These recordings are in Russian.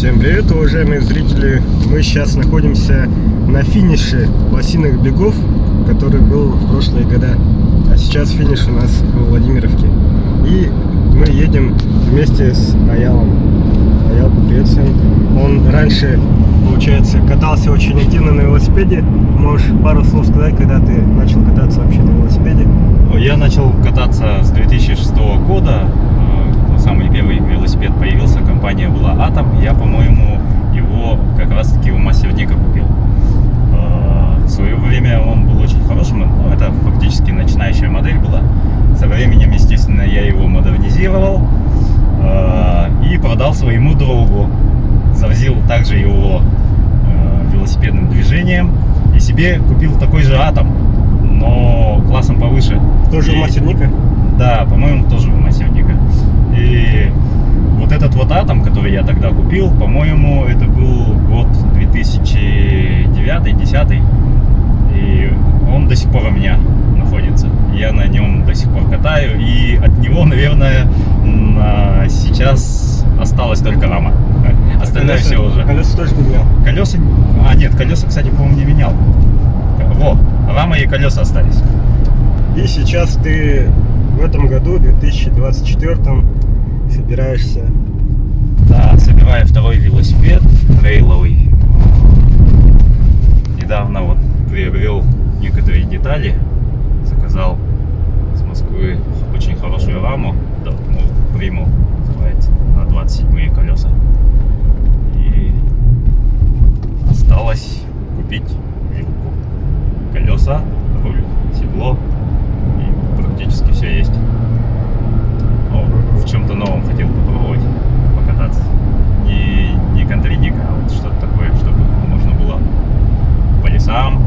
Всем привет, уважаемые зрители! Мы сейчас находимся на финише лосиных бегов, который был в прошлые года. А сейчас финиш у нас в Владимировке. И мы едем вместе с Аялом. Аял, привет всем! Он раньше, получается, катался очень активно на велосипеде. Можешь пару слов сказать, когда ты начал кататься вообще на велосипеде? Я начал кататься с 2006 года. Самый первый велосипед появился, компания была Атом. Я, по-моему, его как раз-таки у мастерника купил. В свое время он был очень хорошим, но это фактически начинающая модель была. Со временем, естественно, я его модернизировал и продал своему другу. Завозил также его велосипедным движением и себе купил такой же Атом, но классом повыше. Тоже у мастерника? Да, по-моему, тоже у мастерника. И вот этот вот Атом, который я тогда купил, по-моему, это был год 2009-2010. И он до сих пор у меня находится. Я на нем до сих пор катаю. И от него, наверное, сейчас осталась только рама. Остальное все уже. Колеса тоже не менял? Колеса... нет, колеса, кстати, по-моему, не менял. Во, рама и колеса остались. И сейчас ты в этом году, 2024, собираешься? Да, собираю второй велосипед, трейловый. Недавно вот приобрел некоторые детали, заказал с Москвы очень хорошую раму, Примал называется, на 27-е колеса. И осталось купить вилку, колеса, руль, седло. И практически все есть. Но в чем-то новом хотел попробовать покататься. Не контридник, а вот что-то такое, чтобы можно было по лесам.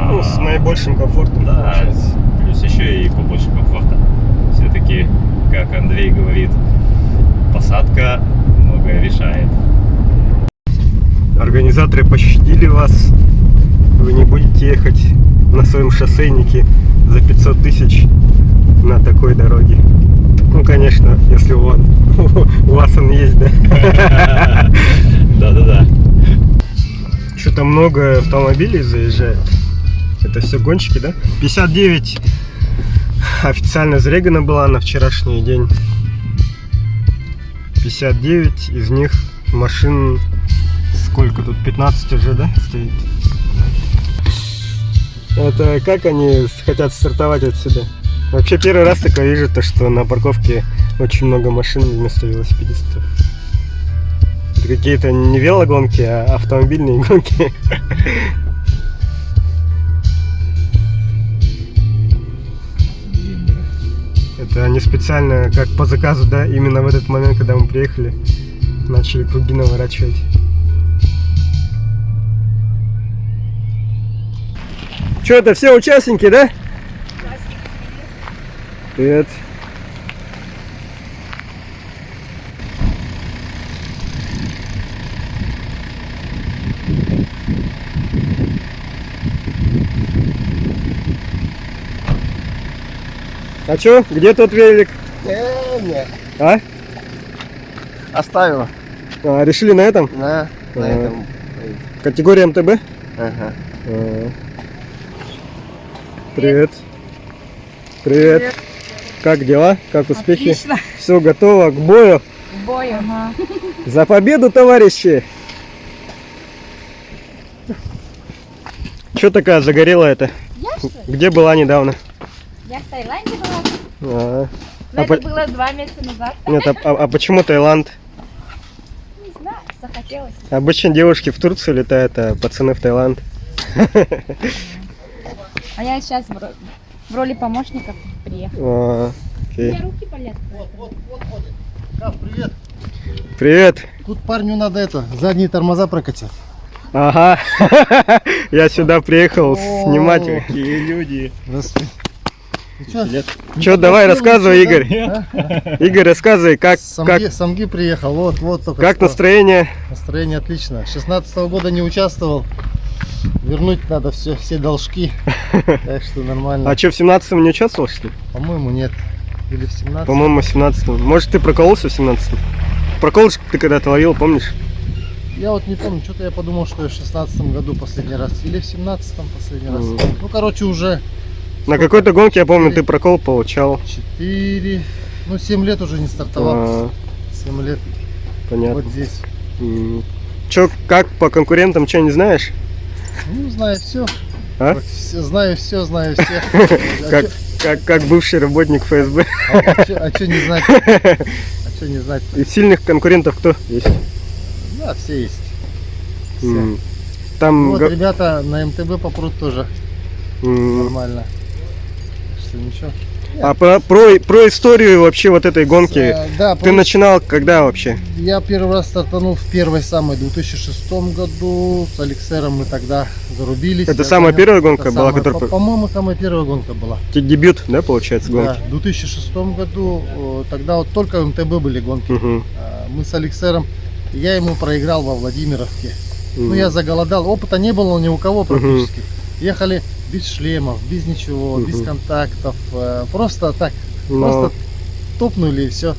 Ну, с наибольшим комфортом. Да, получается. Плюс еще и побольше комфорта. Все-таки, как Андрей говорит, посадка многое решает. Организаторы пощадили вас. Вы не будете ехать на своем шоссейнике за 500 тысяч на такой дороге. Ну, конечно, если у вас он есть, да? Да-да-да. Что-то много автомобилей заезжает. Это все гонщики, да? 59 официально зарегана была на вчерашний день. 59, из них машин сколько тут? 15 уже, да, стоит? Это как они хотят стартовать отсюда? Вообще первый раз такое вижу, то что на парковке очень много машин вместо велосипедистов. Это какие-то не велогонки, а автомобильные гонки. Это они специально, как по заказу, да, именно в этот момент, когда мы приехали, начали круги наворачивать. Что это, все участники, да? Привет. А чё? Где тот велик? Нет. А? Оставила. А, решили на этом? На этом. Категория МТБ? Ага. Привет. Привет. Как дела? Как успехи? Отлично. Все готово к бою? К бою. Ага. За победу, товарищи! Че такая загорелая-то? Я что ли? Где была недавно? Я в Таиланде была. А, Но это было 2 месяца назад. Нет, а почему Таиланд? Не знаю, захотелось. Обычно девушки в Турцию летают, а пацаны в Таиланд. А я сейчас в роли помощника приехала. А, У окей. меня руки болят. Вот. Кав, привет. Привет. Тут парню надо задние тормоза прокатить. Ага. Я сюда приехал снимать. Какие люди. Здравствуй. Че, давай рассказывай, Игорь. Игорь, рассказывай, как Самги приехал. Вот только как что. настроение? Настроение отлично. 16-го года не участвовал. Вернуть надо все должки. Так что нормально. А что, в 17-м не участвовал, что ли? По-моему, нет. Или в 17-м. По-моему, в 17-м. Может, ты прокололся в 17-м? прокол ты когда-то ловил, помнишь? Я вот не помню, что-то я подумал, что я в 16 году последний раз, или в 17-м последний раз. Ну, короче, уже На какой-то гонке, я помню, ты прокол получал. 4, ну, 7 лет уже не стартовал. 7 лет Понятно. вот здесь. Чё, как по конкурентам, что не знаешь? Ну, знаю все. А? Знаю все, знаю всех. Как бывший работник ФСБ. А что не знать? А что не знать? Из сильных конкурентов кто есть? Да, все есть. Все. Там Вот ребята на МТБ попрут тоже нормально. Что ничего. А про историю вообще вот этой гонки. Да, Ты начинал когда вообще? Я первый раз стартанул в первой самой 2006 году. С Алексером мы тогда зарубились. Это самая первая гонка была, которая... которая... По-моему, самая первая гонка была. Дебют, да, получается, гонки? Да, в 2006 году. Тогда вот только в МТБ были гонки. Мы с Алексером, я ему проиграл во Владимировке. Ну, я заголодал. Опыта не было ни у кого практически. Ехали без шлемов, без ничего, без контактов. Просто так. Просто топнули и все.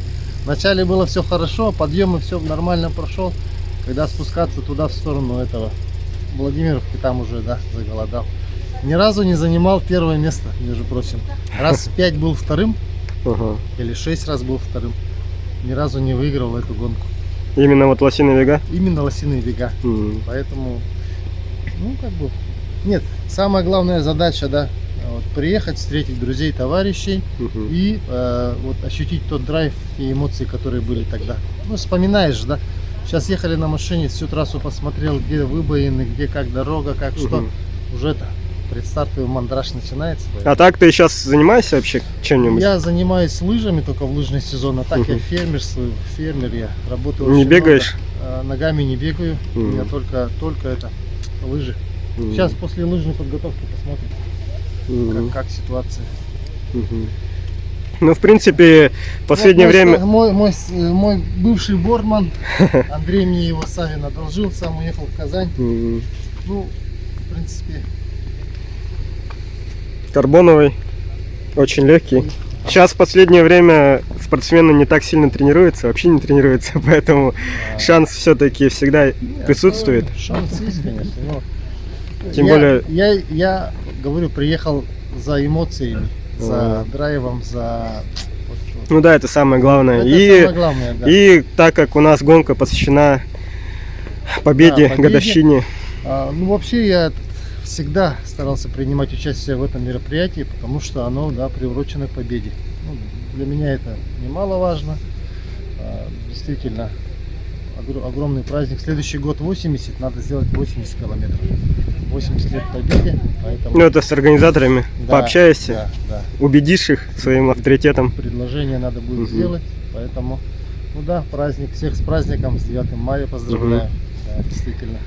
Вначале было все хорошо, подъемы все нормально прошел. Когда спускаться туда в сторону этого Владимировки, там уже, да, заголодал. Ни разу не занимал первое место, между прочим. Раз 5 был вторым, или 6 раз был вторым. Ни разу не выиграл эту гонку. Именно вот Лосиные бега? Именно Лосиные бега. Поэтому, ну, как бы, нет, самая главная задача, да, вот, приехать, встретить друзей, товарищей и вот ощутить тот драйв и эмоции, которые были тогда. Ну, вспоминаешь, да, сейчас ехали на машине, всю трассу посмотрел, где выбоины, где как дорога, как что, уже это, предстартовый мандраж начинается. А так ты сейчас занимаешься вообще чем-нибудь? Я занимаюсь лыжами только в лыжный сезон, а так я фермер, я работаю. Не бегаешь? Много. Ногами не бегаю, у меня только это, лыжи. Сейчас после лыжной подготовки посмотрим, как ситуация. Ну, в принципе, в последнее вот время... Мой бывший бортман, Андрей мне его Савин одолжил, сам уехал в Казань. Ну, в принципе... Карбоновый, очень легкий. Сейчас в последнее время спортсмены не так сильно тренируются, вообще не тренируются, поэтому шанс все-таки всегда присутствует. Шанс есть, конечно, но... Тем более... Я говорю, приехал за эмоциями, за драйвом, за... Ну да, это самое главное. Это самое главное, да. И так как у нас гонка посвящена победе, годовщине. Ну вообще я всегда старался принимать участие в этом мероприятии, потому что оно, да, приурочено к победе. Ну, для меня это немаловажно. Действительно, огромный праздник. Следующий год 80, надо сделать 80 километров. 80 лет победе. Поэтому... Ну это с организаторами пообщаешься, да. Убедишь их своим авторитетом. Предложение надо будет сделать, поэтому, ну да, праздник, всех с праздником, с 9 мая поздравляю. Да, действительно.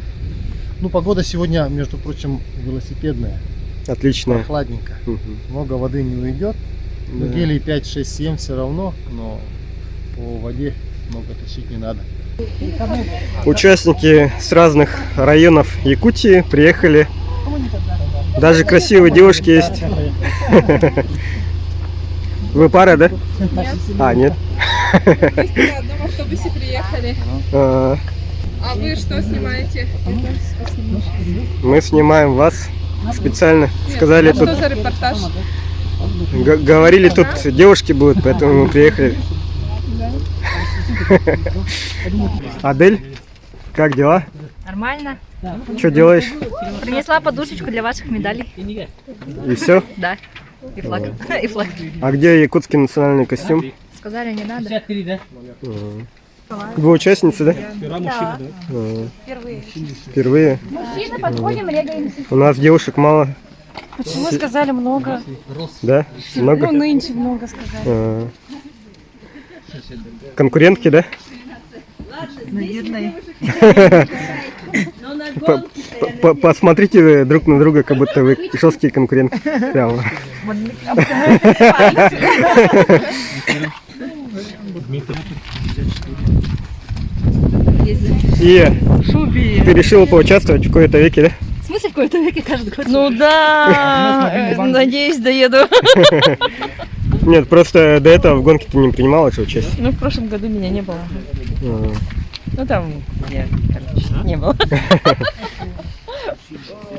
Ну, погода сегодня, между прочим, велосипедная. Отлично. Прохладненько. Много воды не уйдет. Недели 5, 6, 7 все равно, но по воде много тащить не надо. Участники с разных районов Якутии приехали. Даже красивые девушки есть. Вы пара, да? Нет. А, нет. Мы в одном автобусе приехали. А вы что снимаете? Мы снимаем вас специально. Сказали, Что тут за репортаж? говорили, тут девушки будут, поэтому мы приехали. Адель, как дела? Нормально. Что делаешь? Принесла подушечку для ваших медалей. И все? Да. И флаг. И флаг. А где якутский национальный костюм? Сказали, не надо. Вы участницы, да? Да. Впервые. Впервые? Мужчины, подходим, регаемся. У нас девушек мало. Почему сказали много? Да? Много? Ну, нынче много сказали. Конкурентки, да? Наверное. Посмотрите друг на друга, как будто вы жесткие конкуренты. Прямо. И ты решила поучаствовать в какой-то веке, да? В смысле, в какой-то веке каждый год? Ну да, надеюсь, доеду. Нет, просто до этого в гонке ты не принимала участие. Ну, в прошлом году меня не было. Ну там, где, короче, не было.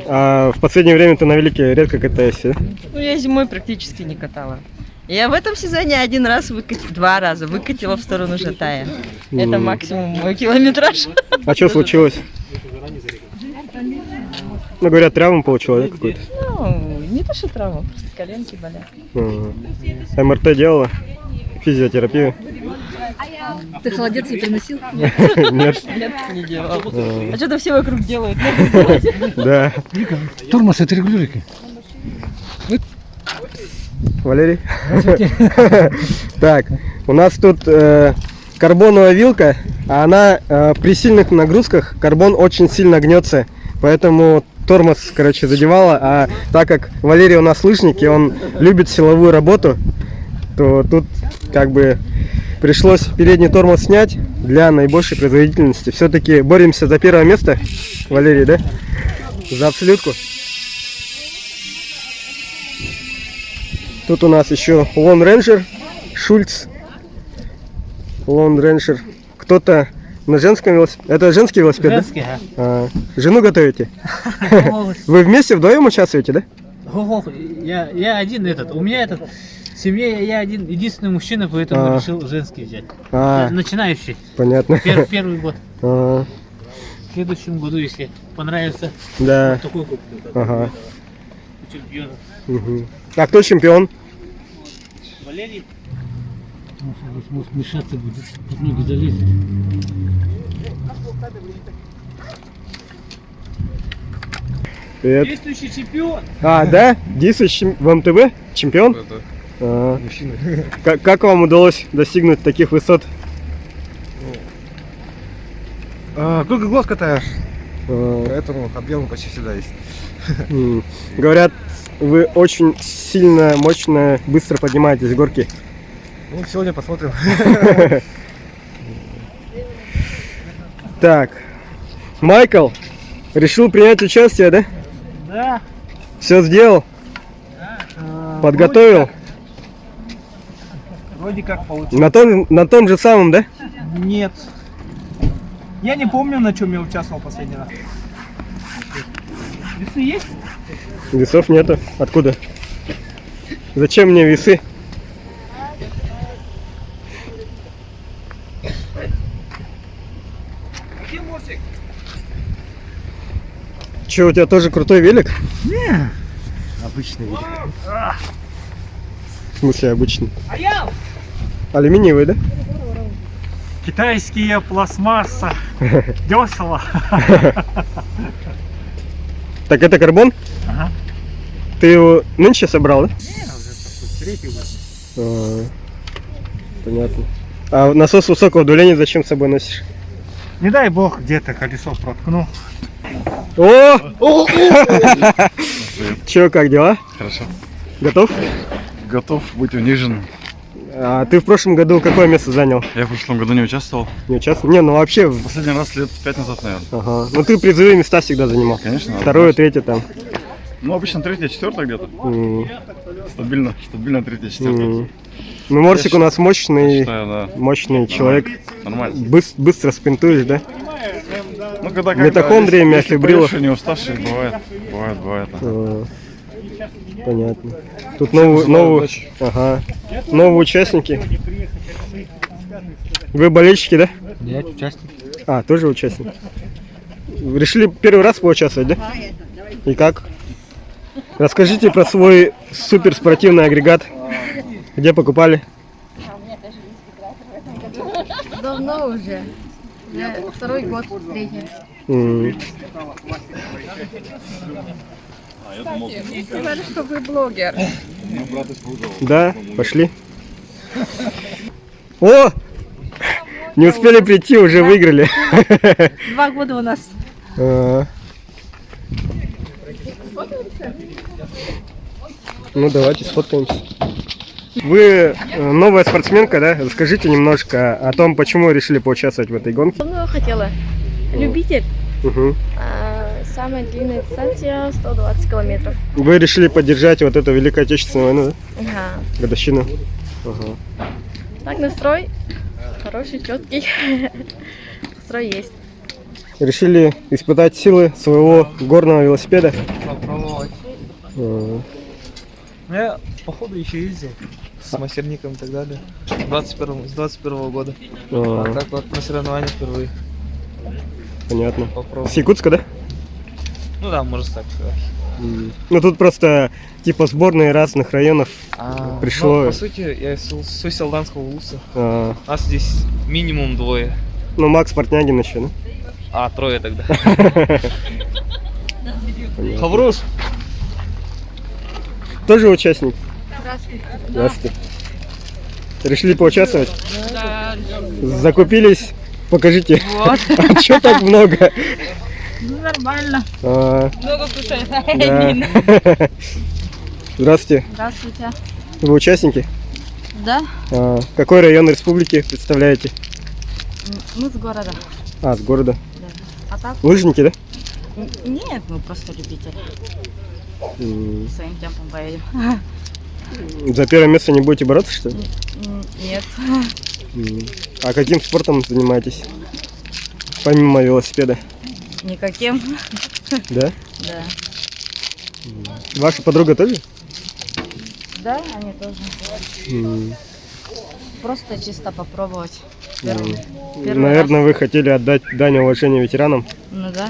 А в последнее время ты на велике редко катаешься, да? Ну, я зимой практически не катала. Я в этом сезоне один раз два раза выкатила в сторону Жатая. Это максимум мой километраж. А что случилось? Ну, говорят, травму получила, да, какую-то? Ну, не то, что травма, просто коленки болят. МРТ делала? Физиотерапию? Ты холодец не приносил? Нет. Нет, не делала. А что-то все вокруг делают. Надо сделать. Да. Тормоз это регулировка. Валерий? Так, у нас тут карбоновая вилка, а она при сильных нагрузках карбон очень сильно гнется, поэтому тормоз, короче, задевала. А так как Валерий у нас лыжник и он любит силовую работу, то тут как бы пришлось передний тормоз снять для наибольшей производительности. Все-таки боремся за первое место, Валерий, да? За абсолютку. Тут у нас еще Lone Ranger, Шульц. Lone Ranger. Кто-то на женском велосипеде. Это женский велосипед, Женский, да? Жену готовите? Вы вместе вдвоем участвуете, да? Я один этот. У меня этот в семье я один единственный мужчина, поэтому решил женский взять. Начинающий. Понятно. Первый год. А, В следующем году, если понравится, Да. вот такой куплю. Ага. У чемпиона. Угу. А кто чемпион? Валерий. Может мешаться будет, под ноги залезет. Привет. Действующий чемпион. А, да? Действующий в МТБ? Чемпион? Да. Как вам удалось достигнуть таких высот? Круглый катаешь, поэтому объем почти всегда есть. Говорят, вы очень сильно, мощно, быстро поднимаетесь с горки. Ну, сегодня посмотрим. Так, Майкл решил принять участие, да? Да. Все сделал? Подготовил? Вроде как получилось. На том же самом, да? Нет. Я не помню, на чем я участвовал последний раз. Весы есть? Весов нету. Откуда? Зачем мне весы? Че, у тебя тоже крутой велик? Не. Обычный велик. В смысле обычный? Алюминиевый, да? Китайские пластмасса. Десла. Так это карбон? Ага. Ты его нынче собрал, да? Третий год. Понятно. А насос высокого давления зачем с собой носишь? Не дай бог где-то колесо проткнул. О! Че, как дела? Хорошо. Готов? Готов быть унижен. А ты в прошлом году какое место занял? Я в прошлом году не участвовал. Не участвовал? Не, ну вообще... Последний раз лет 5 назад, наверное. Ага. Ну ты призовые места всегда занимал. Конечно. Второе, третье там. Ну, обычно третье, четвертое где-то. Стабильно третье, четвертое. Ну, Морсик у нас мощный, Считаю, да. мощный человек. Нормально. Быстро спринтуешь, да? Ну, когда Митохондрия, миофибрилов. Не уставший, бывает. Понятно. Тут новые участники. Вы болельщики, да? Нет, участник. А, тоже участник. Решили первый раз поучаствовать, да? И как? Расскажите про свой суперспортивный агрегат. Где покупали? Давно уже. Второй год, третий. Сказали, что вы блогер. Да, пошли. О! Не успели прийти, уже выиграли. 2 года у нас. Ну давайте сфоткаемся. Вы новая спортсменка, да? Расскажите немножко о том, почему решили поучаствовать в этой гонке. Давно хотела. Любитель. Угу. Самая длинная дистанция 120 километров. Вы решили поддержать вот эту Великую Отечественную войну, да? Ага. Годовщину. Ага. Так, настрой Хороший, четкий. Строй есть. Решили испытать силы своего горного велосипеда? Попробовать. А, Ну, я, походу, еще ездил с мастерником и так далее. С 21 года. а, А так вот на соревнованиях впервые понятно. попробовал. С Якутска, да? Ну да, можно так сказать. Ну тут просто типа сборные разных районов пришло. Ну, по сути, я с Суйселданского улуса. А, Нас здесь минимум двое. ну Макс Портнягин еще, да? А, трое тогда. Понятно. Хавруш! Тоже участник? Здравствуйте. Здравствуйте. Решили поучаствовать? Закупились? Покажите. Вот. А чё так много? Ну, нормально. А, Много кушает. да. Здравствуйте. Здравствуйте. Вы участники? Да? А, какой район республики представляете? Мы с города. А, с города. А так? Лыжники, да? Нет, мы просто любители. М, Своим темпом поедем. За первое место не будете бороться, что ли? Нет. М, а каким спортом занимаетесь? Помимо велосипеда, Никаким. да? Да. Ваша подруга тоже? Да, они тоже. М, Просто чисто попробовать. м. Первый Наверное, вы хотели отдать дань уважения ветеранам. Ну да.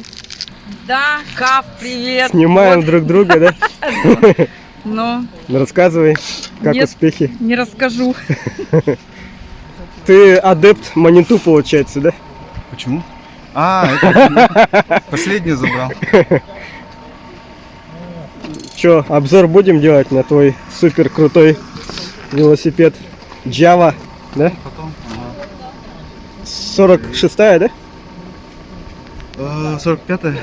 Да, Кап, привет. Снимаем друг друга, да? Ну, Рассказывай, как Нет. успехи. не расскажу. Ты адепт Маниту, получается, да? Почему? А, это последнюю забрал. Чё, обзор будем делать на твой супер крутой велосипед Java, да? Потом. 46-я, да? 45-й.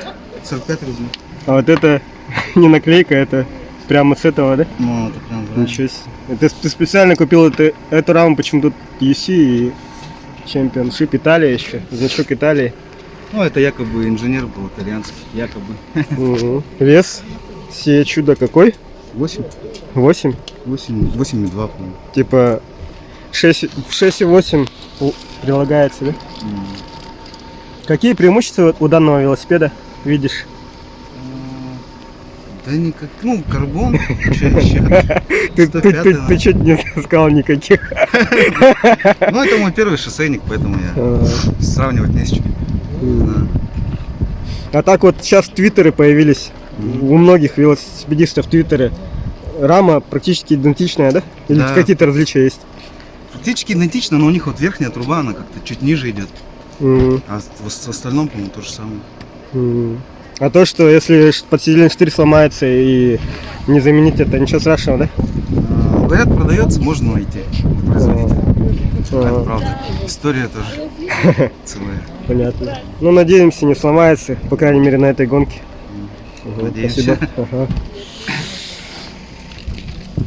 45-й возьму. А вот это не наклейка, это прямо с этого, да? Ну, это прям да. Ничего себе. Ты специально купил эту раму, почему тут UC и Championship Италия еще, значок Италии. Ну, это якобы инженер был итальянский. Якобы. Угу. Вес сие чудо какой? 8. 8? 8,2, по-моему. Типа 6,8 прилагается, да? Какие преимущества у данного велосипеда видишь? Да никак. Ну, карбон. Чё еще? Ты 105-й, чуть не сказал никаких. Ну, это мой первый шоссейник, поэтому я сравнивать не с чем. Да. А так вот сейчас твиттеры появились. У многих велосипедистов твиттеры. Рама практически идентичная, да? Или Да. какие-то различия есть? Практически идентично, но у них вот верхняя труба, она как-то чуть ниже идет. М, А в остальном, по-моему, то же самое. м. А то, что если подседельный штырь сломается и не заменить, это ничего страшного, да? Говорят, продается, можно найти у производителя. А, Так, правда. История тоже целая. понятно. Ну, надеемся, не сломается, по крайней мере, на этой гонке. Ага, Надеемся. спасибо. Ага.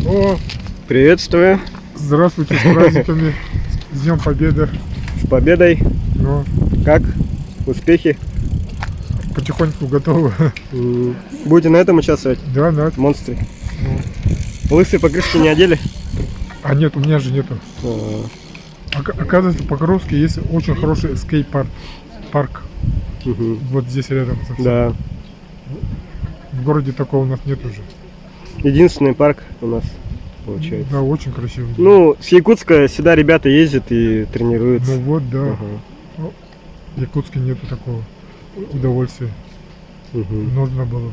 О, приветствую. Здравствуйте, с праздниками, с Днем Победы. С победой. Ну, Как? Успехи? потихоньку готовы. М, будете на этом участвовать? Да, да. В монстре. Лысые покрышки не одели? А нет, у меня же нету. А, Оказывается, в Покровске есть очень хороший скейт-парк. Парк. мгм. Вот здесь рядом совсем. Да. В городе такого у нас нет уже. Единственный парк у нас получается. Да, очень красивый. Ну, с Якутска сюда ребята ездят и тренируются. Ну вот, да. Ага. В Якутске нету такого удовольствия. Мгм. Нужно было бы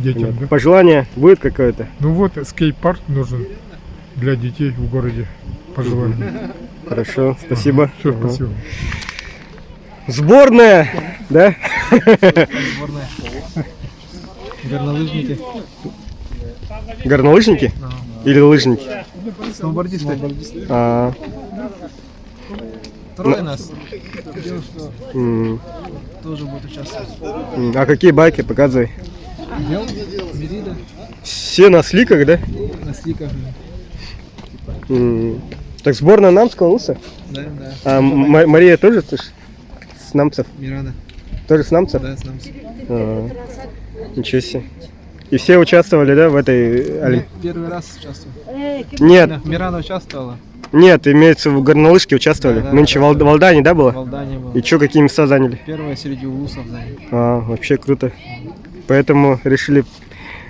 детям, Понятно. да? Пожелание будет какое-то? Ну вот, скейт-парк нужен для детей в городе. Пожелание. Хорошо, спасибо. Все, Ага. спасибо. Сборная, да? Горнолыжники. Горнолыжники? Или лыжники? Сноубордисты. А, Трое нас. м, Тоже будут участвовать. а какие байки? Показывай. Мерида. Все на сликах, да? На сликах. М, Так сборная Намского улуса? Да, да. А Мария тоже с намцев? Мирана. Тоже с намцев? Да, с нами. А, ничего себе. И все участвовали, да, в этой Первый раз участвую. Нет. Мирана участвовала. Нет, имеется в горнолыжке участвовали. Да, Нынче да, в Алдане, да, было? В Алдане был. И что, какие места заняли? Первое среди улусов заняли. А, вообще круто. Поэтому решили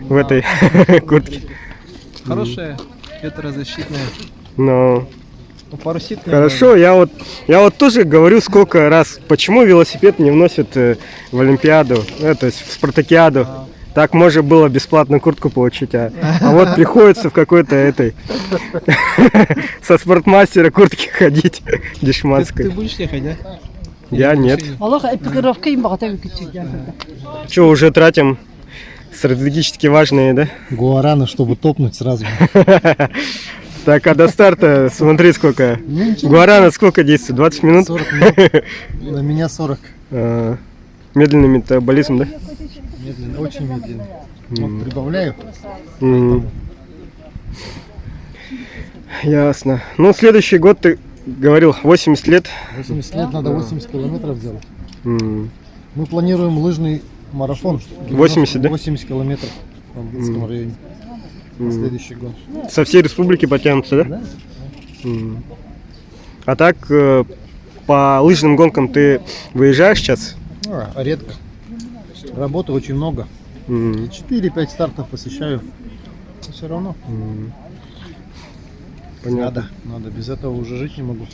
в этой куртке. Хорошая, ветрозащитная. Но Ну, паруситная. хорошо, я вот тоже говорю сколько раз, почему велосипед не вносят в Олимпиаду, то есть в Спартакиаду. Так можно было бесплатно куртку получить, а вот приходится в какой-то этой со спортмастера куртки ходить Ты дешманской. будешь ехать, да? Я нет. Что, уже тратим стратегически важные, да? Гуарана, чтобы топнуть сразу. Так, а до старта смотри сколько. Гуарана сколько действует? 20 минут? 40 минут. На меня 40. Медленный метаболизм, да? Медленно, очень медленно. Вот прибавляю. Ясно. Ну, следующий год ты говорил 80 лет. 80 лет надо 80 километров сделать. М. Мы планируем лыжный марафон. 80, да? 80 километров в Амбинском районе. На следующий год. Со всей республики потянутся, да? Да. М. А так, по лыжным гонкам ты выезжаешь сейчас? Редко. Работы очень много. 4-5 стартов посещаю. Но все равно. Понятно. Надо. Без этого уже жить не могу.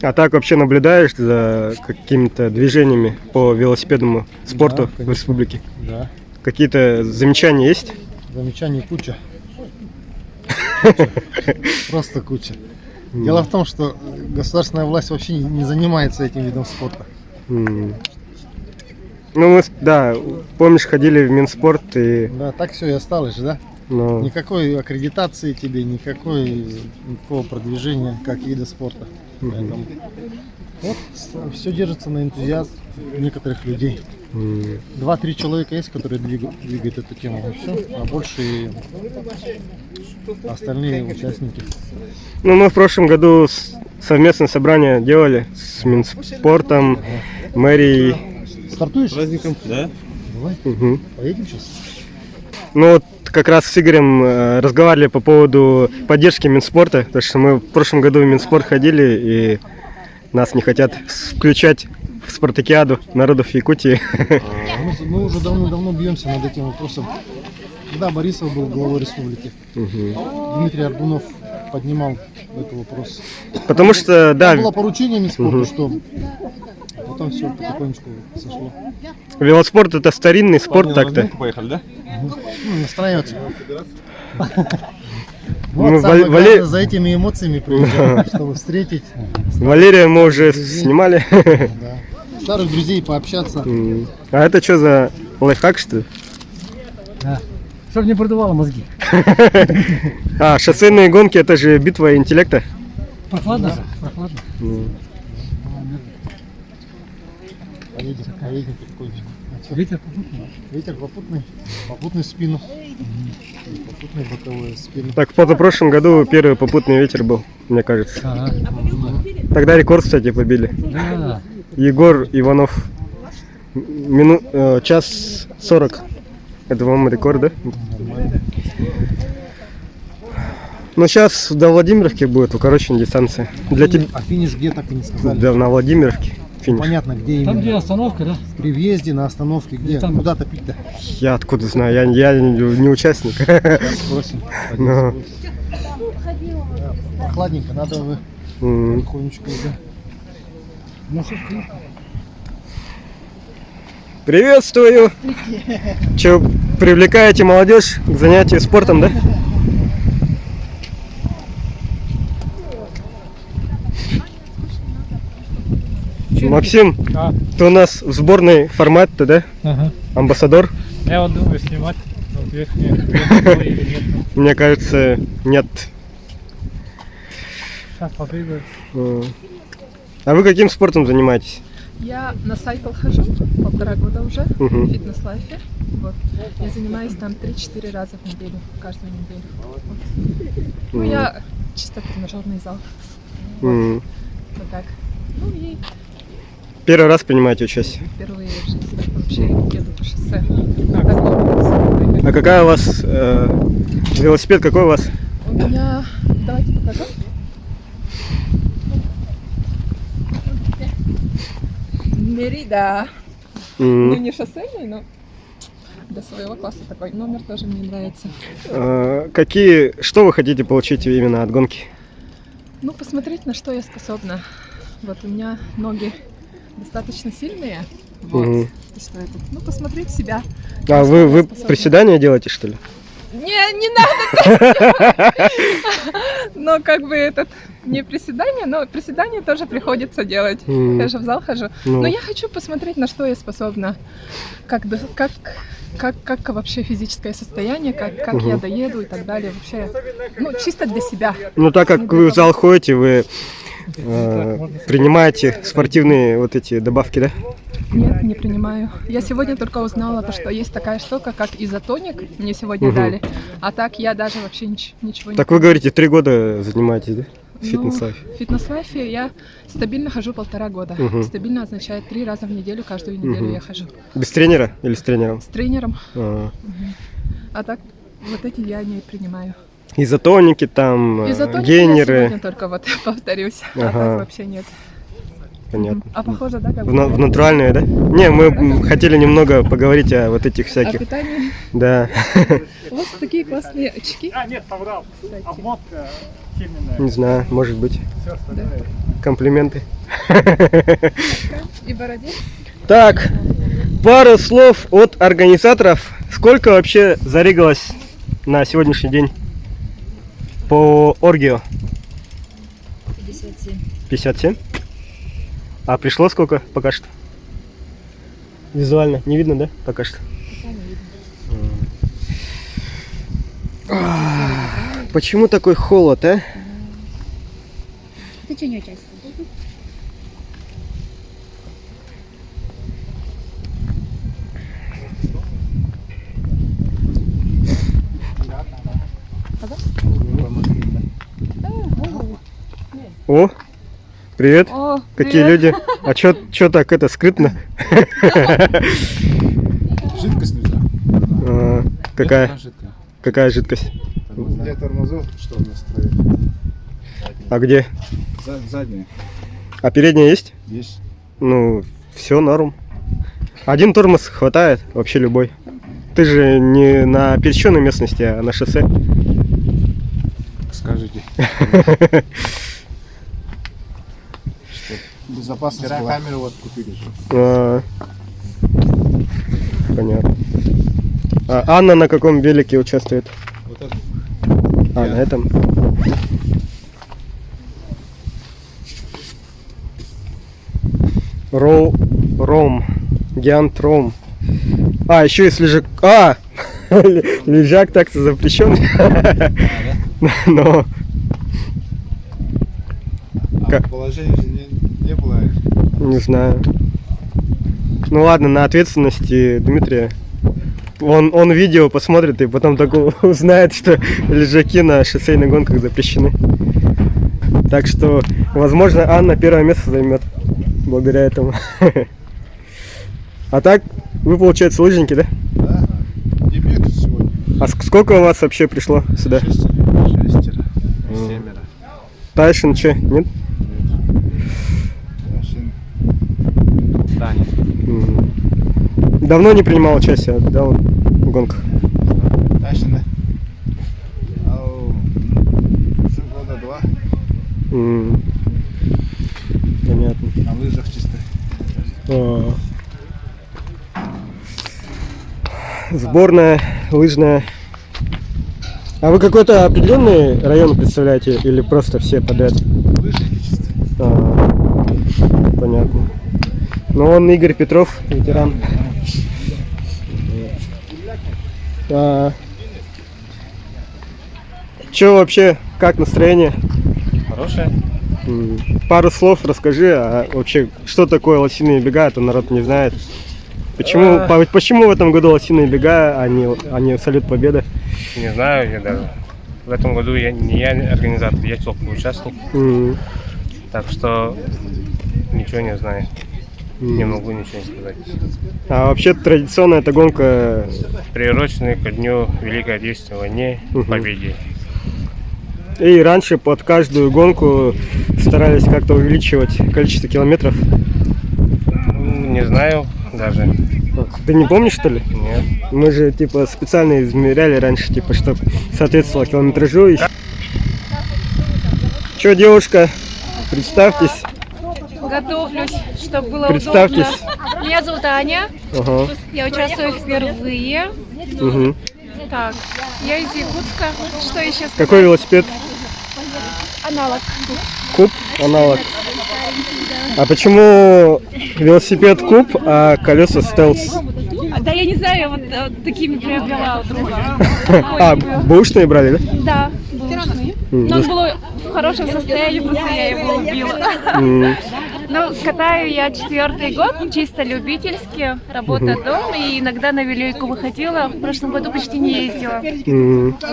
А так вообще наблюдаешь за какими-то движениями по велосипедному спорту Да, в конечно. республике? Да. Какие-то замечания есть? Замечаний куча. Просто куча. Дело в том, что государственная власть вообще не занимается этим видом спорта. Ну, мы, да, помнишь, ходили в Минспорт и... Да, так все и осталось, да? Ну, Никакой аккредитации тебе, никакого продвижения как вида спорта. Поэтому вот все держится на энтузиазме некоторых людей. 2-3 человека есть, которые двигают эту тему, и все, а больше остальные участники. ну, мы в прошлом году совместное собрание делали с Минспортом, мэрией. Стартуешь? Праздником, да? Давай, Мгм. поедем сейчас. Ну вот как раз с Игорем разговаривали по поводу поддержки Минспорта, потому что мы в прошлом году в Минспорт ходили и нас не хотят включать в Спартакиаду народов Якутии. Мы уже давно бьемся над этим вопросом. Когда Борисов был главой республики, Дмитрий Ардунов поднимал этот вопрос. Потому что, да, Там было поручение Минспорту, что потом все потихонечку сошло. велоспорт это старинный спорт так-то. Поехали, да? Ну, настраиваться. Мы Вот самое Вале- главное, за этими эмоциями приезжать, чтобы встретить Валерия мы уже снимали. да, старых друзей, пообщаться. А это что за лайфхак, что ли? Чтобы не продувало мозги. А, шоссейные гонки это же битва интеллекта. Прохладно? Прохладно. Поедем потихонечку. Ветер попутный. Ветер попутный. Попутный в спину. И попутный боковой в спину. Так, в позапрошлом году первый попутный ветер был, мне кажется. Тогда рекорд, кстати, побили. Да. Егор Иванов. Час 40. Это, по-моему, рекорд, да? Ну, сейчас до Владимировки будет укороченная дистанция. Для тебя... А финиш где, так и не сказали. Да, на Владимировке финиш. Понятно, где именно. Там, где остановка, да? При въезде, на остановке, где? Там. Куда топить-то? Я откуда знаю, я не участник. Спросим. Но. Прохладненько, надо вы потихонечку, да. Приветствую! Че, привлекаете молодежь к занятию спортом, да? Максим, ты у нас в сборной формат-то, да? Ага. Амбассадор? Я вот думаю снимать. Вот или нет. Мне кажется, нет. Сейчас попробую. А вы каким спортом занимаетесь? Я на сайкл хожу 1,5 года уже, Мгм. в фитнес-лайфе. Вот. Я занимаюсь там 3-4 раза в неделю, каждую неделю. Вот. Ну, я чисто тренажерный зал. М. Вот так. Ну и Первый раз принимаете участие. впервые в жизни вообще еду по шоссе. А какая у вас велосипед? Какой у вас? У меня, давайте покажу. Мерида. Ну, не шоссейный, но для своего класса такой номер тоже мне нравится. Что вы хотите получить именно от гонки? Ну, посмотреть, на что я способна. Вот у меня ноги достаточно сильные. Вот. И что это? Ну, посмотреть себя. А вы приседания делаете, что ли? Не надо. Но как бы не приседания, но приседания тоже приходится делать. Я же в зал хожу. Но я хочу посмотреть, на что я способна. Как вообще физическое состояние, как я доеду и так далее. Вообще, ну, чисто для себя. Ну, так как вы в зал ходите, вы принимаете спортивные вот эти добавки, да? Нет, не принимаю. Я сегодня только узнала, что есть такая штука, как изотоник. Мне сегодня дали. А так я даже вообще ничего не... Так вы говорите, 3 года занимаетесь, да? В фитнес-лайфе? В фитнес-лайфе я стабильно хожу 1,5 года. Стабильно означает 3 раза в неделю, каждую неделю я хожу. Без тренера или с тренером? С тренером. А так вот эти я не принимаю. Изотоники там, Изотоники гейнеры. я сегодня только повторюсь. А так вообще нет. Понятно. А похоже, да? Как в натуральные, да? Не, мы хотели немного поговорить о вот этих всяких. О питании? Да. У вас такие классные очки. Нет, соврал. Обмотка фирменная. Не знаю, может быть. Да. Комплименты. И бороде. Так, пару слов от организаторов. Сколько вообще зарегалось на сегодняшний день по Оргио? 57. 57? А пришло сколько пока что? Визуально не видно, да? Пока что. Почему такой холод, а? Течение части. О, привет. О, какие привет. люди. А чё так это скрытно? Жидкость нужна. Какая? Какая жидкость? Для тормозов, что у нас стоит? А где? Задняя. А передняя есть? Есть. Ну, все норм. Один тормоз хватает, вообще любой. Ты же не на пересеченной местности, а на шоссе. Скажите. Безопасность. Вчера камеру вот купили же. Понятно. А Анна на каком велике участвует? Вот это. А, на этом. Ром. Гиант Ром. А, еще есть лежак. А! Лежак так-то запрещен. Но. Положение же не было. Не знаю. Ну ладно, на ответственности Дмитрия. Он видео посмотрит и потом только узнает, что лежаки на шоссейных гонках запрещены. Так что, возможно, Анна первое место займет благодаря этому. А так, вы, получается, лыжники, да? Да, дебют сегодня. А сколько у вас вообще пришло сюда? 6, 7. Тайшин че, нет? Да, нет. Давно не принимал участие, да, в гонках? Тайшин, да? Уже года 2. Понятно. На лыжах чисто. Сборная лыжная. А вы какой-то определенный район представляете или просто все подряд? Лыжники чисто. Понятно. Ну, он Игорь Петров, ветеран. Че вообще, как настроение? Хорошее. Пару слов расскажи, а вообще, что такое лосиные бега, это народ не знает. Почему в этом году лосиные бега, а не Салют Победы? Не знаю, я даже. В этом году не я организатор, я только участник. Так что ничего не знаю. Не могу ничего сказать. А вообще традиционная эта гонка приурочена ко дню Великой Отечественной войны, Победе. И раньше под каждую гонку старались как-то увеличивать количество километров? Не знаю даже. Ты не помнишь, что ли? Нет. Мы же типа специально измеряли раньше, типа, чтобы соответствовало километражу. Че, девушка, представьтесь. Готовлюсь, чтобы было Представьтесь. удобно. Меня зовут Аня. Ага. Я участвую впервые. Угу. Так, я из Якутска. Что еще сказать? Какой велосипед? Аналог. Куб? Аналог. А почему велосипед куб, а колеса стелс? Да я не знаю, я вот такими приобрела у друга. А, бэушные брали, да? Да, бэушный. Но он был в хорошем состоянии, просто я его убила. Ну, катаю я 4-й год, чисто любительски, работа дома, и иногда на велику выходила. В прошлом году почти не ездила.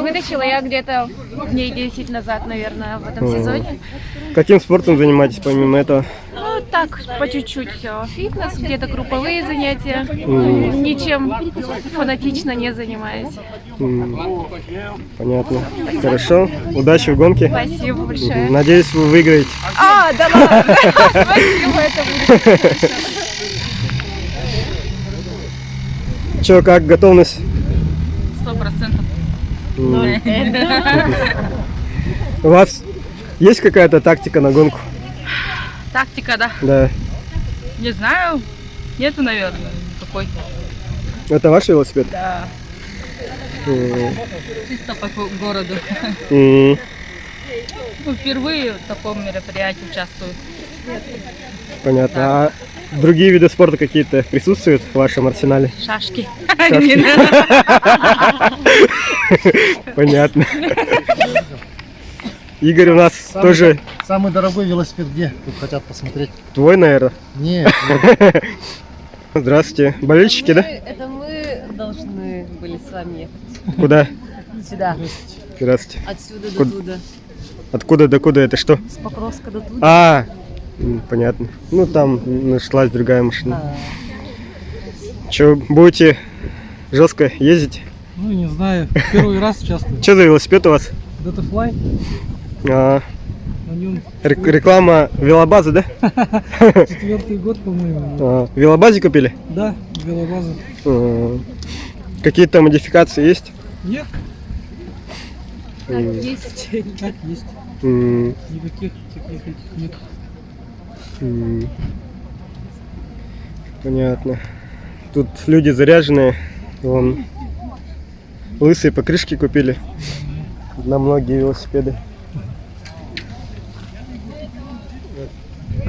Вытащила я где-то дней 10 назад, наверное, в этом сезоне. Каким спортом занимаетесь помимо этого? Ну, так, по чуть-чуть все. Фитнес, где-то групповые занятия. Ничем фанатично не занимаюсь. Понятно. Хорошо. Удачи в гонке. Спасибо большое. Надеюсь, вы выиграете. А, да ладно. Спасибо, это будет. Че, как готовность? 100%. У вас есть какая-то тактика на гонку? Тактика, да? Да. Не знаю. Нету, наверное, какой-то. Это ваш велосипед? Да. Чисто по городу. Ну, впервые в таком мероприятии участвую. Понятно. А другие виды спорта какие-то присутствуют в вашем арсенале? Шашки. Понятно. Игорь у нас тоже... Самый дорогой велосипед где? Тут хотят посмотреть. Твой, наверное? Нет. Здравствуйте. Болельщики, да? Это мы должны были с вами ехать. Куда? Сюда. Здравствуйте. Отсюда до Куда? туда. Откуда до куда? Это что? С Покровска до туда. А, понятно. Ну там нашлась другая машина. Че, будете жестко ездить? Ну, не знаю. Первый раз участвую. Что за велосипед у вас? Датафлай. А, На нем реклама велобазы, да? 4-й год, по-моему. А, велобазе купили? Да, велобаза. Какие-то модификации есть? Нет. Так есть. Так есть. Никаких таких этих нет. Понятно. Тут люди заряженные. Вон лысые покрышки купили на многие велосипеды.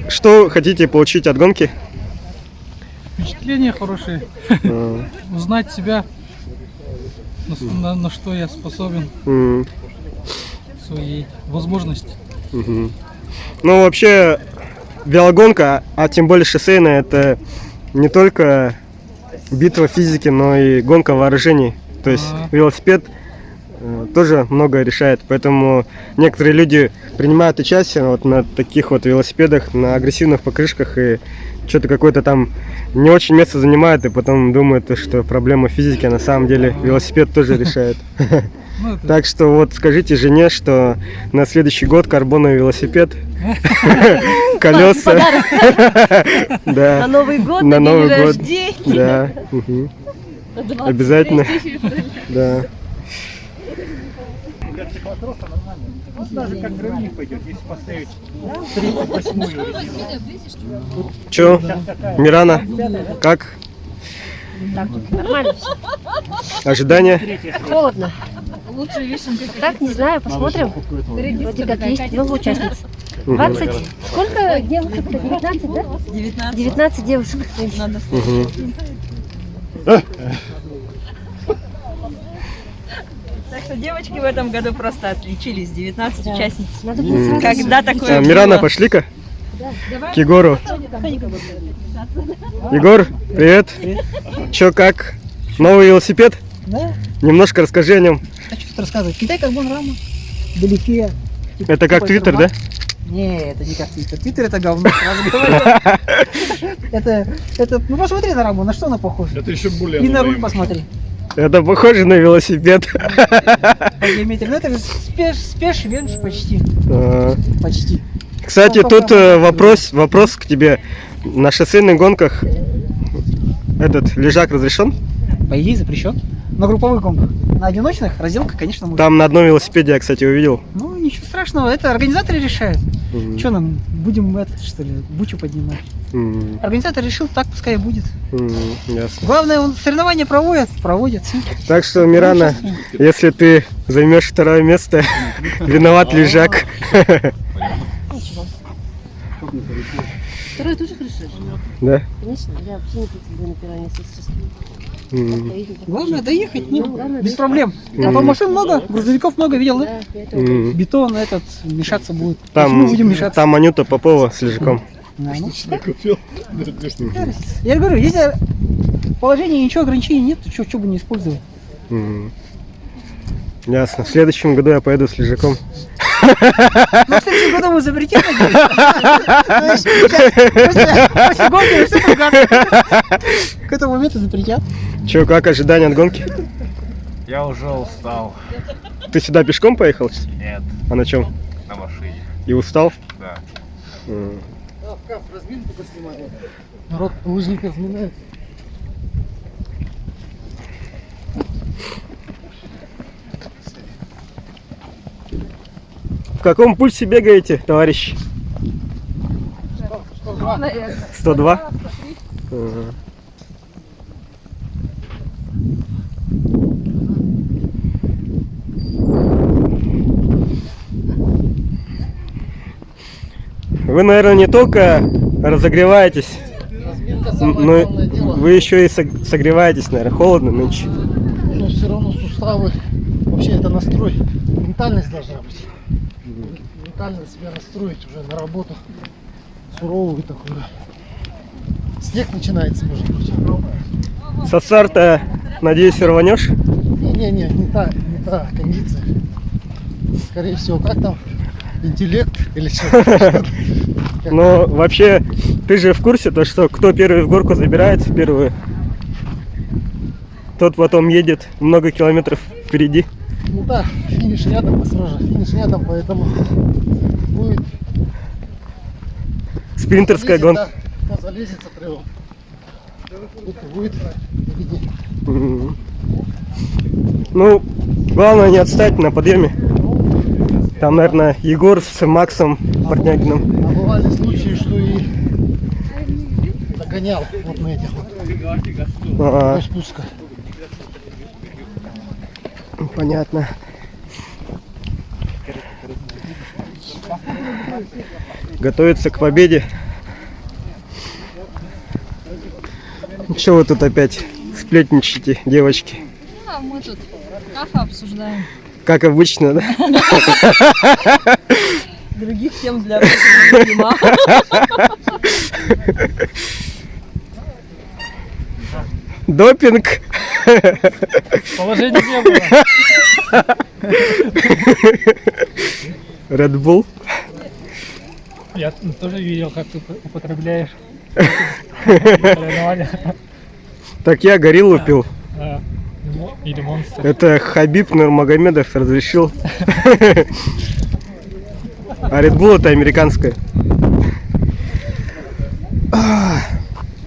Что хотите получить от гонки? Впечатления хорошие. Узнать себя, на что я способен. Своей возможности. Ну, вообще, велогонка, а тем более шоссейная, это не только битва физики, но и гонка вооружений. То есть велосипед тоже многое решает, поэтому некоторые люди принимают участие вот на таких вот велосипедах, на агрессивных покрышках, и что-то какое-то там не очень место занимает, и потом думают, что проблема физики, а на самом деле велосипед тоже решает. Так что вот скажите жене, что на следующий год карбоновый велосипед, колеса. На Новый год, на день Новый год. рождения. Да. Обязательно. Да. Даже как гравник пойдет, если поставить 38-ю. Чё, Мирана, как? Так, нормально все. Ожидания? Холодно. Лучше вишенка. Так, не знаю, посмотрим. Вроде как есть много участниц. 20. Сколько девушек? 19, да? 19 девушек. Так что девочки в этом году просто отличились, 19 участниц. Надо было сразу Когда такое Мирана, было? пошли-ка к Егору. Егор, привет. Чё, как? Новый велосипед? Да? Немножко расскажи о нем. А что тут рассказывать? Китай карбон рама. Далеке. Это как Твиттер, да? Не, это не как Твиттер. Твиттер это говно, сразу говорю. Это, ну посмотри на раму, на что она похожа. Это еще более. И на руль посмотри. Это похоже на велосипед. По геометрии. Ну это же спеш венш почти. Почти. Кстати, тут вопрос к тебе. На шоссейных гонках этот лежак разрешен? По идее запрещен. На групповых гонках. На одиночных разделка, конечно, может. Там на одном велосипеде я, кстати, увидел. Ну, ничего страшного, это организаторы решают. Что нам, будем что ли, бучу поднимать? Организатор решил, так пускай и будет. Ясно. Главное, он соревнования проводит. Так что, Мирана, если ты займешь второе место, виноват лежак. Второй тоже хорошо? Да. Конечно, я вообще не претендую на первое место, если честно. Главное доехать, без проблем. А то машин много, грузовиков много, видел, да? Бетон мешаться будет. Мы будем мешаться. Там Анюта Попова с лежаком. Я говорю, если положение ничего ограничений нет, то что бы не использовать. Ясно. В следующем году я поеду с лежаком. Ну, в следующем году мы запретим, надеюсь. После гонки все ругаться. К этому моменту запретят. Че, как ожидание от гонки? Я уже устал. Ты сюда пешком поехал? Нет. А на чем? На машине. И устал? Да. Народ лыжник разминает. В каком пульсе бегаете, товарищ? 102, наверное. 102? Вы, наверное, не только разогреваетесь, но вы еще и согреваетесь, наверное. Холодно нынче. Но все равно суставы, вообще это настрой, ментальность должна быть. Ментально себя настроить уже на работу суровую такую. Снег начинается, может быть. Со старта, надеюсь, рванешь? Не та кондиция. Скорее всего, как там? Интеллект или что-то. Но вообще, ты же в курсе, то что кто первый в горку забирается первую, тот потом едет много километров впереди. Ну да, финиш рядом, сразу финиш рядом, поэтому будет спринтерская гонка. Да, залезет с отрывом. Это будет впереди. Ну, главное не отстать на подъеме. Там, наверное, Егор с Максом Портнягиным. А бывали случаи, что и догонял вот на этих вот спуска. Понятно. Готовится к победе. Чего вы тут опять сплетничаете, девочки? А мы тут кафе обсуждаем. Как обычно, да? Других тем для нема. Допинг. Положения не было. Red Bull. Я тоже видел, как ты употребляешь. Так я гориллу пил. Или монстр. Это Хабиб Нурмагомедов разрешил. А Red Bull это американская.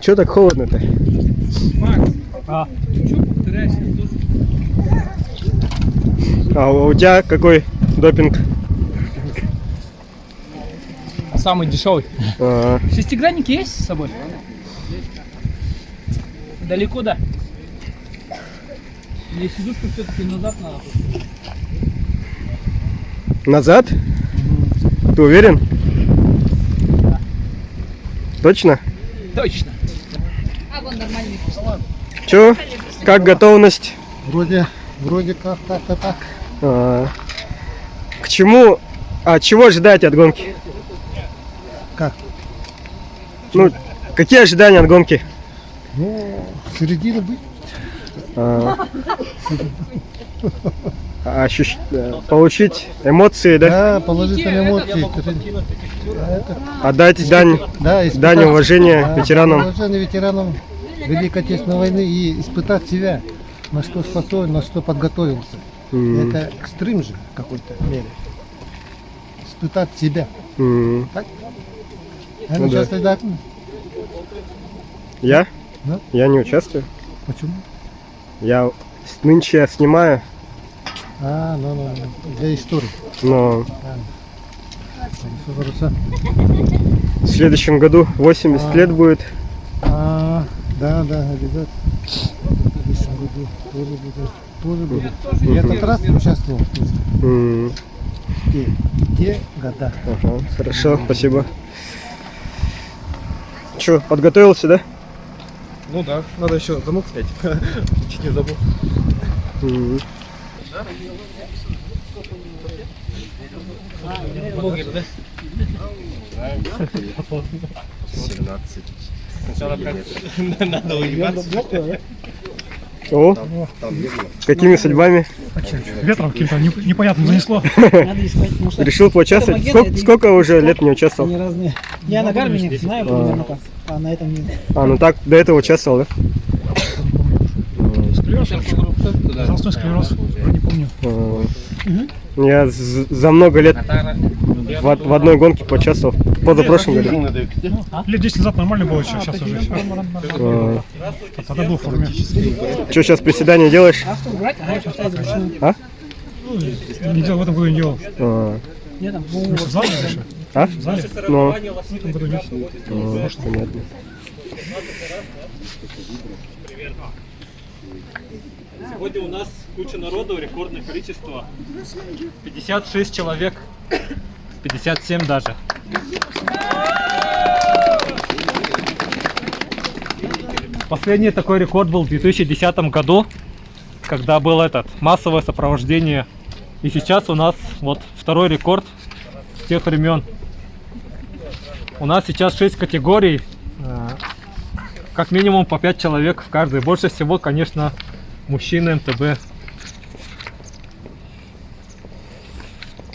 Чё так холодно-то? Макс, ты чё повторяешься? А у тебя какой допинг? Самый дешевый. Шестигранник есть с собой? Далеко, да? Или сидушку все-таки назад надо? Назад? Ты уверен? Да. Точно? Точно. А вон нормальный. Чё? Как готовность? Вроде как так-то так. К чему? Чего ожидать от гонки? Как? Ну, какие ожидания от гонки? Ну, середина быть. Получить эмоции, да? Да, положительные эмоции. Отдать дань уважения ветеранам. Уважение ветеранам Великой Отечественной войны и испытать себя. на что способен, на что подготовился. Это экстрим же в какой-то мере. Испытать себя. Так? Я не участвую, да? Я? Да? Я не участвую. Почему? Я нынче снимаю. Ну, для истории. Но Хорошо. в следующем году 80 лет будет. Да, обязательно. В следующем году тоже будет. Я этот раз участвовал. Те года. Ага, хорошо, спасибо. Че, подготовился, да? Ну да, надо еще замок снять. Чуть не забыл. Блогер, да? 17. Сначала надо уебаться. О, какими судьбами? Ветром каким-то непонятным занесло. Надо искать, потому что Решил поучаствовать? это Сколько уже лет не участвовал? они разные. Я на Гармине знаю примерно как, а на этом нет. Ну так, до этого участвовал, да? Склероз? Возрастной склероз, не помню. Я за много лет в одной гонке поучаствовал. Позапрошлом году. Лет 10 назад нормально было, сейчас уже. Тогда был в форме. Что сейчас приседания делаешь? А? Не делал, в этом году не делал. В зале дальше? А? В зале? Ну. В этом году нет. Понятно. Сегодня у нас куча народу, рекордное количество. 56 человек. 57 даже. Последний такой рекорд был в 2010 году, когда было массовое сопровождение. И сейчас у нас вот второй рекорд с тех времен. У нас сейчас 6 категорий, как минимум по 5 человек в каждой. Больше всего, конечно, мужчины МТБ.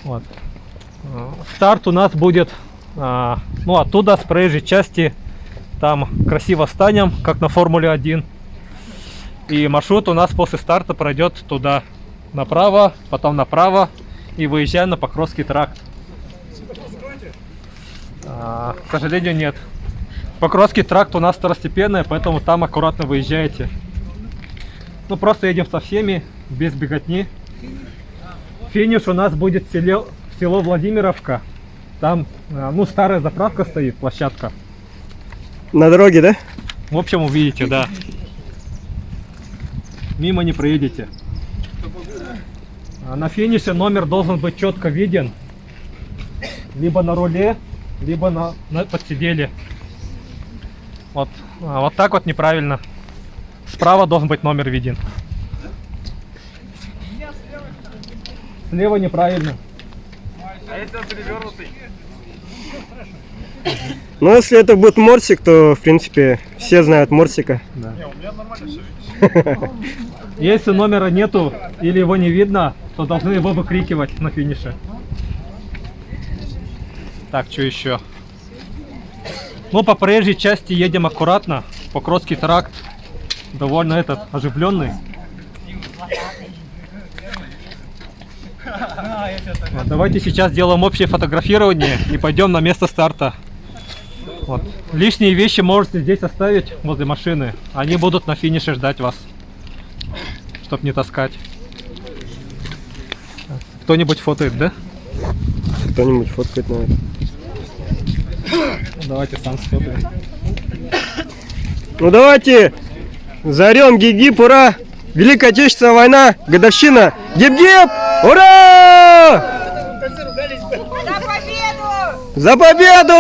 Вот. Старт у нас будет оттуда, с проезжей части. Там красиво станем, как на Формуле 1. И маршрут у нас после старта пройдет туда направо, потом направо и выезжаем на Покровский тракт. К сожалению, нет. Покровский тракт у нас второстепенный, поэтому там аккуратно выезжаете. Ну, просто едем со всеми, без беготни. Финиш у нас будет в село Владимировка. Там, старая заправка стоит, площадка. На дороге, да? В общем, увидите, да. Мимо не проедете. На финише номер должен быть четко виден. Либо на руле, либо на подсиделе. Вот так вот неправильно. Справа должен быть номер виден. Слева неправильно. А если он перевернутый? Ну, если это будет Морсик, то, в принципе, все знают Морсика. Да. Не, у меня нормально все. Если номера нету или его не видно, то должны его выкрикивать на финише. Так, что еще? Ну, по проезжей части едем аккуратно. Покровский тракт довольно оживленный. Вот, давайте сейчас сделаем общее фотографирование и пойдем на место старта. Вот. Лишние вещи можете здесь оставить возле машины. Они будут на финише ждать вас, чтоб не таскать. Кто-нибудь фотоет, да? Кто-нибудь фоткает, наверное. Давайте сам сфотаем. Ну давайте заорем гип-гип, ура! Великая Отечественная война, годовщина! Гип-гип! Ура! За победу!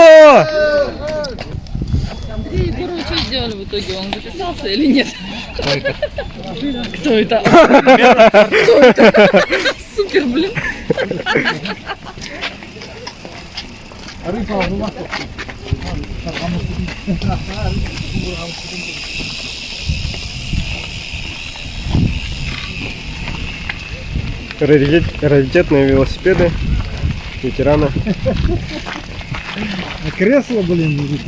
Андрей Егорович, что сделали в итоге? Он записался или нет? Кто это? Кто это? Кто это? Супер, блин. Раритетные велосипеды ветерана. Кресло, блин,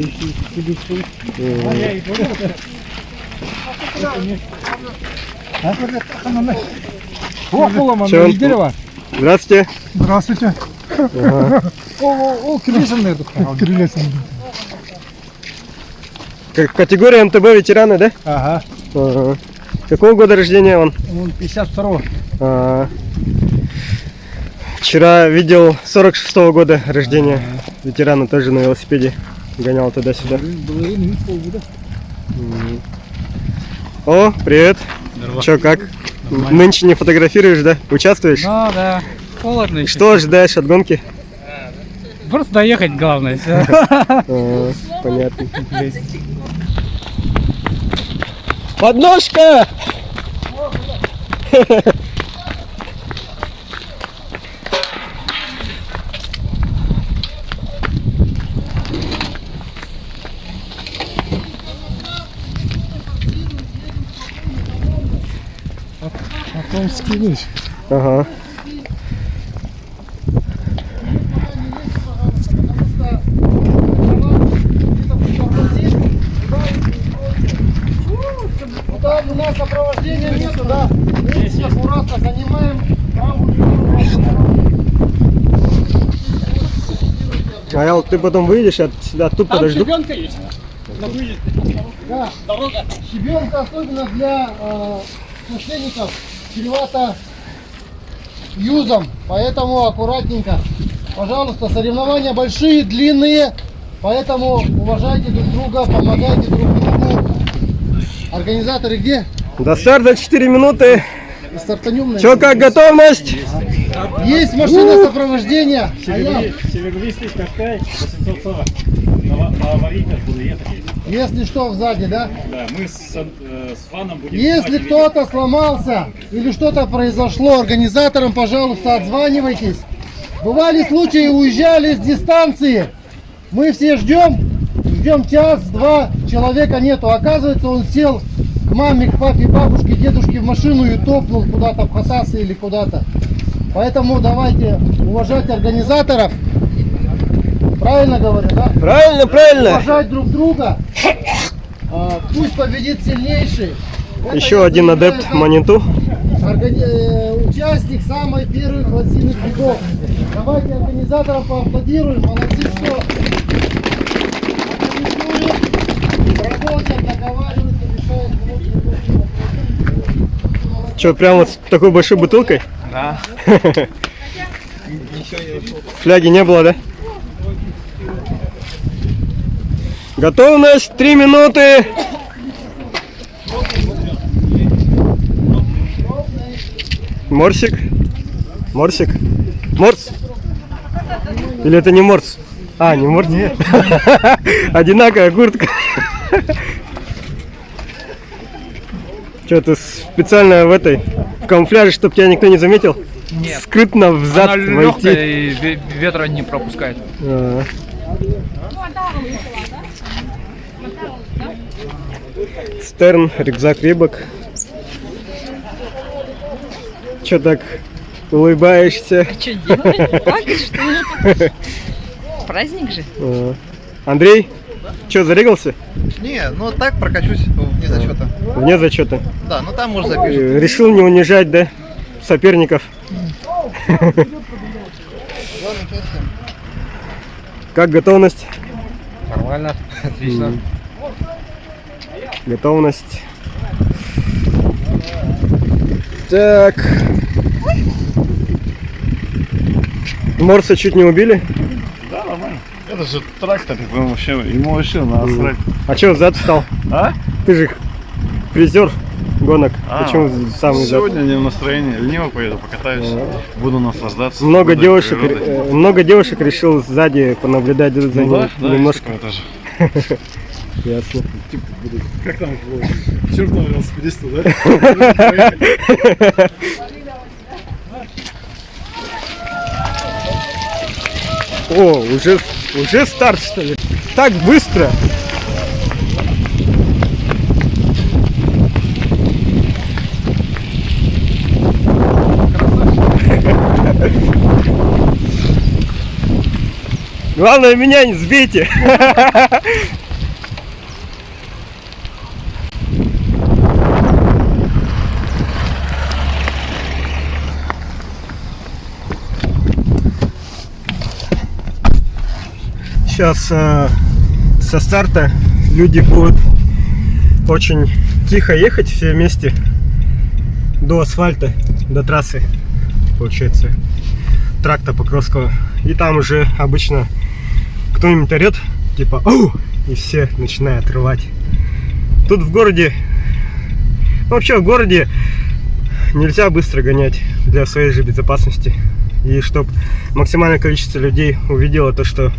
О, поломано, Чё он- видели вас? Здравствуйте. Здравствуйте. Ага. О, крылья крылья. Как категория МТБ ветераны, да? Ага. Ага. Какого года рождения он? Он 52-го. Ага. Вчера видел 46-го года рождения ветерана, тоже на велосипеде гонял туда-сюда. О, привет. Здорово. Чё, как? Нормально. Нынче не фотографируешь, да? Участвуешь? Ну да, холодно еще. Что ожидаешь от гонки? Просто доехать главное. всё. А, понятно. Подножка! Потом скинешь. Ага. Там у нас сопровождения нету, да? Мы аккуратно занимаем правую. А ты потом выйдешь, тут подожду. Щебенка есть. Да. Дорога. Щебенка особенно для наследников чревата юзом, поэтому аккуратненько. Пожалуйста, соревнования большие, длинные, поэтому уважайте друг друга, помогайте друг другу. Организаторы где? До старта 4 минуты. Стартанем. Чё, как готовность? Есть машина сопровождения. Северо-Восточный Кашкай, 840. На аварийках буду ехать. Если что, сзади, да? Да, мы с фаном будем... Если кто-то сломался или что-то произошло, организаторам, пожалуйста, отзванивайтесь. Бывали случаи, уезжали с дистанции. Мы все ждем час-два, человека нету. Оказывается, он сел к маме, к папе, бабушке, дедушке в машину и топнул куда-то в Хасасы или куда-то. Поэтому давайте уважать организаторов. Правильно говорю, да? Правильно, правильно. Уважать друг друга. Пусть победит сильнейший. Это Еще я один заявляю адепт как Маниту. Участник самой первых лосиных бегов. Давайте организаторам поаплодируем. Молодцы, что работают, договариваются, решают. Че, прям вот с такой большой бутылкой? Да. Фляги не было, да? Готовность 3 минуты. Морсик? Морсик? Морс? Или это не морс? А, не морс? Нет. Одинаковая куртка. Что-то специально в камуфляже, чтобы тебя никто не заметил? Нет. Скрытно взад Она войти. легкая и ветра не пропускает. А. Стерн, рюкзак Рибок. Че так улыбаешься? Что делать? Плакать, что ли? Праздник же. А. Андрей, че, зарегался? Не, ну так прокачусь вне зачета. Вне зачета. Да, ну там может запишут. Решил не унижать, да, соперников. Как готовность? Нормально, отлично. Готовность. Так. Морса чуть не убили? Да, нормально. Это же трактор, ему вообще насрать. А че зад встал? А? Ты же призер гонок. Почему самый зад? Сегодня не в настроении, лениво поеду, покатаюсь, буду наслаждаться. Много природой. девушек решил сзади понаблюдать за ним да, немножко. есть такое тоже. Ясно. Типа, как там было? Чертов велосипедиста, да? О, уже старт, что ли? Так быстро. Главное, меня не сбейте. Сейчас со старта люди будут очень тихо ехать все вместе до асфальта, до трассы, получается, тракта Покровского. И там уже обычно кто-нибудь орет, типа «Оу!» и все начинают рвать. Тут в городе, вообще в городе нельзя быстро гонять для своей же безопасности. И чтобы максимальное количество людей увидело то, что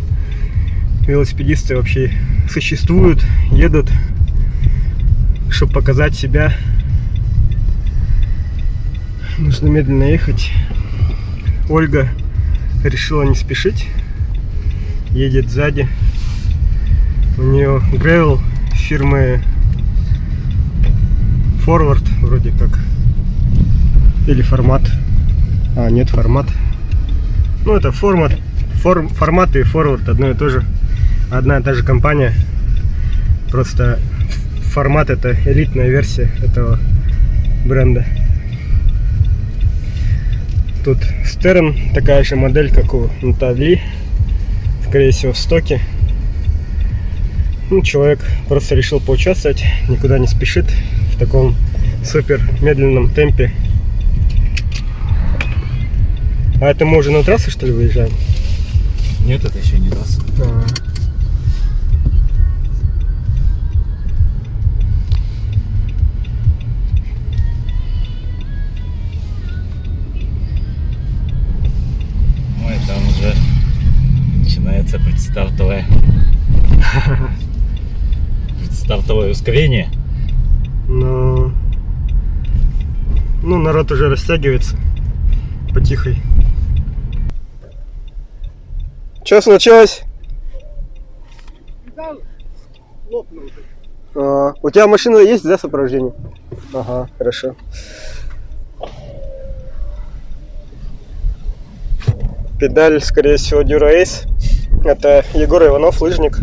велосипедисты вообще существуют, едут, чтобы показать себя, нужно медленно ехать. Ольга решила не спешить, едет сзади. У нее грейвел фирмы Forward вроде как, или формат. А, нет, формат. Ну, это формат и Forward одно и то же. Одна и та же компания. Просто формат — это элитная версия этого бренда. Тут Стерн, такая же модель, как у Натали. Скорее всего, в стоке. Ну, человек просто решил поучаствовать, никуда не спешит, в таком супер медленном темпе. А это мы уже на трассу, что ли, выезжаем? Нет, это еще не трасса. Ну и там уже начинается предстартовое ускорение. Ну, народ уже растягивается потихой. Что случилось? У тебя машина есть, да, сопровождение? Ага, хорошо. Педаль, скорее всего, Dura Ace. Это Егор Иванов, лыжник.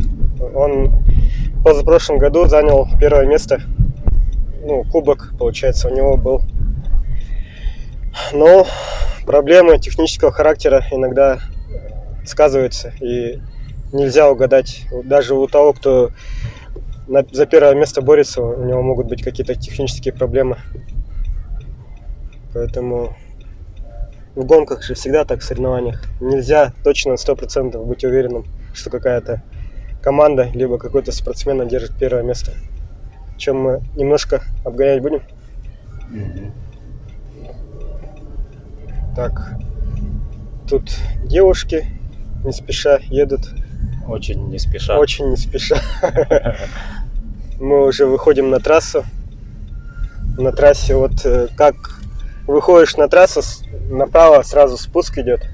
Он в позапрошлом году занял первое место. Ну, кубок, получается, у него был. Но проблемы технического характера иногда сказываются, и нельзя угадать. Даже у того, кто за первое место борется, у него могут быть какие-то технические проблемы. Поэтому в гонках же всегда так, в соревнованиях. Нельзя точно 100% быть уверенным, что какая-то команда, либо какой-то спортсмен одержит первое место. Чем мы немножко обгонять будем. Так, тут девушки не спеша едут. Очень не спеша. Очень не спеша. Мы уже выходим на трассу. На трассе вот как выходишь на трассу, направо сразу спуск идет.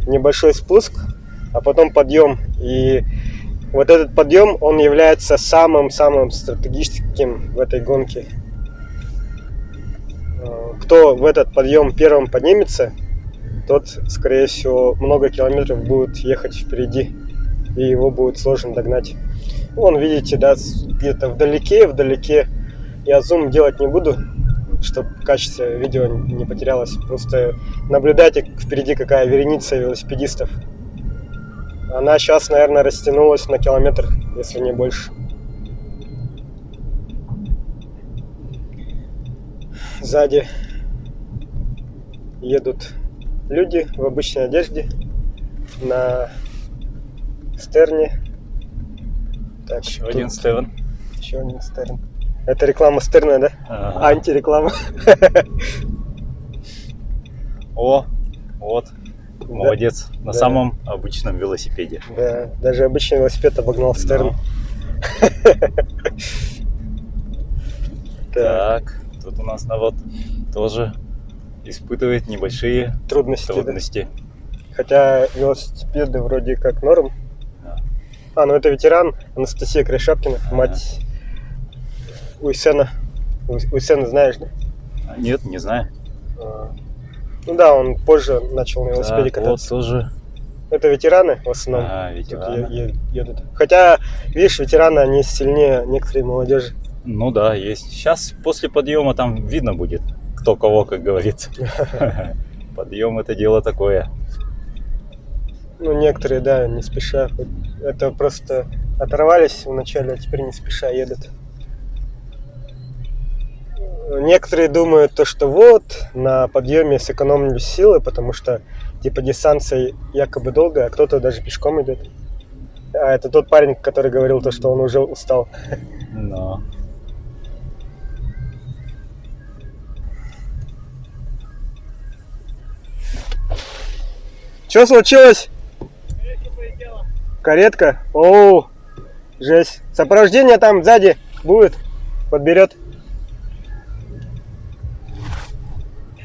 Небольшой спуск, а потом подъем. И вот этот подъем, он является самым-самым стратегическим в этой гонке. Кто в этот подъем первым поднимется, тот, скорее всего, много километров будет ехать впереди, и его будет сложно догнать. Вон, видите, да, где-то вдалеке. Я зум делать не буду, чтобы качество видео не потерялось. Просто наблюдайте впереди, какая вереница велосипедистов. Она сейчас, наверное, растянулась на километр, если не больше. Сзади едут люди в обычной одежде на Стерне. Так, еще один Стерн. Еще один Стерн. Это реклама Стерна, да? Ага. Антиреклама. О, вот. Молодец. На самом обычном велосипеде. Да, даже обычный велосипед обогнал Стерн. Так, тут у нас народ тоже испытывает небольшие трудности. Хотя велосипеды вроде как норм. А, ну это ветеран Анастасия Крашапкина, мать Уйсена. Уйсена знаешь, да? Нет, не знаю. Ну да, он позже начал на велосипеде кататься. Вот тоже. Это ветераны в основном. Ветераны. Едут. Хотя, видишь, ветераны, они сильнее некоторые молодежи. Ну да, есть. Сейчас после подъема там видно будет, кто кого, как говорится. Подъем — это дело такое. Ну, некоторые, да, не спеша. Это просто оторвались вначале, а теперь не спеша едут. Некоторые думают, то, что вот, на подъеме сэкономили силы, потому что, типа, дистанция якобы долгая, а кто-то даже пешком идет. А это тот парень, который говорил то, что он уже устал. Но. Что случилось? Каретка? Оу, жесть. Сопровождение там сзади будет, подберет.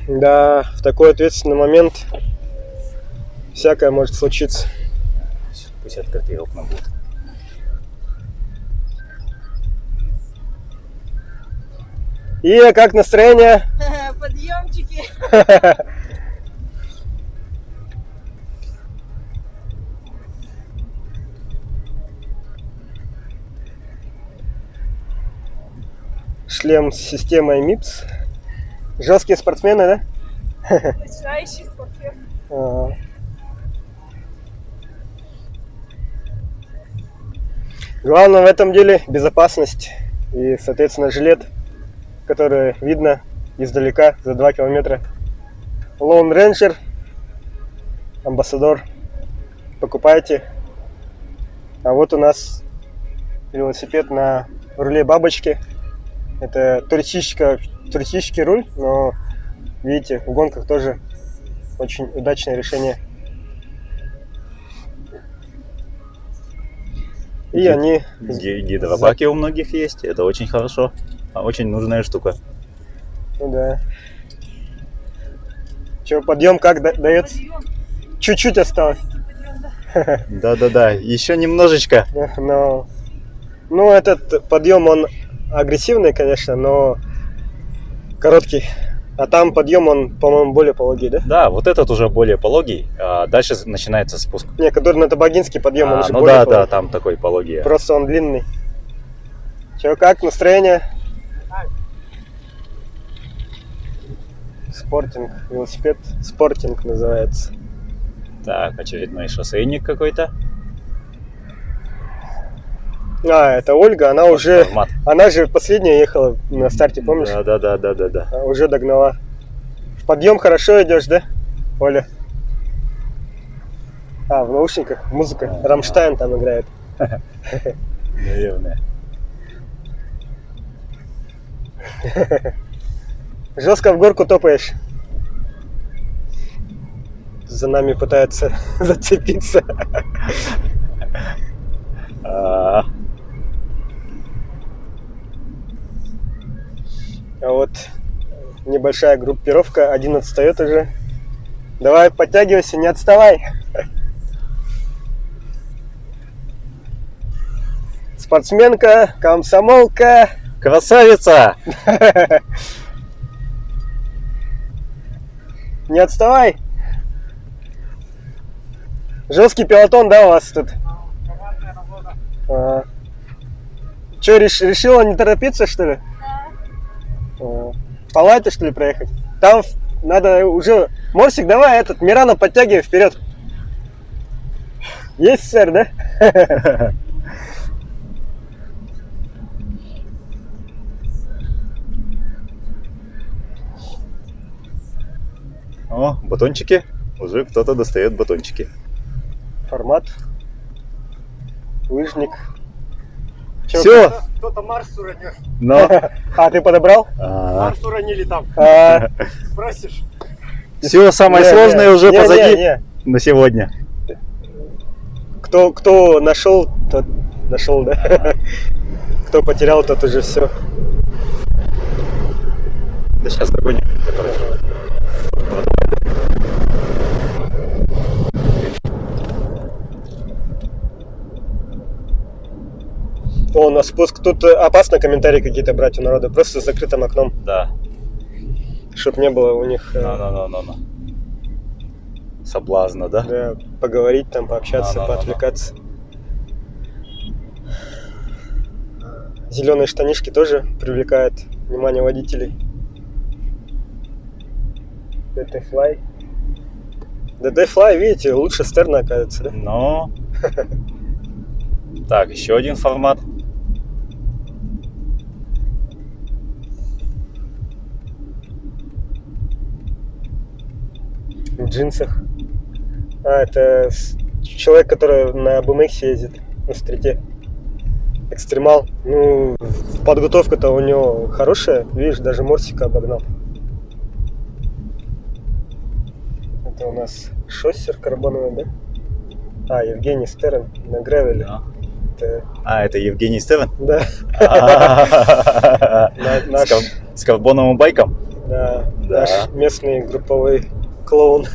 Да, в такой ответственный момент всякое может случиться. Пусть открытые окна будут. И как настроение? Подъемчики. Шлем с системой MIPS. Жесткие спортсмены, да? Начинающий спортсмен. Главное в этом деле безопасность и, соответственно, жилет, который видно издалека за 2 километра. Lone Ranger, Амбассадор. Покупайте. А вот у нас велосипед на руле бабочки. Это туристический руль, но видите, в гонках тоже очень удачное решение. И они... Гидробаки у многих есть, это очень хорошо, очень нужная штука. Ну да. Че, подъем как дается? Чуть-чуть осталось. Да-да-да, еще немножечко. Но... Ну, этот подъем, он агрессивный, конечно, но короткий. А там подъем, он, по-моему, более пологий, да? Да, вот этот уже более пологий, а дальше начинается спуск. Не, который на Табагинский подъем, он уже ну более да, пологий. да, там такой пологий. Просто он длинный. Че, как настроение? Спортинг, велосипед, спортинг называется. Так, очередной шоссейник какой-то. А, это Ольга, она уже, она же последняя ехала на старте, помнишь? Да. Уже догнала. В подъем хорошо идешь, да, Оля? А, в наушниках музыка, Рамштайн там играет. Наверное. Жестко в горку топаешь. За нами пытаются зацепиться. А вот небольшая группировка, один отстает уже. Давай, подтягивайся, не отставай. Спортсменка, комсомолка. Красавица! Не отставай. Жесткий пелотон, да, у вас тут? Че, решила не торопиться, что ли? По лайте, что ли, проехать? Там надо уже... Морсик, давай этот, Мирана, подтягивай вперед. Есть, сэр, да? О, батончики. Уже кто-то достает батончики. Формат. Лыжник. Все. Кто-то Марс уронил. Но. А, ты подобрал? Марс уронили там. Спросишь? Все самое сложное уже позади на сегодня. Кто нашел, тот нашел, да? Кто потерял, тот уже все. Да сейчас догоним. О, на спуск. Тут опасно комментарии какие-то брать у народа. Просто с закрытым окном. Да. Чтоб не было у них... Соблазна, да? Да, поговорить там, пообщаться, поотвлекаться. Зеленые штанишки тоже привлекают внимание водителей. Это Fly. DD Fly, видите, лучше Стерна, оказывается, да? Но... Так, еще один формат. В джинсах. Это человек, который на BMX ездит, на стрите. Экстремал. Ну, подготовка-то у него хорошая. Видишь, даже Морсика обогнал. Это у нас шоссер карбоновый, да? Евгений Стерн на гревеле. Да. Это... это Евгений Стерн? Да. С карбоновым байком? Да, наш местный групповой клоун.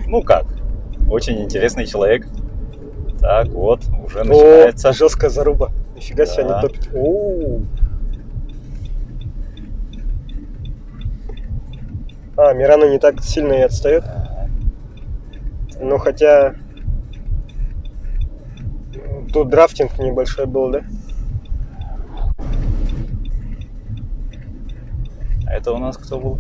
Ну как, очень интересный человек. Так, вот, уже начинается. Жесткая заруба. Нифига себе, они топят. Мирана не так сильно и отстает. Но хотя тут драфтинг небольшой был, да? А это у нас кто был?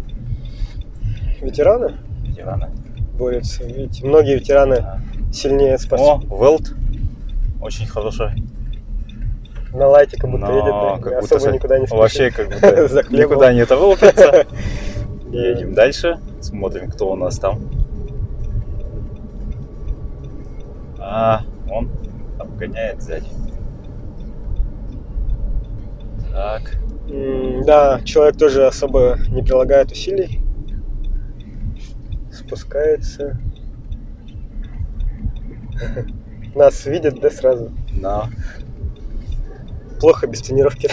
Ветераны? Ветераны. Борются. Видите, многие ветераны сильнее спортсменов. Велт. Очень хороший. На лайте как будто едет, да? Как особо будто никуда не спешит. Вообще как будто никуда не торопится. Едем дальше. Смотрим, кто у нас там. Он обгоняет сзади. Так. Да, человек тоже особо не прилагает усилий. Спускается. Нас видят, да, сразу? Да. Плохо без тренировки.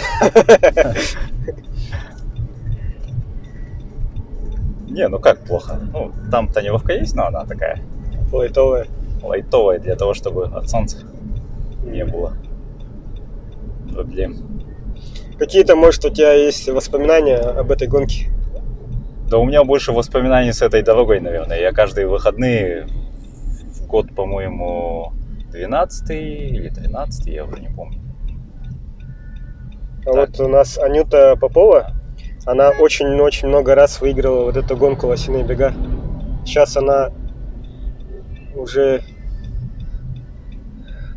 Не, ну как плохо? Ну, там тренировка есть, но она такая... Лайтовая. Лайтовая для того, чтобы от солнца не было проблем. Какие-то, может, у тебя есть воспоминания об этой гонке? Да у меня больше воспоминаний с этой дорогой, наверное. Я каждые выходные, в год, по-моему, 12-й или 13-й, я уже не помню. Вот у нас Анюта Попова, она очень-очень много раз выиграла вот эту гонку «Лосиные бега». Сейчас она уже,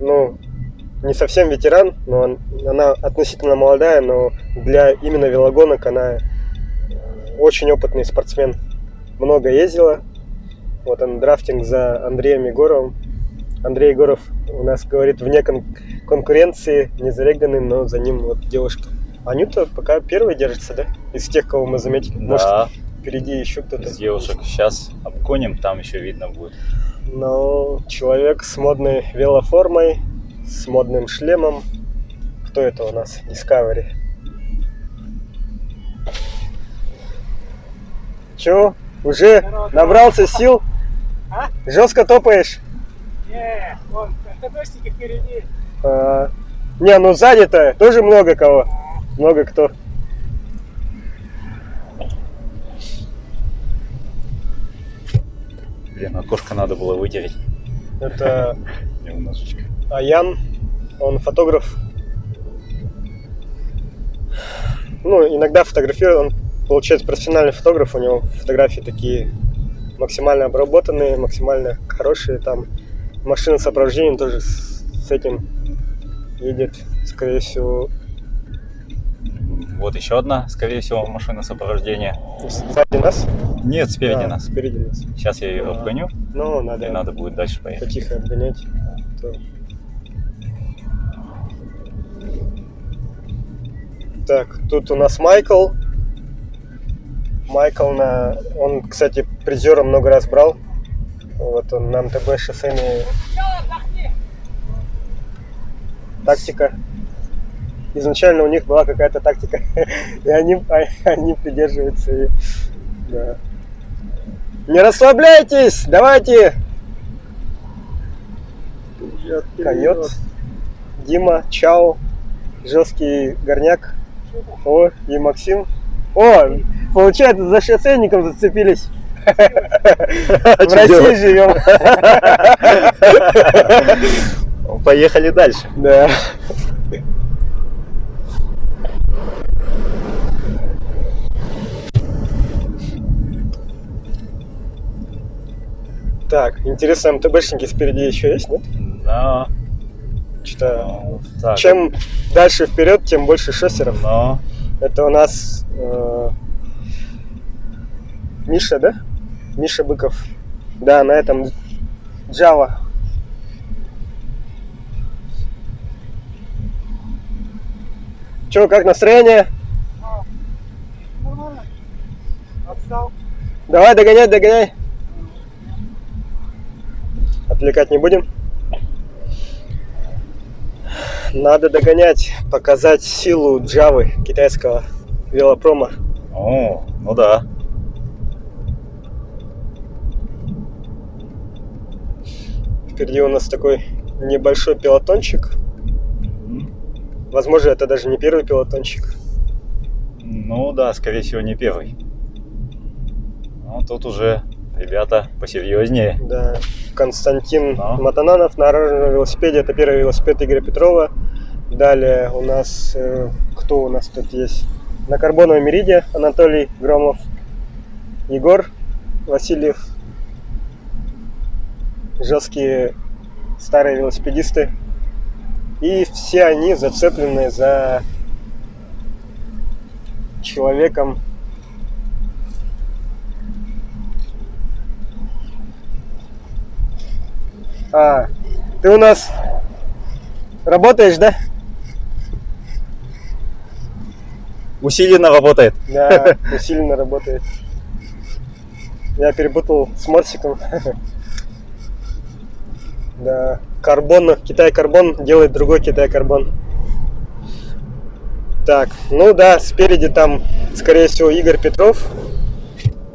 не совсем ветеран, но она относительно молодая, но для именно велогонок она очень опытный спортсмен. Много ездила. Вот он, драфтинг за Андреем Егоровым. Андрей Егоров у нас говорит вне конкуренции, не зарегданный, но за ним вот девушка. Анюта пока первой держится, да? Из тех, кого мы заметили. Да. Может, впереди еще кто-то. Из девушек. Сейчас обгоним, там еще видно будет. Но человек с модной велоформой, с модным шлемом. Кто это у нас? Discovery. Че? Уже набрался сил? Жестко топаешь? Не, вон, КТшники впереди. Не, сзади-то тоже много кого. Много кто. Блин, окошко надо было вытереть. Это немножечко. Аян, он фотограф. Иногда фотографирует, он получается профессиональный фотограф, у него фотографии такие максимально обработанные, максимально хорошие. Там машина сопровождения тоже с этим едет, скорее всего. Вот еще одна, скорее всего, машина сопровождения. Сзади нас? Нет, спереди нас. Спереди нас. Сейчас я ее обгоню. Надо. И надо будет дальше поехать. Потихо обгонять. Так, тут у нас Майкл. Он, кстати, призера много раз брал. Вот он на МТБ шоссейные. Тактика. Изначально у них была какая-то тактика, и они придерживаются ее. Да. Не расслабляйтесь, давайте! Койот, Дима, Чао, жесткий горняк. И Максим. Получается, за шоссейником зацепились. В России живем. Поехали дальше. Да. Так, интересно, МТБшники спереди еще есть, нет? Да. Что-то... Так. Чем дальше вперед, тем больше шоссеров. Но. Это у нас Миша, да? Миша Быков. Да, на этом Java. Че, как настроение? Нормально. Отстал. Давай, догоняй. Отвлекать не будем. Надо догонять, показать силу Java, китайского велопрома. О, ну да. Впереди у нас такой небольшой пелотончик. Возможно, это даже не первый пелотончик. Ну да, скорее всего, не первый. Ну, тут уже ребята посерьезнее. Да. Константин Матананов на оранжевом велосипеде. Это первый велосипед Игоря Петрова. Далее у нас... кто у нас тут есть? На карбоновом Мериде Анатолий Громов. Егор Васильев. Жесткие старые велосипедисты. И все они зацеплены за человеком. А, ты у нас работаешь, да? Усиленно работает. Да, усиленно работает. Я перепутал с Морсиком. Да, карбон, Китай Карбон делает другой Китай Карбон. Так, ну да, спереди там, скорее всего, Игорь Петров,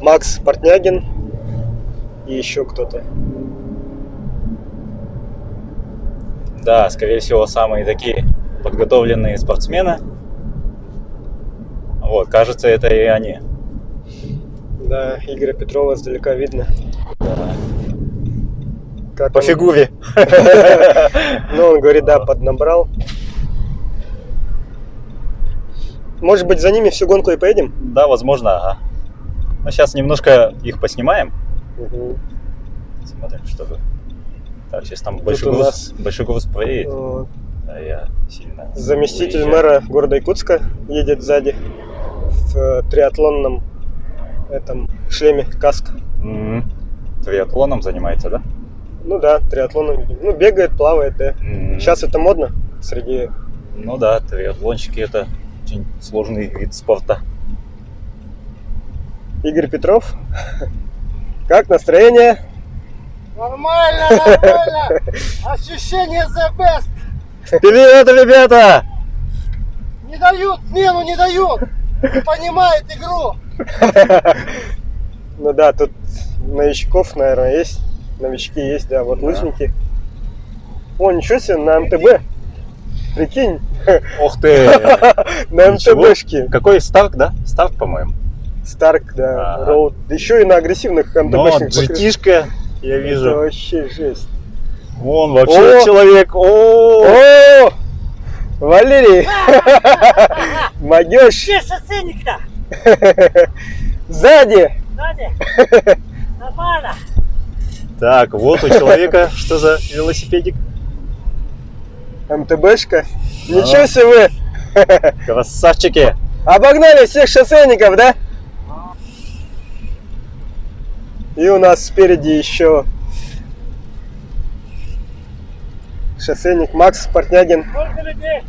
Макс Портнягин и еще кто-то. Да, скорее всего, самые такие подготовленные спортсмены. Вот, кажется, это и они. Да, Игоря Петрова издалека видно. Да. Как по фигуре. Ну, он говорит, да, поднабрал. Может быть, за ними всю гонку и поедем? Да, возможно, ага. Ну, сейчас немножко их поснимаем. Угу. Смотрим, чтобы... Так, сейчас там Тут большой у груз, нас, большой груз проедет. Да, я сильно заместитель выезжаю. мэра города Якутска едет сзади в триатлонном этом шлеме, каск. Триатлоном занимается, да? Ну да, триатлоном. Ну, бегает, плавает, да. Сейчас это модно среди... Ну да, триатлонщики — это очень сложный вид спорта. Игорь Петров. Как настроение? Нормально. Ощущение the best. Привет, ребята! Не дают, смену не дают. Не понимает игру. Ну да, тут новичков, наверное, есть. Новички есть, да, вот лыжники. О, ничего себе, на МТБ. Прикинь. Ух ты! На МТБшке. Какой Старк, да? Старк, по-моему. Старк, да, Роуд. Еще и на агрессивных МТБшных. Но GT-шка, я вижу. Это вообще жесть. Вон вообще человек. О! Валерий! Могешь? Где шоссейник-то? Сзади! Сзади? Нормально. Так, вот у человека что за велосипедик? МТБшка. Ничего себе вы! Красавчики! Обогнали всех шоссейников, да? И у нас спереди еще шоссейник Макс Портнягин. Сколько людей?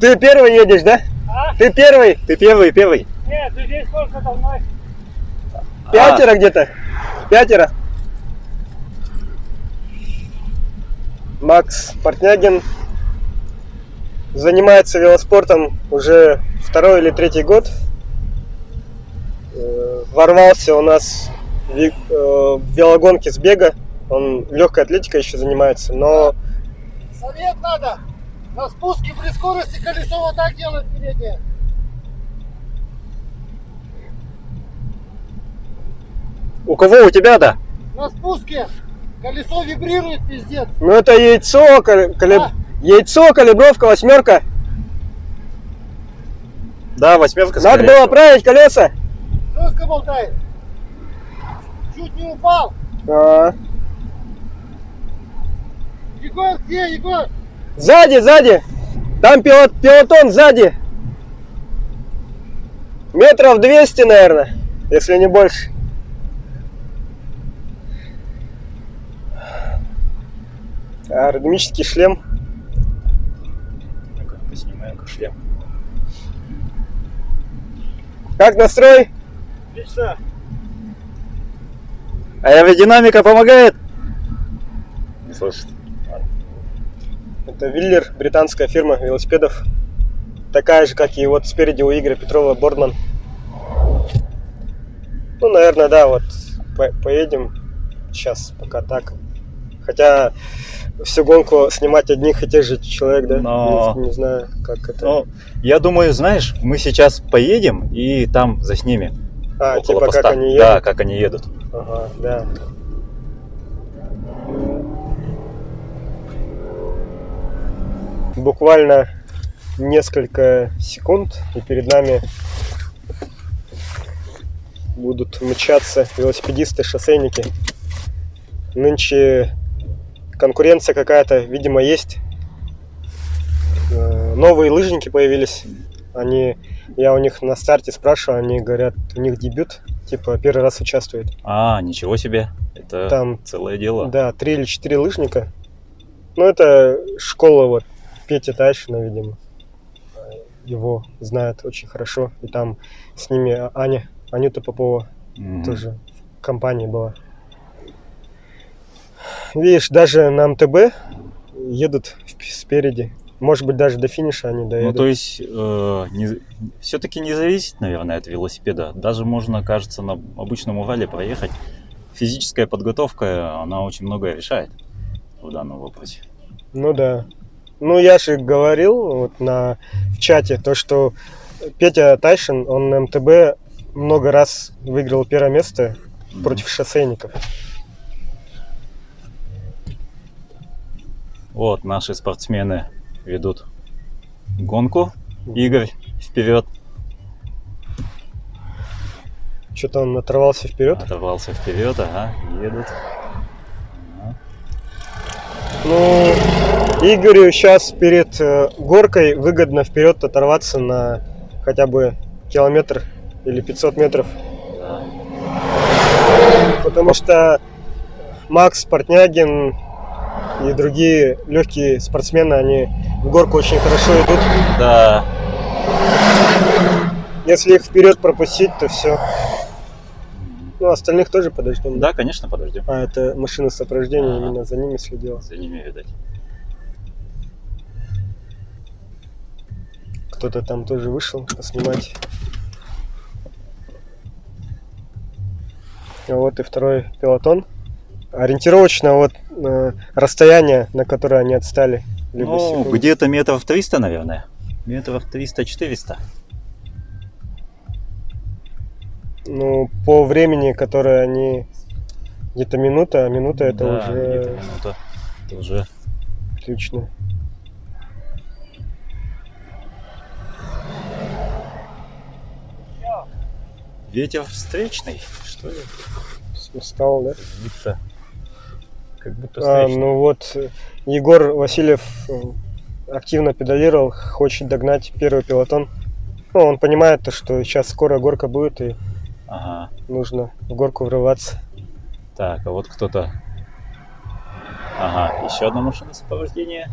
Ты первый едешь, да? А? Ты первый? Ты первый. Нет, людей сколько со мной? 5 где-то? 5. Макс Портнягин занимается велоспортом уже 2-й или 3-й год. Ворвался у нас в велогонки с бега. Он легкой атлетикой еще занимается, но... Совет надо. На спуске при скорости колесо вот так делает переднее. У кого? У тебя-то? На спуске колесо вибрирует, пиздец. Ну это яйцо, яйцо, калибровка, 8. Да, 8. Надо было править колеса. Жестко болтает. Чуть не упал. Егор, где, Егор? Сзади, сзади! Там пилотон сзади! Метров 200, наверное, если не больше. Аэродинамический шлем. Поснимаем шлем. Как настрой? Отлично. Аэродинамика помогает? Не слышит. Это Виллер, британская фирма велосипедов. Такая же, как и вот спереди у Игоря Петрова Бордман. Ну, наверное, да, вот поедем сейчас пока так. Хотя всю гонку снимать одних и тех же человек, да? Но... Не знаю, как это. Ну, я думаю, знаешь, мы сейчас поедем и там заснимем. А, около типа поста. как они едут? Да, как они едут. Ага, да. Буквально несколько секунд, и перед нами будут мчаться велосипедисты, шоссейники. Нынче конкуренция какая-то, видимо, есть. Новые лыжники появились. Я у них на старте спрашивал, они говорят, у них дебют, типа первый раз участвуют. А, ничего себе. Это там целое дело. Да, 3 или 4 лыжника. Ну, это школа вот Петя Тайшина, видимо. Его знают очень хорошо. И там с ними Анюта Попова тоже в компании была. Видишь, даже на МТБ едут спереди. Может быть, даже до финиша они доедут. Ну, то есть, все-таки не зависит, наверное, от велосипеда. Даже можно, кажется, на обычном Урале проехать. Физическая подготовка, она очень многое решает в данном вопросе. Ну да. Ну, я же говорил вот в чате, то, что Петя Тайшин, он на МТБ много раз выиграл первое место против шоссейников. Вот, наши спортсмены ведут гонку. Игорь, вперед. Что-то он оторвался вперед. Оторвался вперед, ага, едут. Ага. Ну, Игорю сейчас перед горкой выгодно вперед оторваться на хотя бы километр или 500 метров. Да. Потому что Макс Портнягин и другие легкие спортсмены, они в горку очень хорошо идут. Да. Если их вперед пропустить, то все. Ну, остальных тоже подождем. Да, конечно, подождем. А, это машина сопровождения, именно за ними следила. За ними, видать. Кто-то там тоже вышел поснимать. А вот и второй пилотон. Ориентировочно вот расстояние, на которое они отстали. Ну, где-то метров 300, наверное. Метров 300-400. Ну, по времени, которое они... Где-то минута, а минута это да, уже... Минута. Это уже... Отлично. Ветер встречный, что ли? Устал, да? Как будто встречный. Ну вот, Егор Васильев активно педалировал, хочет догнать первый пилотон. Ну, он понимает, что сейчас скоро горка будет, и нужно в горку врываться. Так, а вот кто-то... Ага, еще одна машина сопровождения.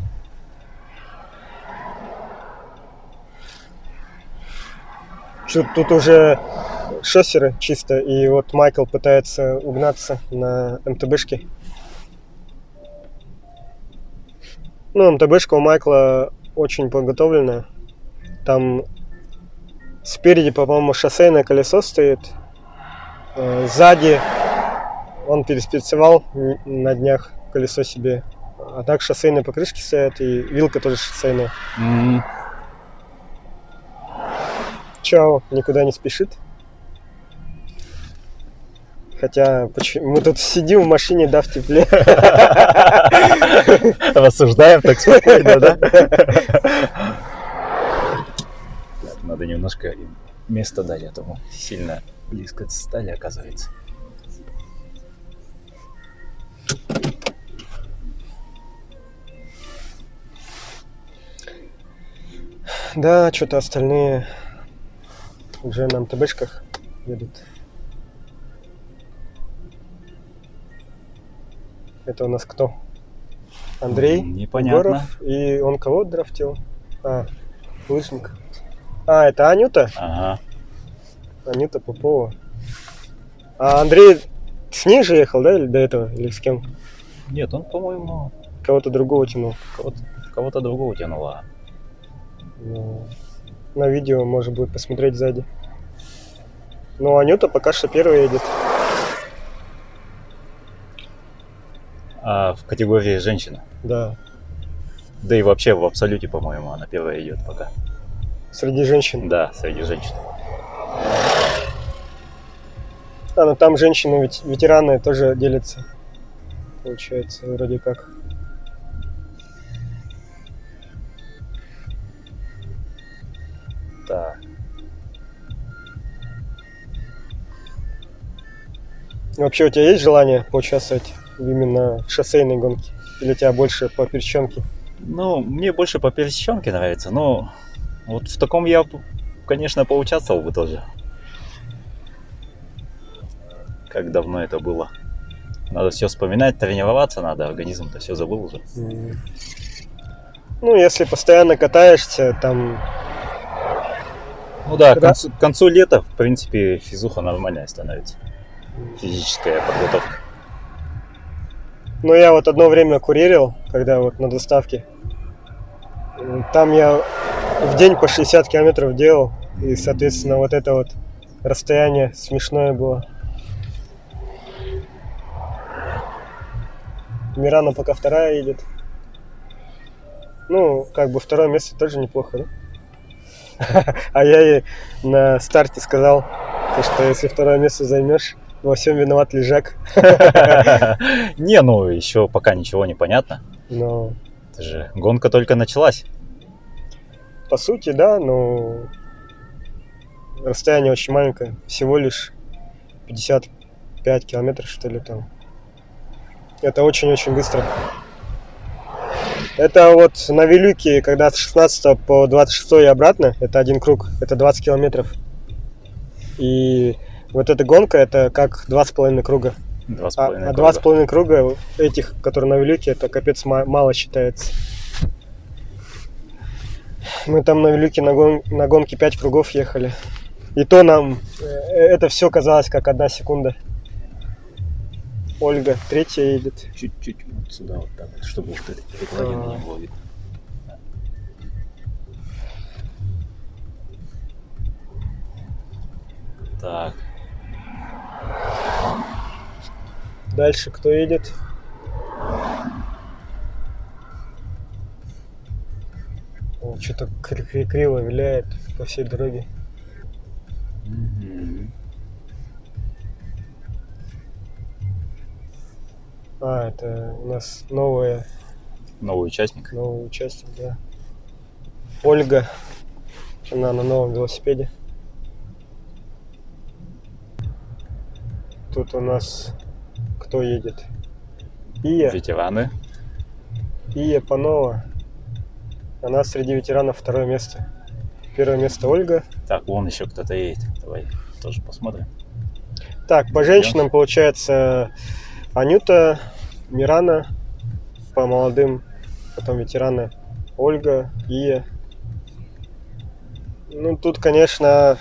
Тут уже шоссеры чисто, и вот Майкл пытается угнаться на МТБшке. Ну, МТБшка у Майкла очень подготовленная. Там спереди, по-моему, шоссейное колесо стоит. Сзади он переспецовал на днях колесо себе. А так шоссейные покрышки стоят, и вилка тоже шоссейная. Чао никуда не спешит. Хотя мы тут сидим в машине, да, в тепле. Рассуждаем так спокойно, да? Надо немножко место дать, а то мы сильно близко стали, оказывается. Да, что-то остальные уже на МТБшках едут. Это у нас кто? Андрей Непонятно. Егоров. И он кого драфтил? Лыжник. Это Анюта? Ага. Анюта Попова. А Андрей с ней же ехал, да, или до этого, или с кем? Нет, он, по-моему, Кого-то другого тянул. кого-то другого тянула. Ну, на видео можно будет посмотреть сзади. Но Анюта пока что первая едет. А в категории женщина? Да. Да и вообще в абсолюте, по-моему, она первая идет пока. Среди женщин? Да, среди женщин. Ну там женщины ведь ветераны тоже делятся. Получается, вроде как. Так. Вообще у тебя есть желание поучаствовать именно в шоссейной гонке? Или у тебя больше по пересеченке? Ну, мне больше по пересеченке нравится, но вот в таком я, конечно, поучаствовал бы тоже. Как давно это было. Надо все вспоминать, тренироваться надо, организм-то все забыл уже. Ну, если постоянно катаешься, там... Ну да, к концу лета, в принципе, физуха нормальная становится. Физическая подготовка. Ну, я вот одно время куририл, когда вот на доставке. Там я в день по 60 километров делал. И, соответственно, вот это вот расстояние смешное было. Мирана пока вторая едет. Ну, как бы второе место тоже неплохо, да? А я ей на старте сказал, что если второе место займешь, во всем виноват лежак. Не, ну еще пока ничего не понятно. Но... Это же гонка только началась. По сути, да, но расстояние очень маленькое. Всего лишь 55 километров, что ли, там. Это очень-очень быстро. Это вот на Вилюке, когда с 16 по 26 и обратно, это один круг, это 20 километров. И вот эта гонка, это как 2,5 круга. 2,5 круга этих, которые на Вилюке, это капец мало считается. Мы там на Вилюке на гонке 5 кругов ехали. И то нам это все казалось как 1 секунда. Ольга, третья едет. Чуть-чуть вот сюда, вот так вот, чтобы вот этой перекладины не было видно. Так. Дальше кто едет? Что-то криво виляет по всей дороге. Это у нас новый участник. Новый участник, да. Ольга. Она на новом велосипеде. Тут у нас кто едет? Ия. Ветераны. Ия Панова. Она среди ветеранов второе место. Первое место Ольга. Так, вон еще кто-то едет. Давай тоже посмотрим. Так, по женщинам получается Анюта, Мирана, по молодым, потом ветераны Ольга, Ия. Ну, тут, конечно,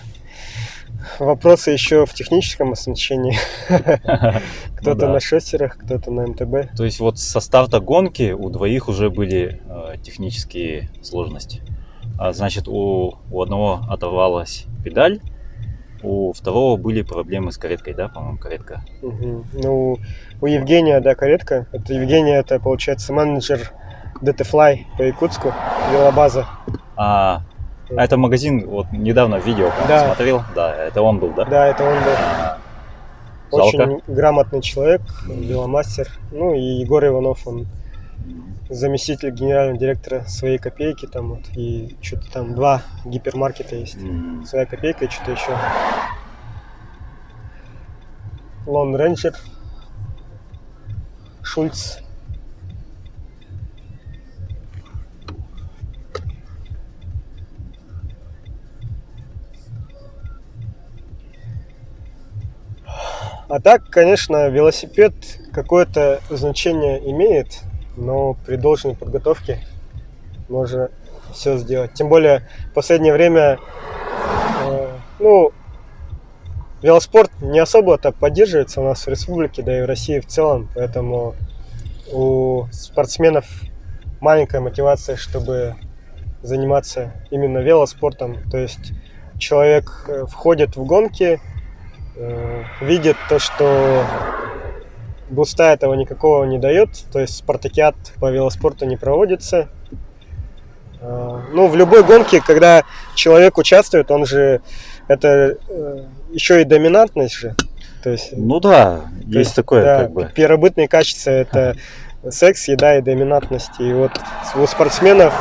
вопросы еще в техническом оснащении. Кто-то на шостерах, кто-то на МТБ. То есть вот со старта гонки у двоих уже были технические сложности. Значит, у одного оторвалась педаль, у второго были проблемы с кареткой, да, по-моему, каретка. Ну, у Евгения, да, каретка. Это Евгения, это, получается, менеджер DT-Fly по Якутску, велобаза. Это магазин, вот недавно видео смотрел, да, это он был, да? Да, это он был. Очень грамотный человек, веломастер. Ну и Егор Иванов, он заместитель генерального директора «Своей копейки», там вот, и что-то там 2 гипермаркета есть. «Своя копейка» и что-то еще. Лон Рейнджер, Шульц. А так, конечно, велосипед какое-то значение имеет, но при должной подготовке можно все сделать. Тем более в последнее время, велоспорт не особо-то поддерживается у нас в республике, да и в России в целом, поэтому у спортсменов маленькая мотивация, чтобы заниматься именно велоспортом. То есть человек входит в гонки, видит то, что буста этого никакого не дает, то есть спартакиад по велоспорту не проводится. В любой гонке, когда человек участвует, он же это еще и доминантность же. То есть, есть такое, да, как бы. Первобытные качества — это секс, еда и доминантность. И вот у спортсменов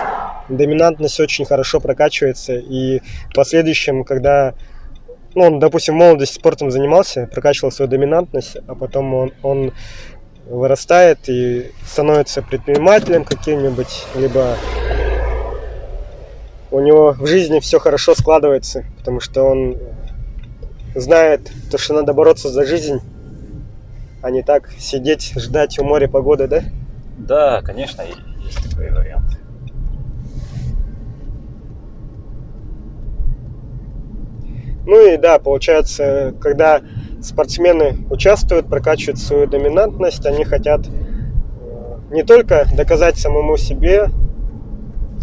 доминантность очень хорошо прокачивается, и в последующем, когда он, допустим, в молодости спортом занимался, прокачивал свою доминантность, а потом он вырастает и становится предпринимателем каким-нибудь, либо у него в жизни все хорошо складывается, потому что он знает то, что надо бороться за жизнь, а не так сидеть, ждать у моря погоды, да? Да, конечно, есть такой вариант. Ну и да, получается, когда спортсмены участвуют, прокачивают свою доминантность, они хотят не только доказать самому себе,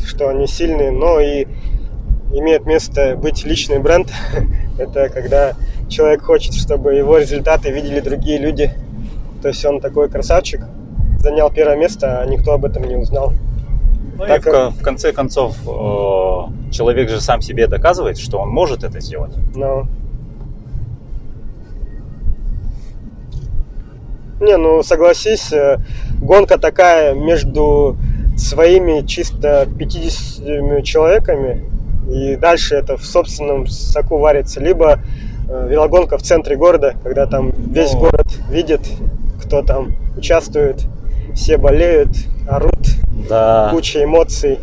что они сильные, но и имеет место быть личный бренд. Это когда человек хочет, чтобы его результаты видели другие люди. То есть он такой красавчик, занял первое место, а никто об этом не узнал. И в конце концов, человек же сам себе доказывает, что он может это сделать. Согласись, гонка такая между своими чисто 50 человеками, и дальше это в собственном соку варится. Либо велогонка в центре города, когда там весь город видит, кто там участвует, все болеют, орут, куча эмоций.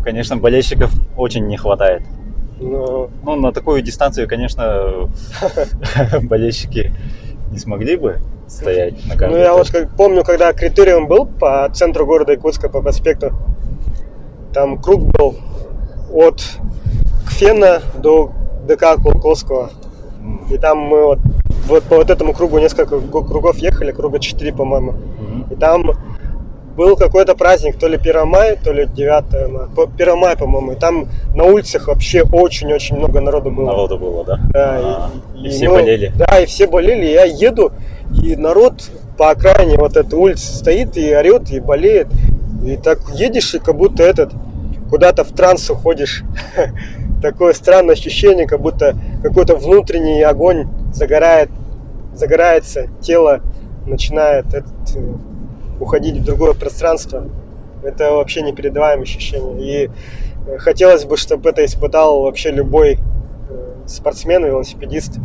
Конечно, болельщиков очень не хватает. На такую дистанцию, конечно, болельщики не смогли бы стоять на каждом. Я вот помню, когда критериум был по центру города Якутска, по проспекту, там круг был от Кфена до ДК Кулковского. И там мы вот по этому кругу несколько кругов ехали, круга 4, по-моему. И там был какой-то праздник, то ли 1 мая, то ли 9 мая. 1 мая, по-моему. И там на улицах вообще очень-очень много народу было. Народу было, да? Да. И все болели. Да, и все болели. Я еду, и народ по окраине вот этой улицы стоит и орет, и болеет. И так едешь, и как будто куда-то в транс уходишь. Такое странное ощущение, как будто какой-то внутренний огонь загорается, тело начинает уходить в другое пространство. Это вообще непередаваемое ощущение. И хотелось бы, чтобы это испытал вообще любой спортсмен, велосипедист.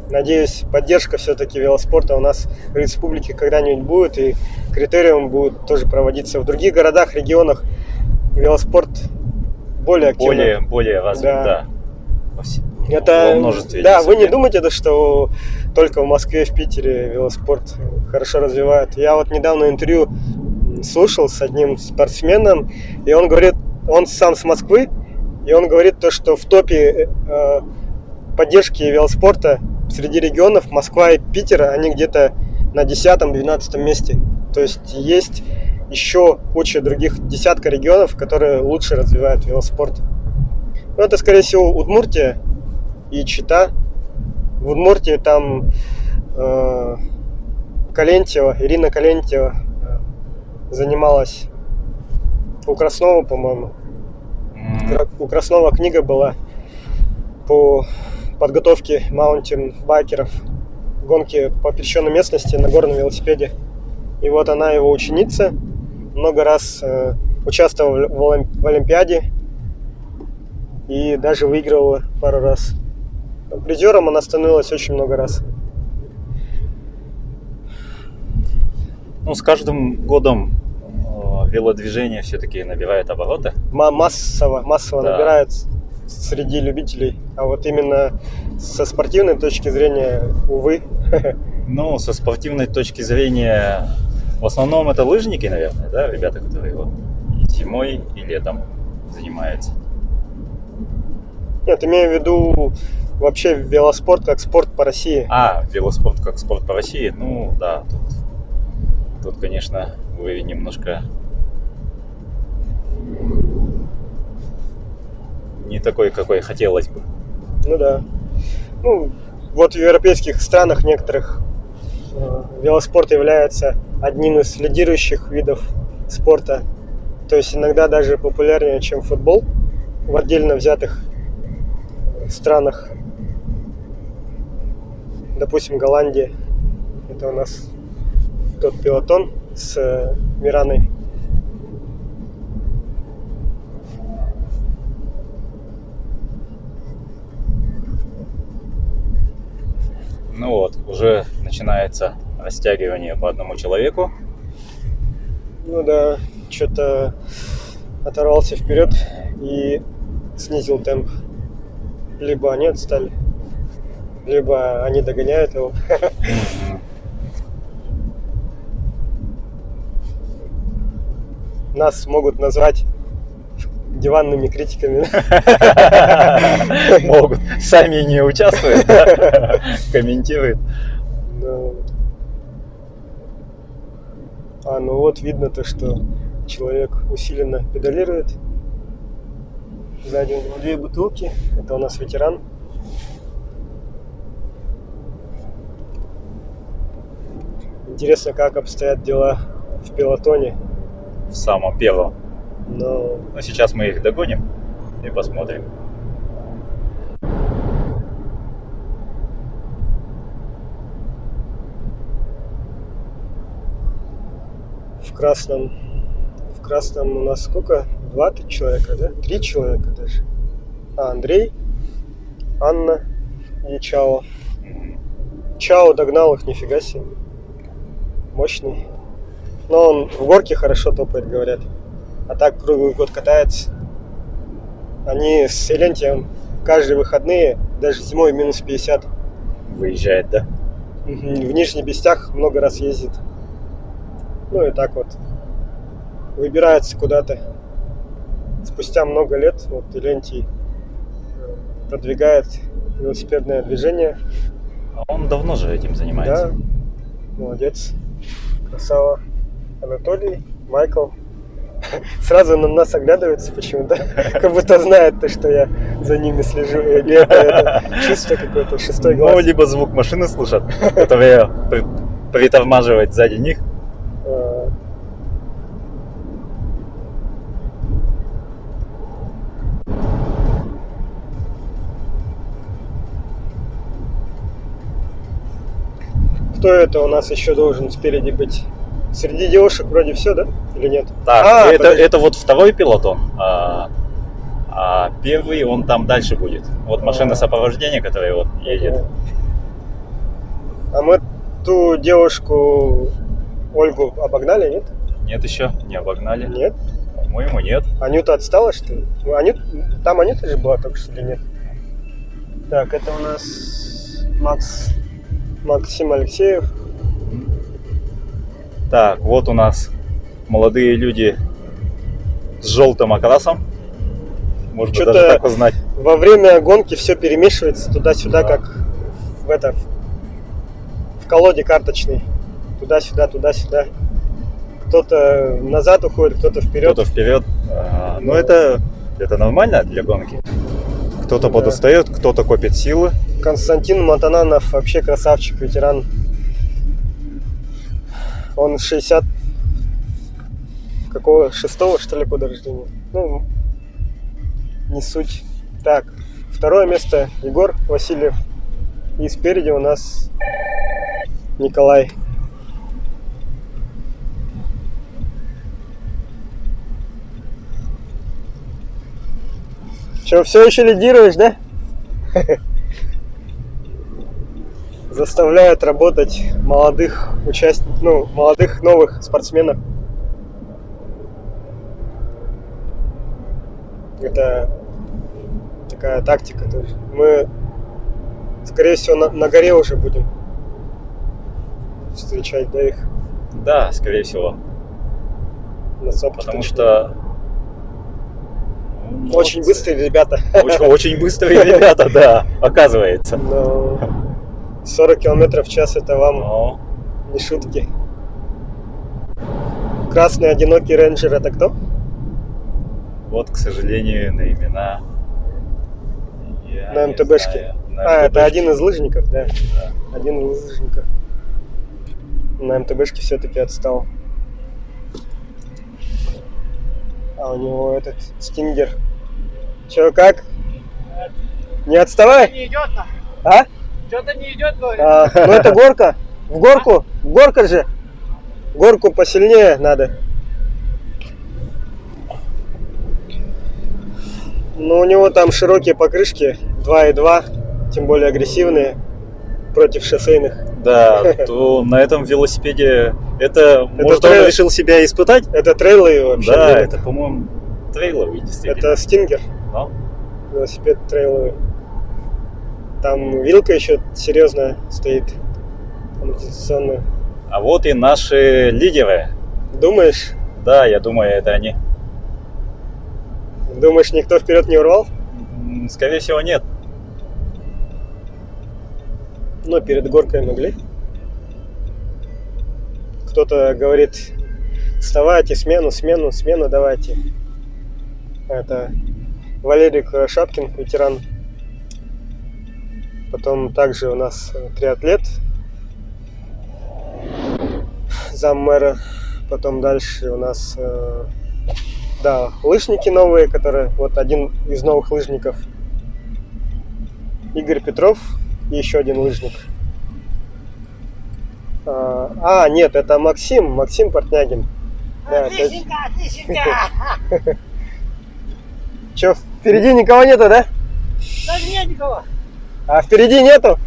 Надеюсь, поддержка все-таки велоспорта у нас в республике когда-нибудь будет, и критериум будет тоже проводиться в других городах, регионах. Велоспорт более активно. Более развит, да. Это, во множестве вы не думайте, что только в Москве, в Питере велоспорт хорошо развивают. Я вот недавно интервью слушал с одним спортсменом, и он говорит, он сам с Москвы, и он говорит то, что в топе поддержки велоспорта среди регионов Москва и Питер, они где-то на 10-12 месте. То есть есть еще куча других, десятка регионов, которые лучше развивают велоспорт. Это, скорее всего, Удмуртия и Чита. В Удмуртии там Ирина Калентьева занималась у Краснова, по-моему. У Краснова книга была по подготовке маунтин-байкеров, гонки по пересеченной местности на горном велосипеде. И вот она его ученица, много раз участвовала в Олимпиаде и даже выигрывала пару раз. Призером она становилась очень много раз. С каждым годом велодвижение все-таки набирает обороты. Массово набирает среди любителей. А вот именно со спортивной точки зрения, увы, Ну, со спортивной точки зрения, в основном это лыжники, наверное, да, ребята, которые вот зимой и летом занимаются. Нет, имею в виду вообще велоспорт как спорт по России. Велоспорт как спорт по России, ну да, тут конечно, уровень немножко не такой, какой хотелось бы. Ну да. Ну, вот в европейских странах некоторых велоспорт является одним из лидирующих видов спорта. То есть иногда даже популярнее, чем футбол в отдельно взятых странах. Допустим, Голландия. Это у нас тот пелотон с Мираной. Ну вот, уже начинается растягивание по одному человеку. Ну да, что-то оторвался вперед и снизил темп. Либо они отстали, либо они догоняют его. Нас могут назвать диванными критиками. Могут. Сами не участвуют, комментируют. Ну вот видно то, что человек усиленно педалирует. Сзади у него 2 бутылки. Это у нас ветеран. Интересно, как обстоят дела в пелотоне. В самом первом. Но сейчас мы их догоним и посмотрим. В красном у нас сколько? 2 человека, да? 3 человека даже. Андрей, Анна и Чао. Чао догнал их, нифига себе. Мощный. Но он в горке хорошо топает, говорят. А так круглый год катается. Они с Элентием каждые выходные, даже зимой минус 50. Выезжает, да? В Нижних Бестях много раз ездит. Ну и так вот. Выбирается куда-то. Спустя много лет вот Элентий продвигает велосипедное движение. Он давно же этим занимается. Да, молодец. Красава. Анатолий, Майкл. Сразу на нас оглядывается почему-то. Как будто знает то, что я за ними слежу. Или это чувство какое-то, 6-й глаз. Ну, либо звук машины слышат, которые притормаживает сзади них. Кто это у нас еще должен спереди быть? Среди девушек вроде все, да? Или нет? Так, это вот второй пилотон, а первый он там дальше будет. Вот машина сопровождения, которая вот едет. А мы ту девушку Ольгу обогнали, нет? Нет еще, не обогнали. Нет? По-моему, нет. Анюта отстала, что ли? Там Анюта же была только что или нет? Так, это у нас Максим Алексеев. Так, вот у нас молодые люди с желтым окрасом. Можно даже так узнать. Во время гонки все перемешивается туда-сюда, как в колоде карточной. Туда-сюда, туда-сюда. Кто-то назад уходит, кто-то вперед. Кто-то вперед. Ну это нормально для гонки. Кто-то подустает, кто-то копит силы. Константин Монтананов вообще красавчик, ветеран. Он 6-го, что ли, года рождения. Ну, не суть. Так, 2-е место Егор Васильев. И спереди у нас Николай. Че, все еще лидируешь, да? Заставляют работать молодых участников, молодых новых спортсменов. Это такая тактика тоже. Мы, скорее всего, на горе уже будем встречать, да, их? Да, скорее всего. Потому что... Очень быстрые ребята. Очень быстрые ребята, да, оказывается. Но 40 км в час это вам не шутки. Красный одинокий рейнджер это кто? Вот, к сожалению, на имена... На МТБшке. Это один из лыжников, да? Один из лыжников. На МТБшке все-таки отстал. А у него этот стингер. Че, как? Не отставай? Не идет, а? Что-то не идет, говорит. Ну это горка. В горку. Горка же. Горку посильнее надо. Ну у него там широкие покрышки. 2.2. Тем более агрессивные. Против шоссейных. Да, то на этом велосипеде может, он решил себя испытать? Это трейловый вообще. Да, это, по-моему, трейловый, действительно. Это стингер. No? Велосипед трейловый. Там вилка еще серьезная стоит. Амортизационная. А вот и наши лидеры. Думаешь? Да, я думаю, это они. Думаешь, никто вперед не урвал? Скорее всего, нет. Но перед горкой могли. Кто-то говорит, вставайте, смену давайте. Это Валерий Шапкин, ветеран. Потом также у нас триатлет, заммэра. Потом дальше у нас, лыжники новые, которые, вот один из новых лыжников. Игорь Петров. И еще один лыжник. Нет, это Максим Портнягин. Отличненько, отличненько! Че, впереди никого нету, да? Даже нет никого. А впереди нету?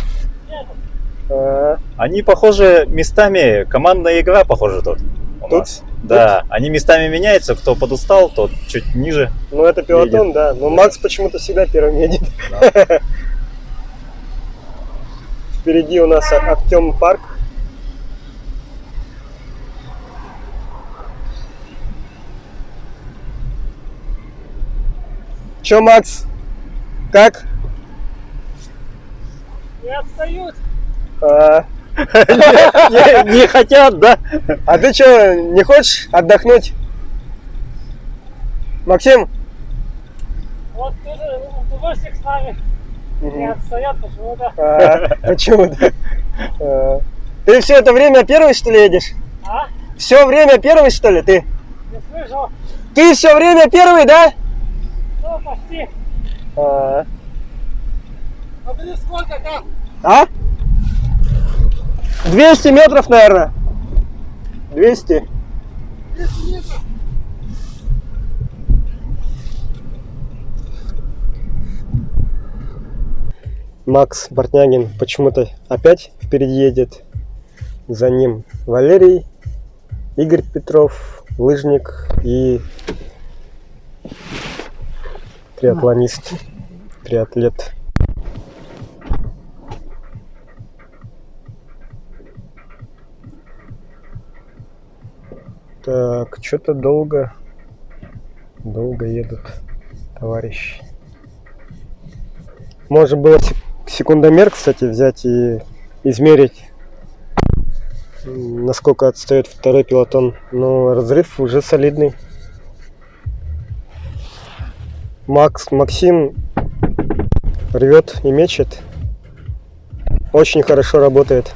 Нету. Они, похоже, местами, командная игра, похоже, тут у нас. Да, они местами меняются, кто подустал, тот чуть ниже. Ну, это пилотон, едет. Да. Но Макс почему-то всегда первым едет. Да. Впереди у нас Артем Парк. Че, Макс? Как? Не отстают. Не хотят, да? А ты что, не хочешь отдохнуть? Максим? Вот ты с нами. Не отстоят почему-то. Почему-то. Ты все это время первый, что ли, едешь? А? Все время первый, что ли, ты? Не слышал. Ты все время первый, да? Ну, почти. А ты сколько там? А? 200 метров, наверное. 200. 200 метров. Макс Портнягин почему-то опять впереди едет. За ним Валерий, Игорь Петров, лыжник и триатлонист, триатлет. Так, что-то долго едут товарищи. Можно было секундомер, кстати, взять и измерить, насколько отстает второй пилотон. Но разрыв уже солидный. Максим рвет и мечет. Очень хорошо работает.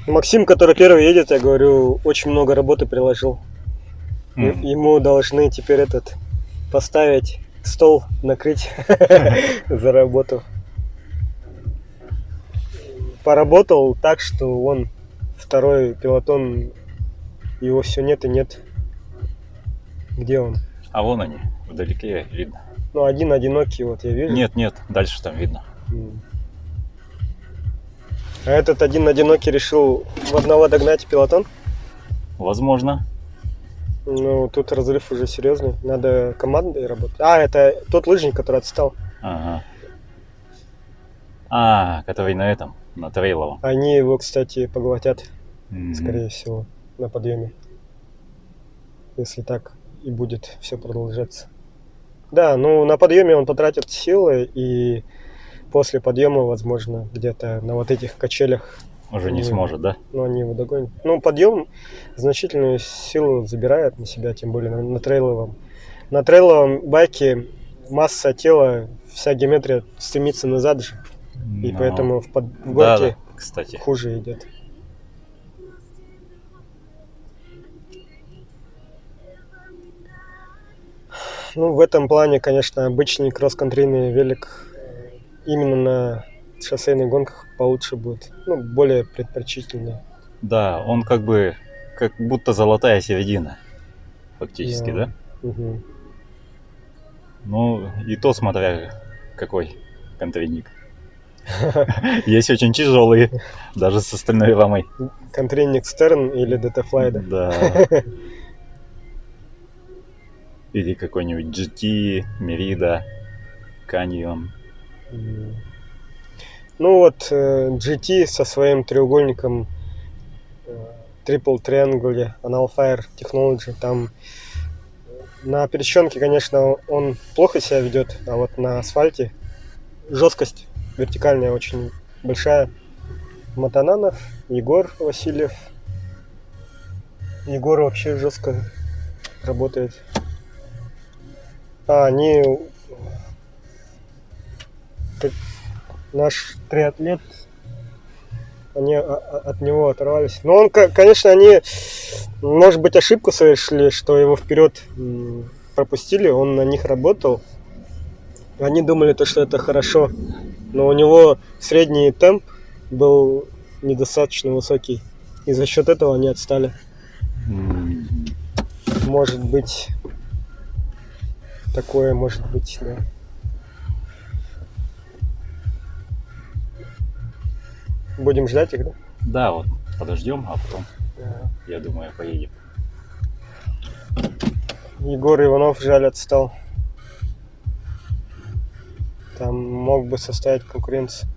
Максим, который первый едет, я говорю, очень много работы приложил. Ему должны теперь поставить стол, накрыть за работу. Поработал так, что он второй пилотон, его все нет и нет. Где он? А вон они, вдалеке видно. Ну, один одинокий, вот я вижу. Нет, дальше там видно. А этот один одинокий решил в одного догнать пилотон? Возможно. Ну, тут разрыв уже серьезный. Надо командой работать. А, это тот лыжник, который отстал. Ага. А, который на этом, на трейловом. Они его, кстати, поглотят, скорее всего, на подъеме. Если так и будет все продолжаться. Да, ну на подъеме он потратит силы, и после подъема, возможно, где-то на вот этих качелях уже не сможет, да? Ну, они его догонят. Ну, подъем значительную силу забирает на себя, тем более на трейловом. На трейловом байке масса тела, вся геометрия стремится назад же. И поэтому в гонке кстати, хуже идет. Ну, в этом плане, конечно, обычный кросс-контрийный велик именно на шоссейных гонках получше будет. Ну, более предпочтительный. Да, он как будто золотая середина. Фактически, да? Угу. Ну, и то смотря какой контрийник. Есть очень тяжелые, даже с остальной рамой. Контрийник Стерн или Детафлай, да? Да. Или какой-нибудь GT, Merida, Canyon. Ну вот, GT со своим треугольником Triple Triangle Analfire Technology, там на пересеченке, конечно, он плохо себя ведет, а вот на асфальте жесткость вертикальная очень большая. Матананов, Егор Васильев. Егор вообще жестко работает. Они... Наш триатлет, они от него оторвались. Но он, конечно, они, может быть, ошибку совершили, что его вперед пропустили, он на них работал. Они думали, что это хорошо, но у него средний темп был недостаточно высокий, и за счет этого они отстали. Может быть, такое может быть, да. Будем ждать их, да? Да, вот подождем, а потом, я думаю, поедем. Егор Иванов, жаль, отстал. Там мог бы составить конкуренцию.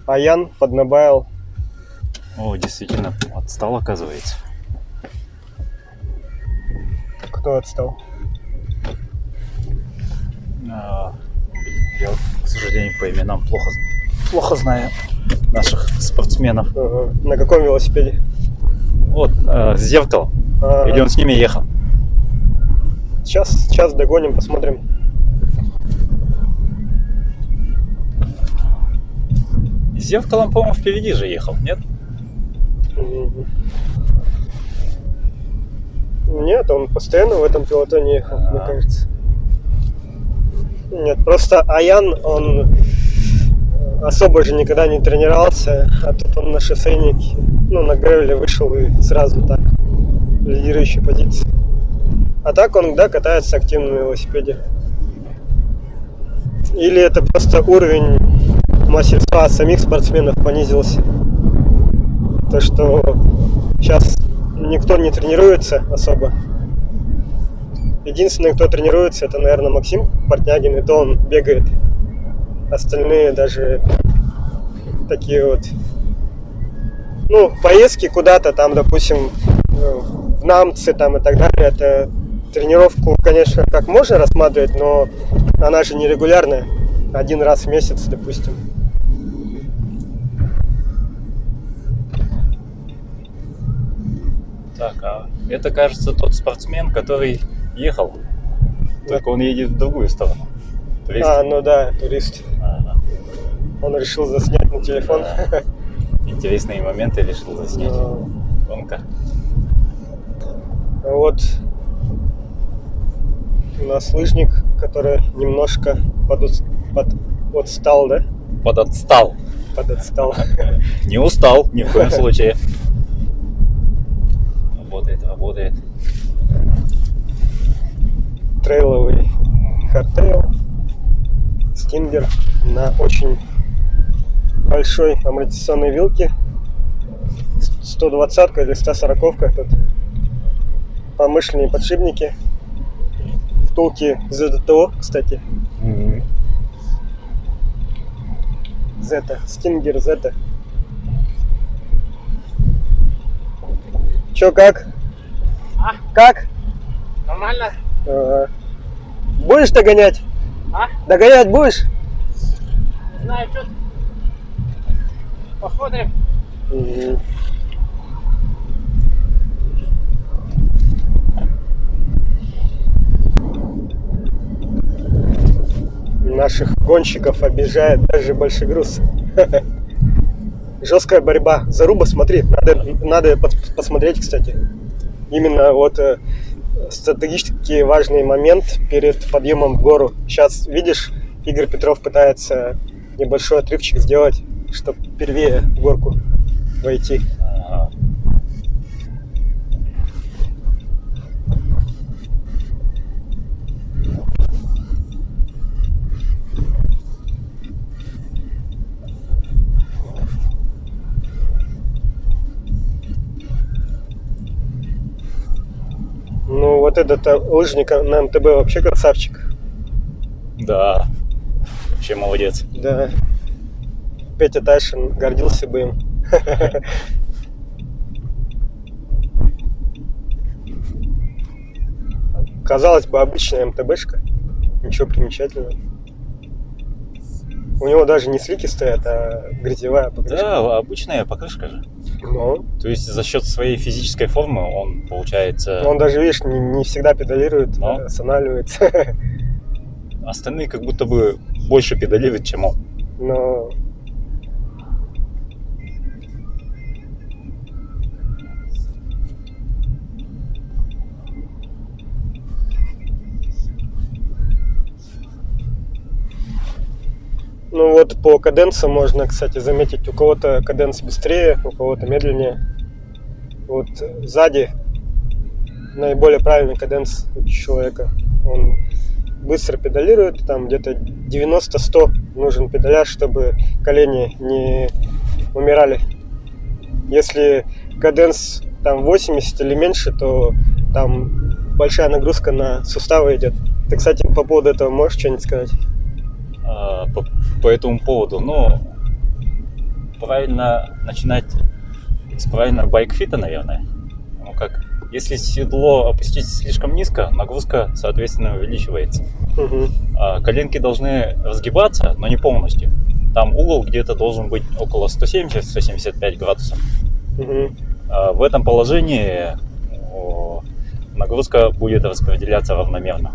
А Ян поднабавил. О, действительно, отстал, оказывается. Кто отстал? Я, к сожалению, по именам плохо знаю наших спортсменов. Ага. На каком велосипеде? Вот, с зеркалом. Или он с ними ехал? Сейчас догоним, посмотрим. С зеркалом, по-моему, впереди же ехал, нет? Нет, он постоянно в этом пилотоне ехал, мне кажется. Нет, просто Аян, он особо же никогда не тренировался, а тут он на шоссейнике, на гревеле вышел и сразу так, лидирующей позиции. А так он, да, катается активно на велосипеде. Или это просто уровень мастерства самих спортсменов понизился. То, что сейчас никто не тренируется особо. Единственный, кто тренируется, это, наверное, Максим Портнягин, и то он бегает. Остальные даже такие вот, поездки куда-то там, допустим, в Намцы там и так далее, это тренировку, конечно, как можно рассматривать, но она же нерегулярная, один раз в месяц, допустим. Так, а это, кажется, тот спортсмен, который ехал, только он едет в другую сторону. Турист. Ну да, турист. Ага. Он решил заснять на телефон. Да. Интересные моменты решил заснять. Гонка. Вот у нас лыжник, который немножко подотстал, да? Подотстал. Не устал, ни в коем случае. Работает. Трейловый хардтейл. Стингер на очень большой амортизационной вилке. 120-ка или 140-ка тут. промышленные подшипники. Втулки ЗТО, кстати. Зета, Stinger Зета. Чё, как? А? Как? Нормально? Будешь догонять? А? Догонять будешь? Не знаю, что. Посмотрим. Наших гонщиков обижает даже большой груз. Жесткая борьба. Заруба, смотри, надо посмотреть, кстати. Именно вот стратегически важный момент перед подъемом в гору. Сейчас, видишь, Игорь Петров пытается небольшой отрывчик сделать, чтобы первее в горку войти. Ну, вот этот лыжник на МТБ вообще красавчик. Да, вообще молодец. Да. Петя Тайшин гордился бы им. Казалось бы, обычная МТБшка. Ничего примечательного. У него даже не слики стоят, а грязевая покрышка. Да, обычная покрышка же. Ну. То есть за счет своей физической формы он получается... Он даже, видишь, не всегда педалирует, останавливается. Остальные как будто бы больше педалируют, чем он. Но... Ну вот по каденсу можно, кстати, заметить, у кого-то каденс быстрее, у кого-то медленнее. Вот сзади наиболее правильный каденс у человека. Он быстро педалирует, там где-то 90-100 нужен педаляж, чтобы колени не умирали. Если каденс там 80 или меньше, то там большая нагрузка на суставы идет. Ты, кстати, по поводу этого можешь что-нибудь сказать? По этому поводу, ну, правильно начинать с правильного байкфита, наверное. Ну как, если седло опустить слишком низко, нагрузка, соответственно, увеличивается. Коленки должны разгибаться, но не полностью. Там угол где-то должен быть около 170-175 градусов. В этом положении нагрузка будет распределяться равномерно.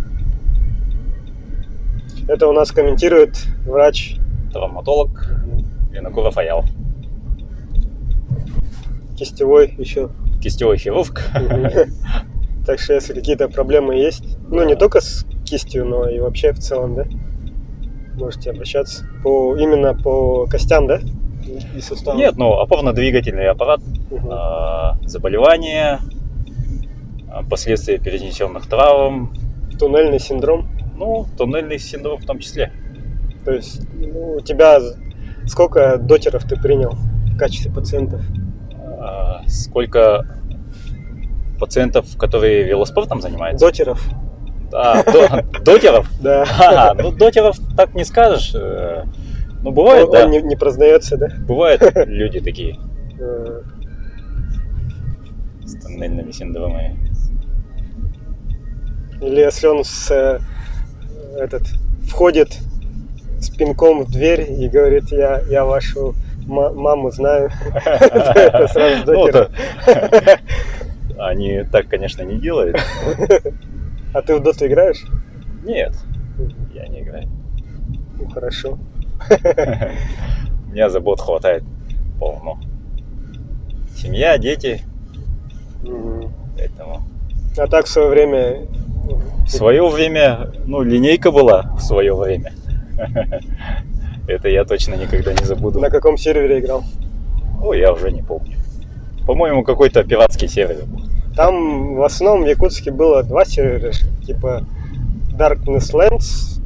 Это у нас комментирует врач-травматолог Винокуров Аял. Кистевой еще. Кистевой хирург. Так что если какие-то проблемы есть, ну не только с кистью, но и вообще в целом, да, можете обращаться именно по костям, да? И суставам. Нет, ну опорно-двигательный аппарат, заболевания, последствия перенесенных травм. Туннельный синдром. Ну, туннельный синдром в том числе. То есть у тебя сколько дотеров ты принял в качестве пациентов? Сколько пациентов, которые велоспортом занимаются? Дотеров. Дотеров? Да. Ну, дотеров так не скажешь. Ну, бывает, да. Он не прознается, да? Бывают люди такие. С туннельными синдромами. Или если он входит с пинком в дверь и говорит: я вашу маму знаю. Это сразу дотер. Они так, конечно, не делают. А ты в доту играешь? Нет, я не играю. Ну, хорошо. У меня забот хватает полно. Семья, дети. Поэтому... А так в свое время... В свое время, ну, линейка была в свое время. Это я точно никогда не забуду. На каком сервере играл? Ой, я уже не помню. По-моему, какой-то пиратский сервер был. Там в основном в Якутске было 2 сервера, типа Darkness Lands.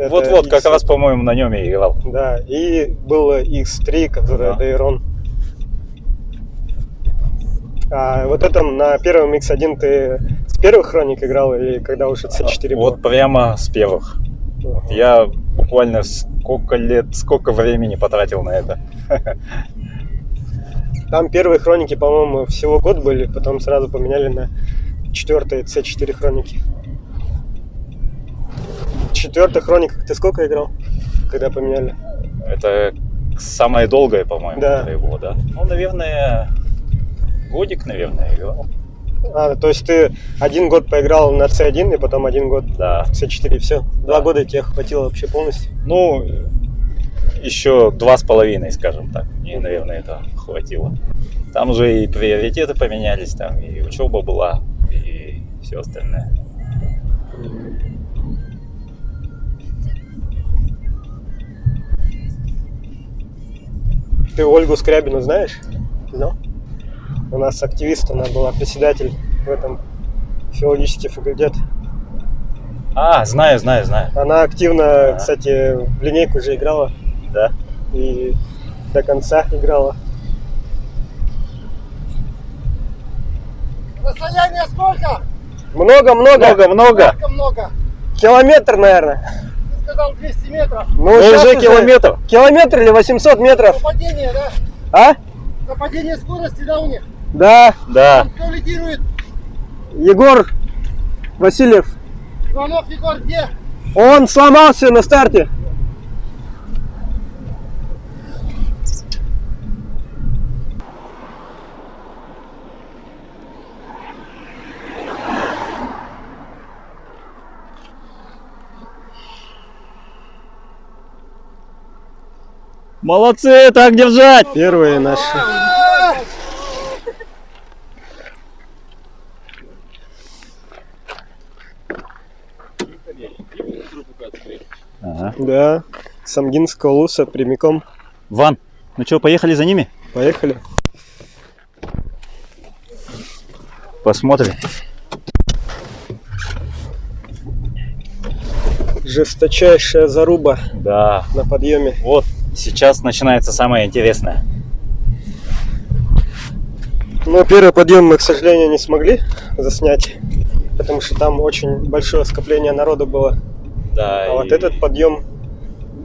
Вот, как раз, по-моему, на нем я играл. Да, и было X3, который это Iron. А вот этом на первом X1 ты с первых хроник играл или когда уже C4 было? Вот прямо с первых. Я буквально сколько времени потратил на это. Там первые хроники, по-моему, всего год были, потом сразу поменяли на 4-е C4 хроники. В 4-х хрониках ты сколько играл, когда поменяли? Это самое долгое, по-моему, да. Его, да? Ну, наверное, годик, наверное, играл. А, то есть ты 1 год поиграл на C1 и потом 1 год в C4, и все? 2 года тебе хватило вообще полностью? Ну, еще 2,5, скажем так. Мне, наверное, это хватило. Там уже и приоритеты поменялись, там и учеба была, и все остальное. Ты Ольгу Скрябину знаешь? Знал? У нас активист, она была председатель в этом филологический факультет. А, знаю. Она активно, кстати, в линейку же играла. Да. И до конца играла. Расстояние сколько? Много. Километр, наверное. Ты сказал 200 метров. Ну уже километр. Километр или 800 метров. Совпадение, да? А? Совпадение скорости, да, у них? Да. Там кто лидирует? Егор Васильев. Иванов Егор где? Он сломался на старте. Молодцы, так держать! Первые наши. Ага. Да, Самгинского Луса прямиком. Ван, ну что, поехали за ними? Поехали. Посмотрим. Жесточайшая заруба. Да. На подъеме. Вот, сейчас начинается самое интересное. Ну, первый подъем мы, к сожалению, не смогли заснять, потому что там очень большое скопление народу было. Да. А вот этот подъем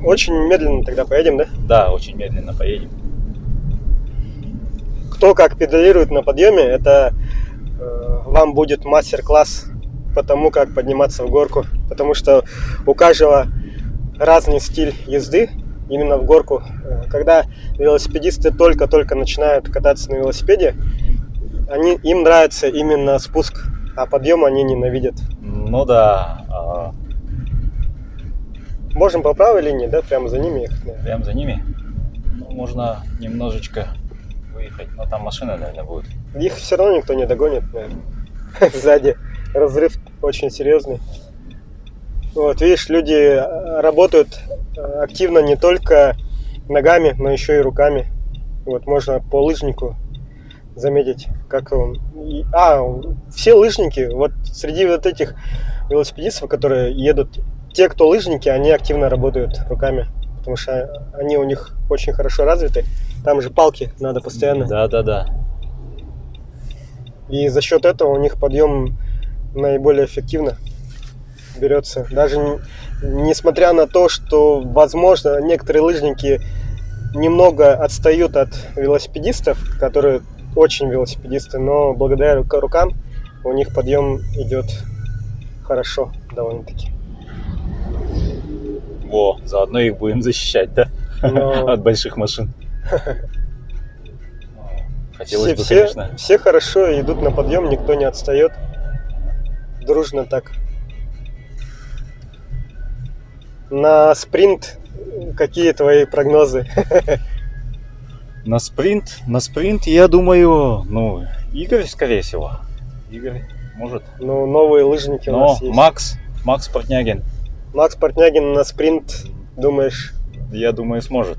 очень медленно тогда поедем, да? Да, очень медленно поедем. Кто как педалирует на подъеме, это вам будет мастер-класс по тому, как подниматься в горку. Потому что у каждого разный стиль езды именно в горку. Когда велосипедисты только-только начинают кататься на велосипеде, им нравится именно спуск, а подъем они ненавидят. Ну да. Можем по правой линии, да? Прямо за ними ехать? Наверное. Прямо за ними? Ну, можно немножечко выехать, но там машина, наверное, будет. Их все равно никто не догонит, наверное. Сзади разрыв очень серьезный. Вот, видишь, люди работают активно не только ногами, но еще и руками. Вот можно по лыжнику заметить, как он... все лыжники, вот среди вот этих велосипедистов, которые едут, те, кто лыжники, они активно работают руками, потому что они у них очень хорошо развиты. Там же палки надо постоянно. Да. И за счет этого у них подъем наиболее эффективно берется. Даже несмотря на то, что, возможно, некоторые лыжники немного отстают от велосипедистов, которые очень велосипедисты, но благодаря рукам у них подъем идет хорошо довольно-таки. Во, заодно их будем защищать, да? От больших машин. Хотелось бы, конечно. Все хорошо идут на подъем, никто не отстает. Дружно так. На спринт какие твои прогнозы? На спринт, я думаю, Игорь, скорее всего. Игорь, может. Ну, новые лыжники у нас есть. Макс Портнягин. Макс Портнягин на спринт, думаешь? Я думаю, сможет.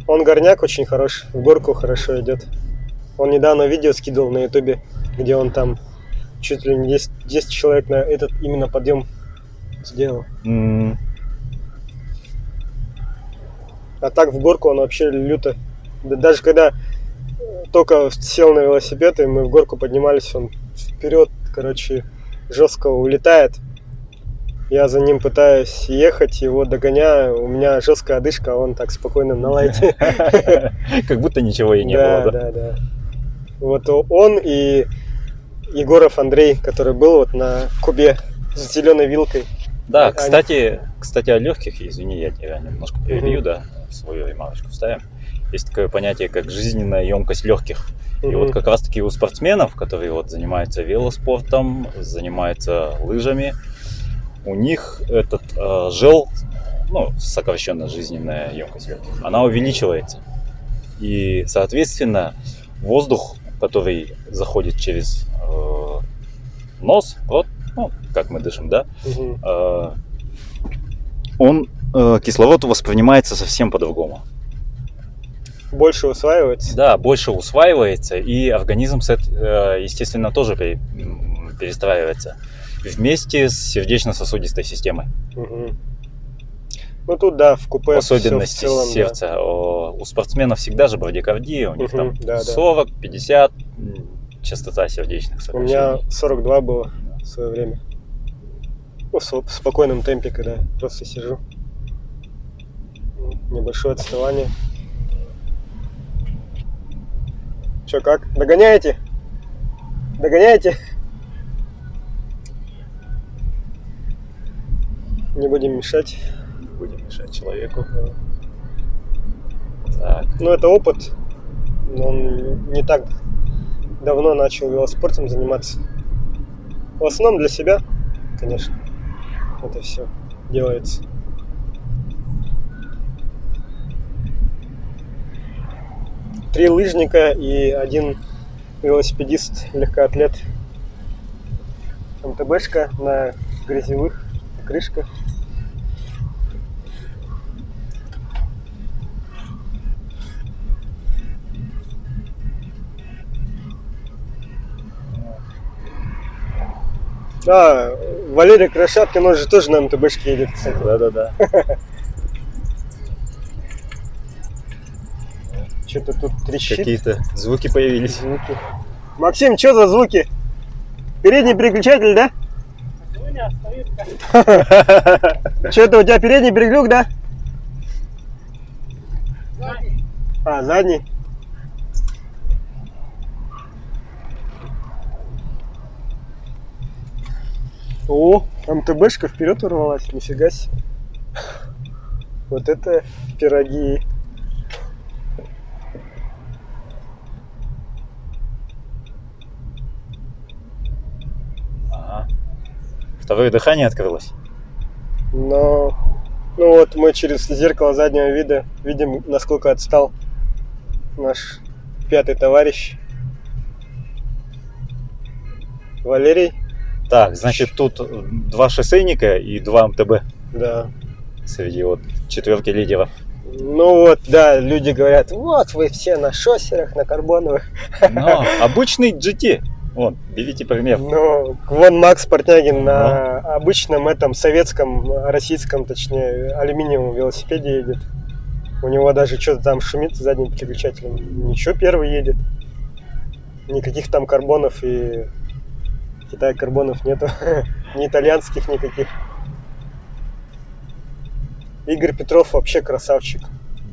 Он горняк очень хорош, в горку хорошо идет. Он недавно видео скидывал на ютубе, где он там чуть ли не 10 человек на этот именно подъем сделал. А так в горку он вообще люто. Даже когда только сел на велосипед, и мы в горку поднимались, он вперед, короче, жестко улетает. Я за ним пытаюсь ехать, его догоняю, у меня жесткая одышка, а он так спокойно на лайте. Как будто ничего и не было, да? Да. Вот он и Егоров Андрей, который был вот на кубе с зеленой вилкой. Да, кстати, о легких, извини, я тебя немножко перебью, да, свою ремарочку вставим. Есть такое понятие, как жизненная емкость легких. И вот как раз таки у спортсменов, которые вот занимаются велоспортом, занимаются лыжами, у них этот жел, ну, сокращенная жизненная емкость легких, она увеличивается. И, соответственно, воздух, который заходит через нос, рот, ну, как мы дышим, да, он, кислород воспринимается совсем по-другому. Больше усваивается? Да, больше усваивается, и организм, естественно, тоже перестраивается вместе с сердечно-сосудистой системой. Ну тут, да, в купе особенности в целом, сердца. Да. У спортсменов всегда же брадикардия, у них там 40-50 частота сердечных сокращений. У меня 42 было в свое время. Ну, в спокойном темпе, когда просто сижу. Небольшое отставание. Че, как? Догоняете? Догоняете? Не будем мешать. Будем мешать человеку. Так. Ну, это опыт. Он не так давно начал велоспортом заниматься. В основном для себя, конечно. Это все делается. Три лыжника и один велосипедист, легкоатлет. МТБшка на грязевых крышках. Валерий Крашаткин, он же тоже на МТБшке едет, кстати. Да. Что-то тут трещит. Какие-то звуки появились. Максим, что за звуки? Передний переключатель, да? Что-то у тебя передний переключатель, да? Задний. О, МТБшка вперед ворвалась, нифига себе. Вот это пироги. Ага. Второе дыхание открылось. Ну вот мы через зеркало заднего вида видим, насколько отстал наш пятый товарищ Валерий. Так, значит, тут 2 шоссейника и 2 МТБ. Да. Среди вот 4 лидеров. Ну вот, да, люди говорят, вот вы все на шоссерах, на карбоновых. Но обычный GT. Вон, берите пример. Ну, вон Макс Портнягин на обычном этом советском, российском, точнее, алюминиевом велосипеде едет. У него даже что-то там шумит задним переключателем. Ничего, первый едет. Никаких там карбонов и... В Китае карбонов нету. Ни итальянских никаких. Игорь Петров вообще красавчик.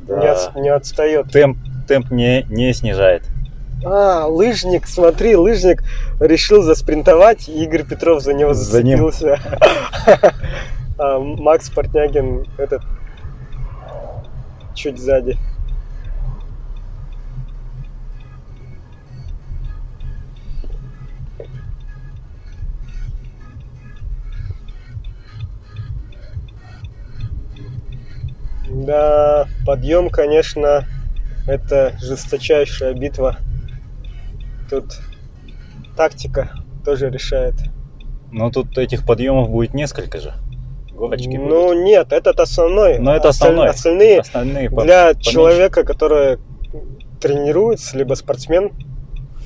Да. Не отстает. Темп не снижает. Лыжник, смотри, лыжник решил заспринтовать, и Игорь Петров за него зацепился. Макс Портнягин этот чуть сзади. Да, подъем, конечно, это жесточайшая битва. Тут тактика тоже решает. Но тут этих подъемов будет несколько же. Горочки будут. Нет, этот основной. Но это основной. Остальные для человека, который тренируется, либо спортсмен,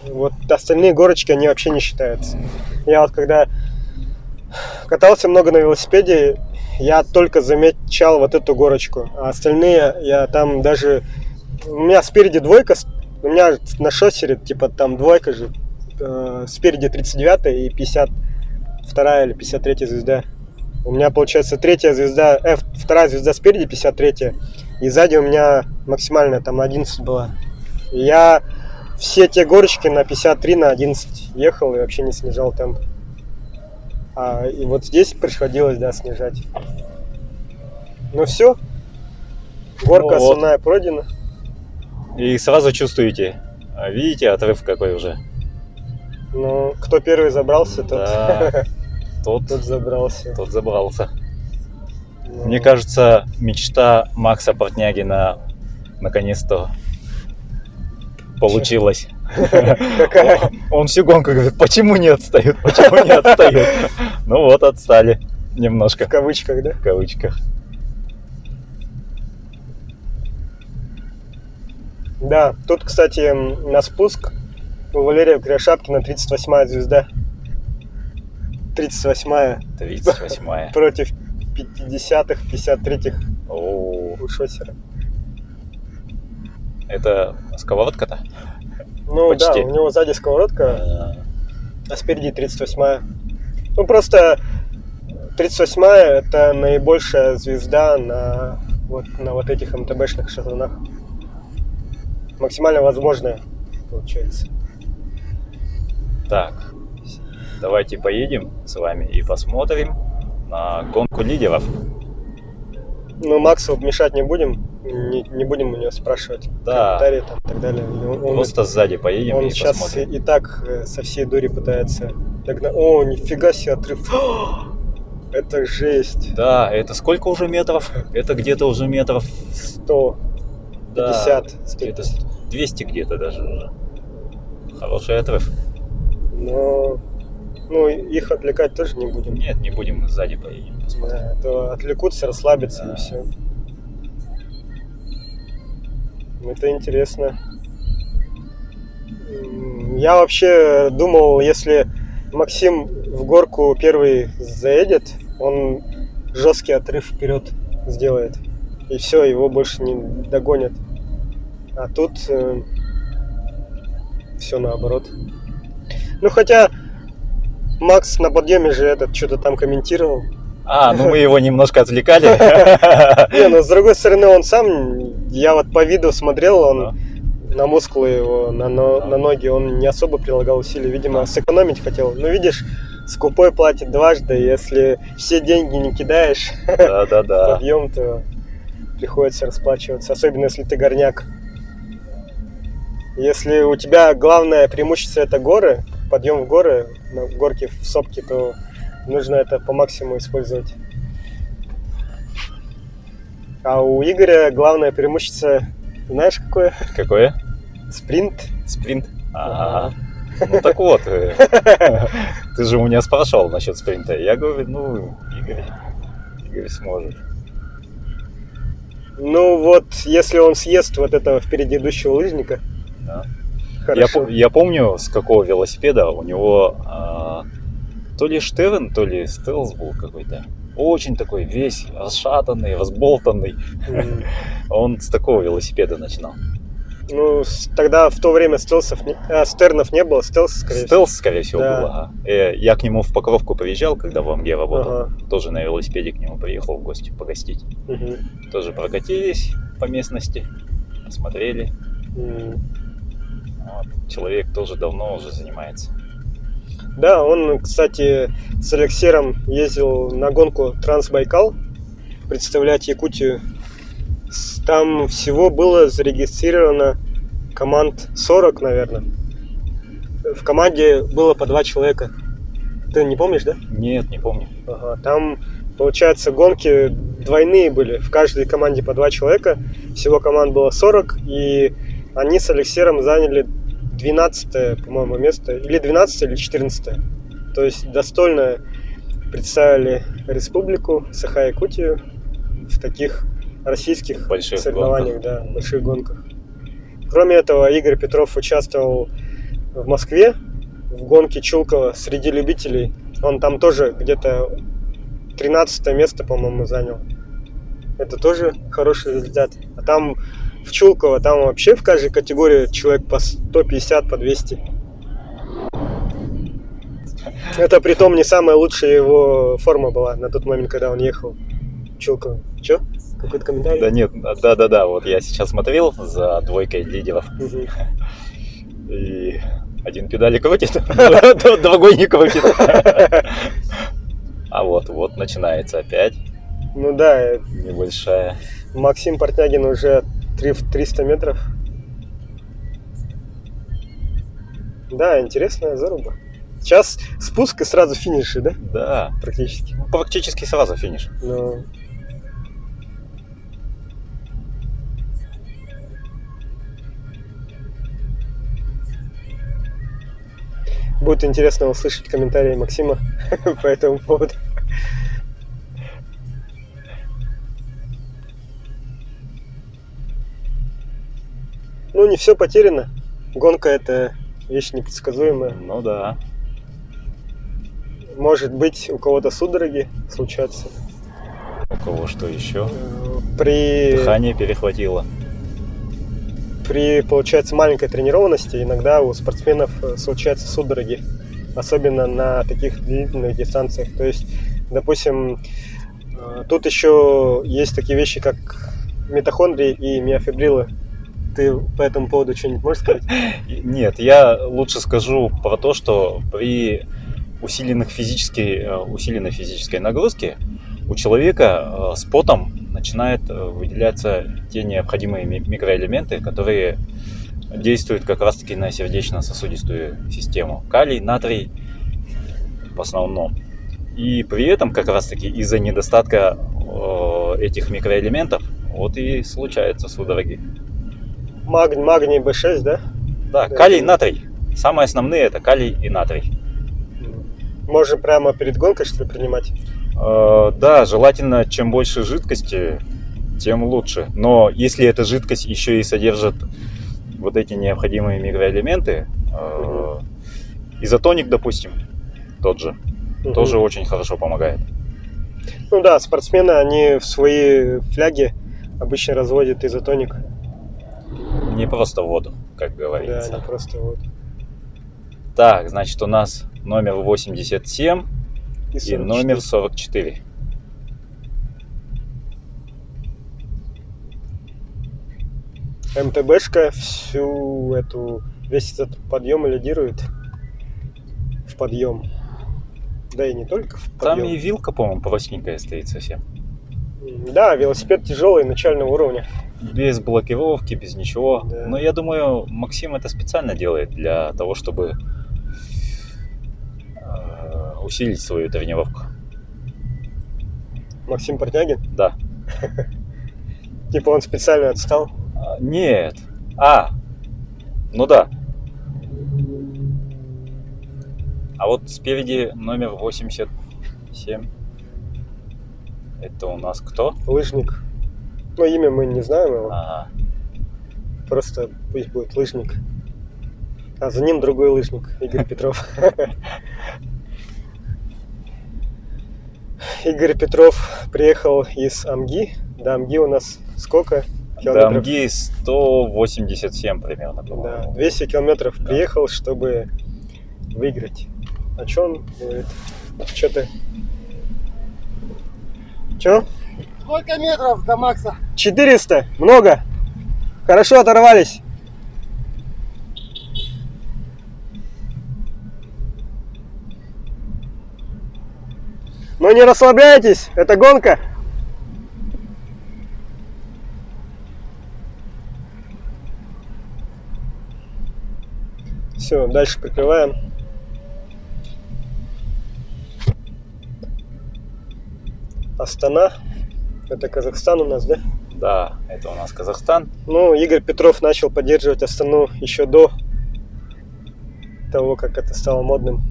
вот остальные горочки, они вообще не считаются. Я вот когда катался много на велосипеде, я только замечал вот эту горочку, а остальные я там даже... У меня спереди двойка У меня на шоссере, типа, там двойка же. Спереди 39 и 52 или 53 звезда. У меня, получается, третья звезда, вторая звезда спереди, 53, и сзади у меня максимальная, там, 11 была. И я все те горочки на 53, на 11 ехал и вообще не снижал темп. И вот здесь приходилось, да, снижать. Ну все, горка Ну вот. основная пройдена. И сразу чувствуете, видите отрыв какой уже? Ну, кто первый забрался, тот, Да, тот забрался. Тот забрался. Мне кажется, мечта Макса Портнягина наконец-то получилась. Какая? Он всю гонку говорит, почему не отстают, почему не отстают. Ну вот, отстали немножко. В кавычках, да? В кавычках. Да, тут, кстати, на спуск у Валерия Кривошапкина 38-я звезда. 38-я. 38-я. Против 50-х, 53-х у Шоссера. Это сковородка-то? Ну Почти. да, у него сзади сковородка, а спереди 38-я. Ну просто 38-я это наибольшая звезда на вот этих МТБшных шатунах. Максимально возможная, получается. Так, давайте поедем с вами и посмотрим на гонку лидеров. Ну, Максу мешать не будем, не будем у него спрашивать комментарии там, и так далее. Просто сзади поедем он и сейчас посмотрим. и так со всей дури пытается догнать. О, нифига себе отрыв. Это жесть. Да, это сколько уже метров? Это где-то уже метров 100. Да, 50. где-то 200 где-то даже уже. Хороший отрыв. Но ну, их отвлекать тоже не будем. Нет, не будем, мы сзади поедем. Да, а то отвлекутся, расслабятся и все. Это интересно. Я вообще думал, если Максим в горку первый заедет, он жесткий отрыв вперед сделает. И все, его больше не догонят. А тут все наоборот. Ну хотя Макс на подъеме же что-то там комментировал. Ну мы его немножко отвлекали. Не, ну с другой стороны он сам, я вот по виду смотрел, он на мускулы его, на ноги, он не особо прилагал усилий, видимо, сэкономить хотел. Ну видишь, скупой платит дважды, если все деньги не кидаешь в подъем, то приходится расплачиваться, особенно если ты горняк. Если у тебя главное преимущество это горы, подъем в горы, на горке в сопке, то нужно это по максимуму использовать. А у Игоря главное преимущество, знаешь какое? Какое? Спринт. Спринт? Ага. Ну так вот, ты же у меня спрашивал насчет спринта. Я говорю, ну, Игорь сможет. Ну вот, если он съест вот этого впереди идущего лыжника, да. Хорошо. Я помню, с какого велосипеда у него то ли Штерн, то ли Стелс был какой-то. Очень такой весь расшатанный, разболтанный. Он с такого велосипеда начинал. Ну, тогда в то время Стернов не было, Стелс, скорее всего, да. был, ага. Я к нему в Покровку приезжал, когда в АМГе работал. Тоже на велосипеде к нему приехал в гости погостить. Тоже прокатились по местности, посмотрели. Вот. Человек тоже давно уже занимается. Да, он, кстати, с Алексеем ездил на гонку Трансбайкал, представлять Якутию. Там всего было зарегистрировано команд 40, наверное. В команде было по 2 человека. Ты не помнишь, да? Нет, не помню. Ага, там, получается, гонки двойные были. В каждой команде по 2 человека. Всего команд было 40. И они с Алексеем заняли 12-е, по-моему, место. Или 12-е, или 14-е. То есть достойно представили республику Саха-Якутию в таких российских больших соревнованиях, гонках. Да, больших гонках. Кроме этого, Игорь Петров участвовал в Москве в гонке Чулкова среди любителей. Он там тоже где-то 13 место, по-моему, занял. Это тоже хороший результат. А там в Чулково, там вообще в каждой категории человек по 150, по 200. Это притом не самая лучшая его форма была на тот момент, когда он ехал в Чулково. Чё? Какой-то комментарий? Да нет, да, вот я сейчас смотрел за двойкой лидеров. И один педали крутит, другой не крутит. А вот начинается опять. Ну да. Небольшая. Максим Портнягин уже 300 метров. Да, интересная заруба. Сейчас спуск и сразу финиши, да? Да. Практически. Практически сразу финиш. Но... Будет интересно услышать комментарии Максима по этому поводу. Ну, не все потеряно. Гонка — это вещь непредсказуемая. Ну да. Может быть, у кого-то судороги случатся. У кого что еще? При... Дыхание перехватило. При, получается, маленькой тренированности иногда у спортсменов случаются судороги. Особенно на таких длительных дистанциях. То есть, допустим, тут еще есть такие вещи, как митохондрии и миофибрилы. Ты по этому поводу что-нибудь можешь сказать? Нет, я лучше скажу про то, что при усиленной физической нагрузке у человека с потом начинают выделяться те необходимые микроэлементы, которые действуют как раз-таки на сердечно-сосудистую систему. Калий, натрий в основном. И при этом как раз-таки из-за недостатка этих микроэлементов вот и случаются судороги. Магний B6, да? Да, калий, натрий. Самые основные это калий и натрий. Можно прямо перед гонкой, что ли, принимать? Да, желательно, чем больше жидкости, тем лучше. Но если эта жидкость еще и содержит вот эти необходимые микроэлементы, изотоник, допустим, тот же, тоже очень хорошо помогает. Ну да, спортсмены, они в свои фляги обычно разводят изотоник. Не просто воду, как говорится. Да, не просто воду. Так, значит, у нас номер 87 и номер 44. МТБшка весь этот подъем лидирует в подъем. Да и не только в подъем. Там и вилка, по-моему, простенькая стоит совсем. Да, велосипед тяжелый, начального уровня. Без блокировки, без ничего. Да. Но я думаю, Максим это специально делает для того, чтобы усилить свою тренировку. Максим Портнягин? Да. Типа он специально отстал? Нет. Ну да. А вот спереди номер 87. Это у нас кто? Лыжник. Ну, имя мы не знаем его. Ага. Просто пусть будет лыжник. А за ним другой лыжник, Игорь Петров. Игорь Петров приехал из Амги. До Амги у нас сколько километров? До Амги 187 примерно. Да, 200 километров приехал, чтобы выиграть. А что он говорит? Что ты? Че? Сколько метров до Макса? 400. Много. Хорошо оторвались. Но не расслабляйтесь, это гонка. Все, дальше прикрываем. Астана. Это Казахстан у нас, да? Да, это у нас Казахстан. Ну, Игорь Петров начал поддерживать Астану еще до того, как это стало модным.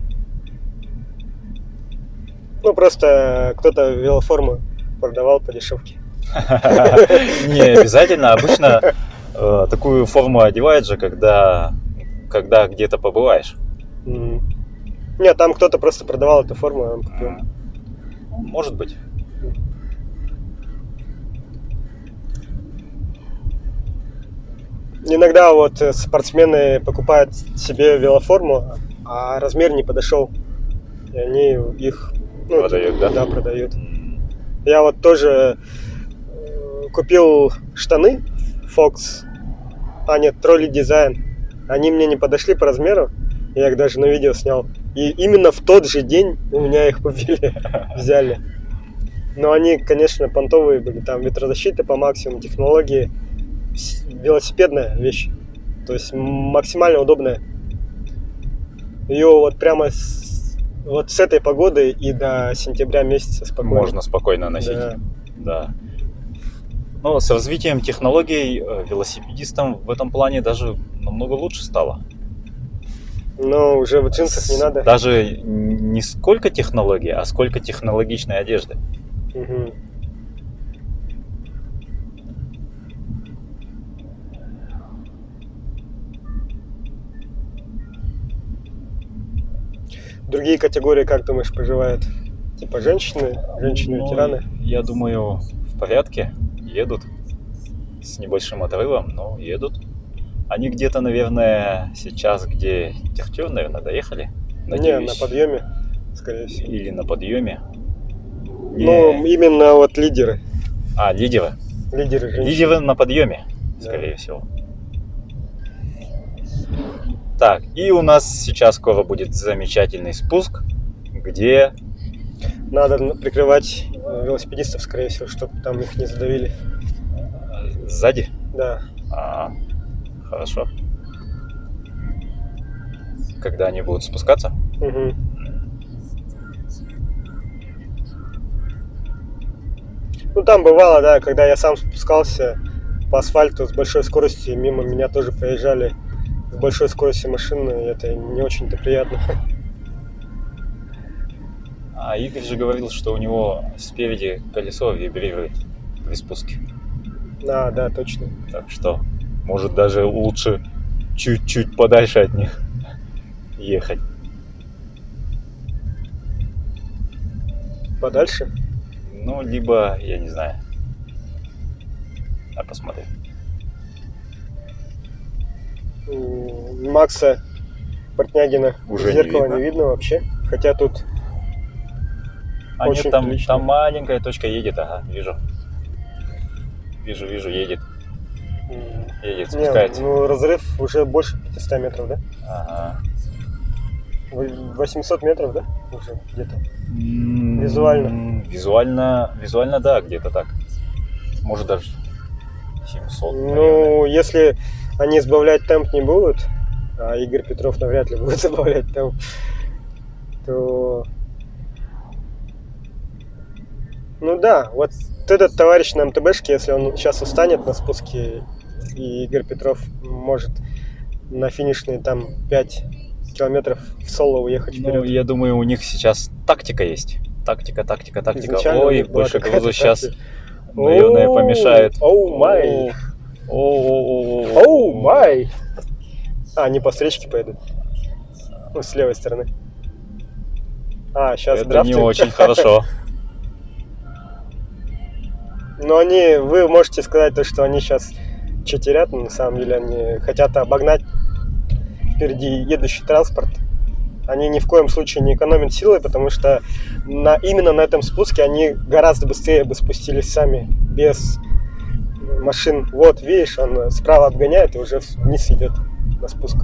Ну, просто кто-то велоформу продавал по дешевке. Не обязательно. Обычно такую форму одевают же, когда где-то побываешь. Нет, там кто-то просто продавал эту форму, а он купил. Может быть. иногда вот спортсмены покупают себе велоформу, а размер не подошел. И они их продают, да? Да, продают. Я вот тоже купил штаны Fox, Trolley Design. Они мне не подошли по размеру, я их даже на видео снял. И именно в тот же день у меня их купили, взяли. Но они, конечно, понтовые были, там ветрозащита по максимуму, технологии. Велосипедная вещь, то есть максимально удобная. Ее вот прямо вот с этой погоды и до сентября месяца спокойно. Можно спокойно носить. Да. Но с развитием технологий велосипедистам в этом плане даже намного лучше стало. Но уже в джинсах не надо. Даже не сколько технологий, а сколько технологичной одежды. Угу. Другие категории, как думаешь, поживают? Типа женщины-ветераны? Я думаю, в порядке. Едут с небольшим отрывом, но едут. Они где-то, наверное, сейчас, где Тертюр, наверное, доехали. Не, на подъеме, скорее всего. Или на подъеме. Ну, именно вот лидеры. Лидеры. Лидеры женщины. Лидеры на подъеме, скорее всего. Так, и у нас сейчас скоро будет замечательный спуск, где... Надо прикрывать велосипедистов, скорее всего, чтобы там их не задавили. Сзади? Да. Хорошо. Когда они будут спускаться? Угу. Ну там бывало, да, когда я сам спускался по асфальту с большой скоростью, мимо меня тоже проезжали с большой скоростью машины, и это не очень-то приятно. Игорь же говорил, что у него спереди колесо вибрирует при спуске. Да, точно. Так что, может, даже лучше чуть-чуть подальше от них ехать. Подальше? Ну, либо, я не знаю. Посмотрим. Макса Портнягина уже зеркало не видно вообще. Хотя тут очень там маленькая точка едет, вижу. Вижу, едет. Едет, спускается. Ну, разрыв уже больше 500 метров, да? Ага. 800 метров, да? Уже где-то. Визуально. Визуально, да, где-то так. Может, даже 700, Ну, наверное. если они сбавлять темп не будут, а Игорь Петров навряд ли будет сбавлять темп, то... Ну да, вот этот товарищ на МТБшке, если он сейчас устанет на спуске, и Игорь Петров может на финишные там 5 километров в соло уехать вперед. Ну, я думаю, у них сейчас тактика есть. Тактика. Изначально Ой, была больше какая-то грузу сейчас, тактика. наверное, помешает. Оу май! Оу май! Они по встречке пойдут. Ну, с левой стороны. Сейчас Это драфтинг. не очень хорошо. Но вы можете сказать то, что они сейчас читерят, но на самом деле они хотят обогнать впереди едущий транспорт. Они ни в коем случае не экономят силы, потому что именно на этом спуске они гораздо быстрее бы спустились сами, без машин. Вот, видишь, он справа обгоняет и уже вниз идет на спуск.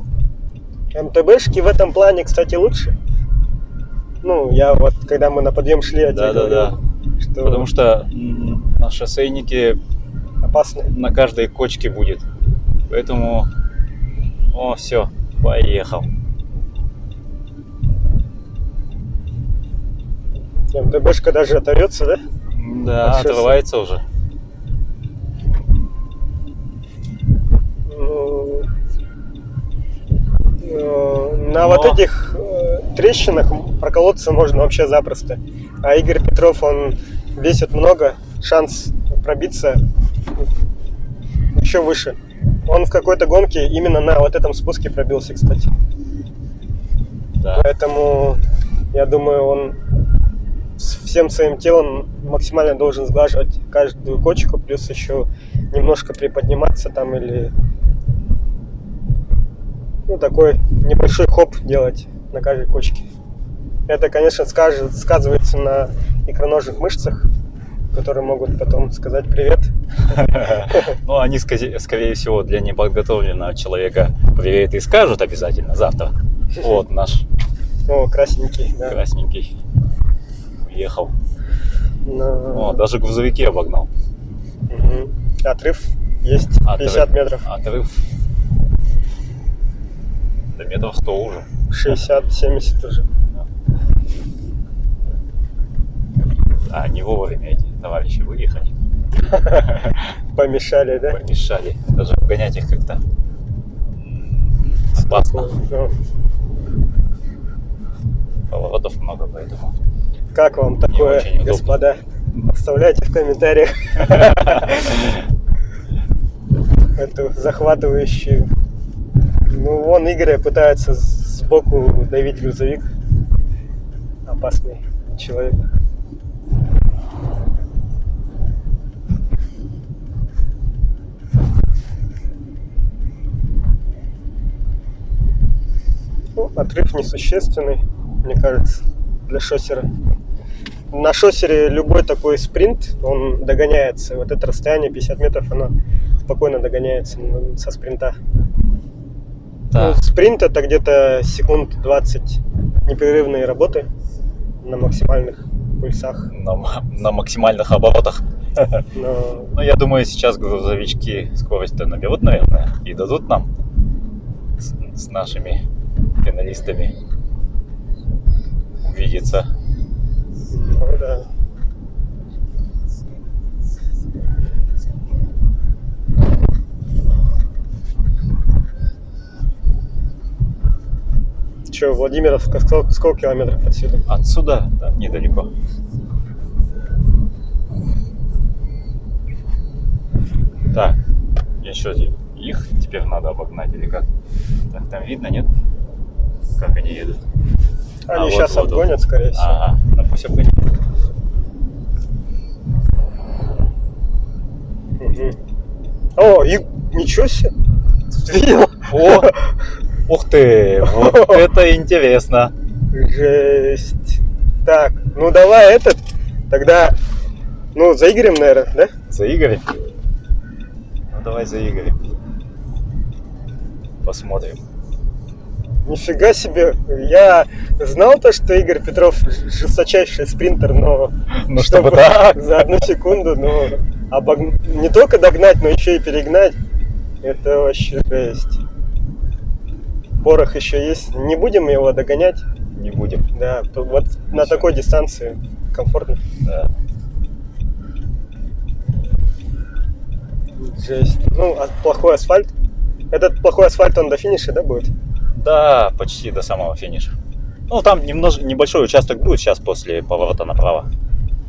МТБшки в этом плане, кстати, лучше. Ну, я вот, когда мы на подъем шли, я тебе говорил, что... Потому что на шоссейнике опасно. На каждой кочке будет. Поэтому... все, поехал. МТБшка даже оторвется, да? Да, отрывается уже. На вот этих трещинах проколоться можно вообще запросто. А Игорь Петров, он весит много, шанс пробиться еще выше. Он в какой-то гонке именно на вот этом спуске пробился, кстати. Да. Поэтому, я думаю, он всем своим телом максимально должен сглаживать каждую кочку, плюс еще немножко приподниматься там или ну, такой небольшой хоп делать на каждой кочке. Это, конечно, сказывается на икроножных мышцах, которые могут потом сказать привет. Ну, они, скорее всего, для неподготовленного человека привет и скажут обязательно завтра. Вот наш. О, красненький, да. Красненький. Уехал. Но... О, даже грузовики обогнал. Угу. Отрыв есть 50 метров. Отрыв до метров 100 уже. 60-70 уже. А, не вовремя эти товарищи выехали. Помешали, да? Помешали. Даже обгонять их как-то опасно. Поворотов много, поэтому... Как вам такое, господа? Оставляйте в комментариях эту захватывающую. Ну, вон Игорь пытается сбоку давить грузовик. Опасный человек. Ну, отрыв несущественный, мне кажется, для шоссера. На шоссере любой такой спринт, он догоняется. Вот это расстояние 50 метров, оно спокойно догоняется со спринта. Да. Ну, спринт это где-то секунд 20 непрерывной работы на максимальных пульсах. На максимальных оборотах. Но я думаю, сейчас грузовички скорость-то наберут, наверное, и дадут нам с нашими финалистами увидеться. Ну да. Че, Владимировка, сколько километров отсюда? Отсюда, да, недалеко. Так, еще их теперь надо обогнать или как? Так, там видно, нет? Как они едут? Они сейчас вот, обгонят, скорее всего. Ага, ну пусть обгонят. Угу. О, ничего себе! Видел? О, ух ты, вот это интересно. Жесть. Так, ну давай этот, тогда, ну за Игорем, наверное, да? За Игорем? Ну давай за Игорем. Посмотрим. Нифига себе, я знал то, что Игорь Петров жесточайший спринтер, но чтобы так за одну секунду, но не только догнать, но еще и перегнать, это вообще жесть. Порох еще есть, не будем его догонять? Не будем. Да, вот на такой дистанции комфортно. Да. Жесть. Ну, плохой асфальт. Этот плохой асфальт, он до финиша, да, будет? Да, почти до самого финиша. Ну, там небольшой участок будет сейчас после поворота направо.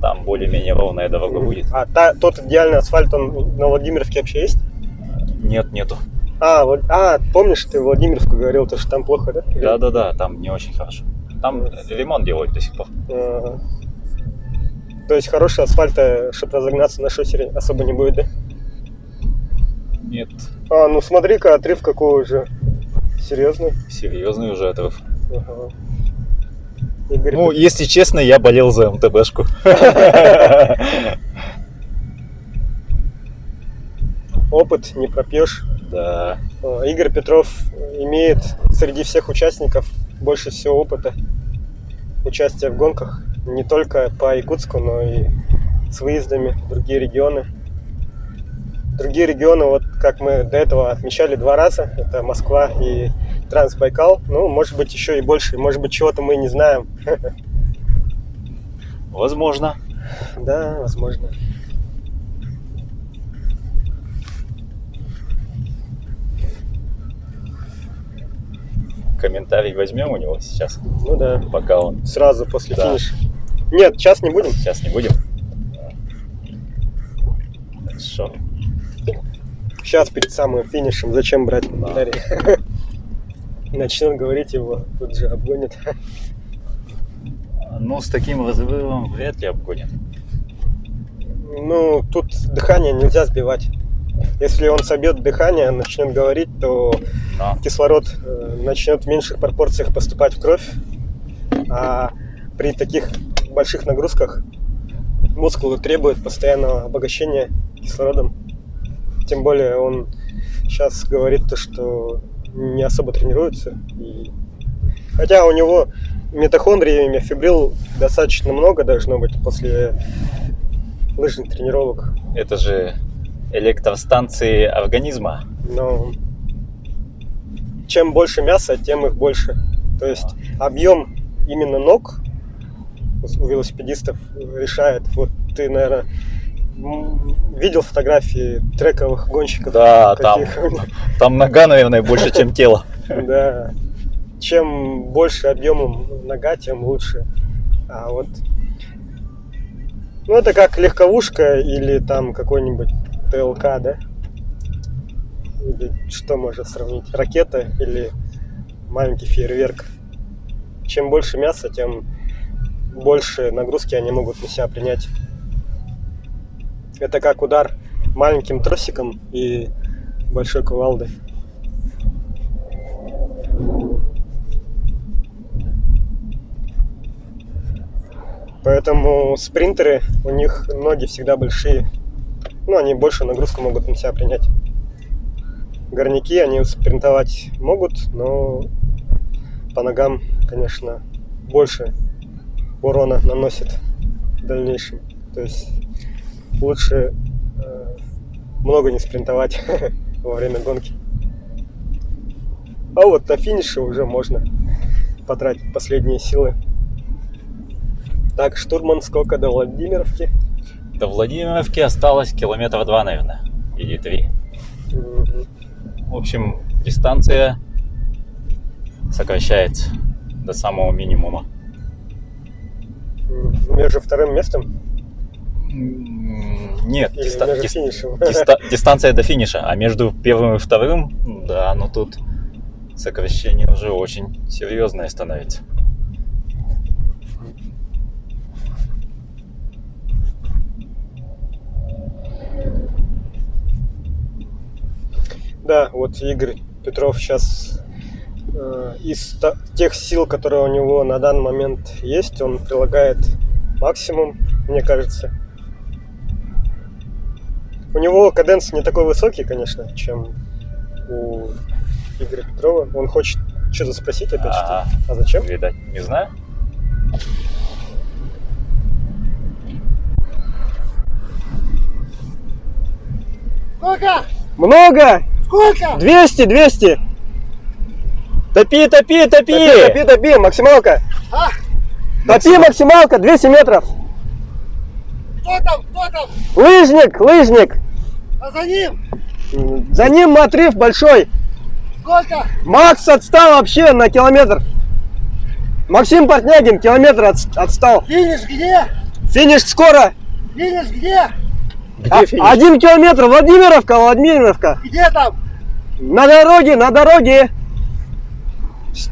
Там более-менее ровная дорога будет. А тот идеальный асфальт, он на Владимировке вообще есть? Нет, нету. Помнишь, ты Владимировку говорил, то, что там плохо, да? Да, там не очень хорошо. Там ремонт делают до сих пор. То есть хорошего асфальта, чтобы разогнаться на шоссере, особо не будет, да? Нет. Ну смотри-ка, отрыв какой уже. Серьезный? Серьезный уже отрыв. Ага. Игорь, ну, если честно, я болел за МТБшку. Опыт не пропьешь. Да. Игорь Петров имеет среди всех участников больше всего опыта участия в гонках. Не только по Якутску, но и с выездами в другие регионы. Другие регионы, вот как мы до этого отмечали 2 раза, это Москва и Трансбайкал. Ну, может быть, еще и больше. Может быть, чего-то мы не знаем. Возможно. Да, возможно. Комментарий возьмем у него сейчас? Ну да. Пока он... Сразу после финиша. Нет, сейчас не будем. Сейчас не будем. Хорошо. Сейчас перед самым финишем. Зачем брать комментарий? Да. Начнет говорить его, тут же обгонит. Ну, с таким разрывом вряд ли обгонит. Ну, тут дыхание нельзя сбивать. Если он собьет дыхание, начнет говорить, то кислород начнет в меньших пропорциях поступать в кровь. А при таких больших нагрузках мускулы требуют постоянного обогащения кислородом. Тем более он сейчас говорит то, что не особо тренируется. Хотя у него митохондрий и миофибрил достаточно много должно быть после лыжных тренировок. Это же электростанции организма. Но чем больше мяса, тем их больше. То есть объем именно ног у велосипедистов решает. Вот ты, наверное, видел фотографии трековых гонщиков? Да, там нога, наверное, больше, чем тело. Да. Чем больше объемом нога, тем лучше. А вот, ну это как легковушка или там какой-нибудь ТЛК, да? Или что можно сравнить? Ракета или маленький фейерверк. Чем больше мяса, тем больше нагрузки они могут на себя принять. Это как удар маленьким тросиком и большой кувалдой. Поэтому спринтеры, у них ноги всегда большие. Ну, они больше нагрузку могут на себя принять. Горняки, они спринтовать могут, но по ногам, конечно, больше урона наносит в дальнейшем. То есть лучше много не спринтовать во время гонки. А вот на финише уже можно потратить последние силы. Так, штурман, сколько до Владимировки? До Владимировки осталось километра 2, наверное, или 3. В общем, дистанция сокращается до самого минимума. Между вторым местом? Нет, финишем? Дистанция до финиша, а между первым и вторым, да, ну тут сокращение уже очень серьезное становится. Да, вот Игорь Петров сейчас из тех сил, которые у него на данный момент есть, он прилагает максимум, мне кажется. У него каденс не такой высокий, конечно, чем у Игоря Петрова. Он хочет что-то спросить опять, что? А зачем? Видать, не знаю. Сколько? Много! Сколько? 200! Топи! Топи, максималка! А? Топи, максималка, 200 метров! Кто там? Лыжник! А за ним? За ним отрыв большой! Сколько? Макс отстал вообще на километр! Максим Портнягин километр отстал! Финиш где? Финиш скоро! Финиш где? 1 километр, Владимировка! Где там? На дороге!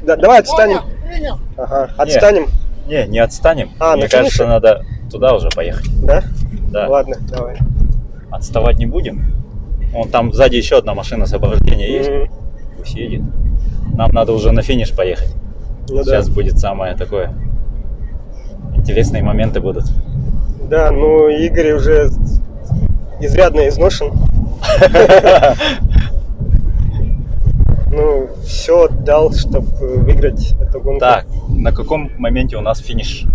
Давай отстанем. Принял. Ага, отстанем. Не отстанем. Мне кажется, надо туда уже поехать. Да? Да. Ладно, давай. Отставать не будем. Вон там сзади еще одна машина сопровождения есть. Пусть едет. Нам надо уже на финиш поехать. Ну, сейчас будет самое такое. Интересные моменты будут. Да, ну Игорь уже изрядно изношен. Ну, все отдал, чтобы выиграть эту гонку. Так, на каком моменте у нас финиш?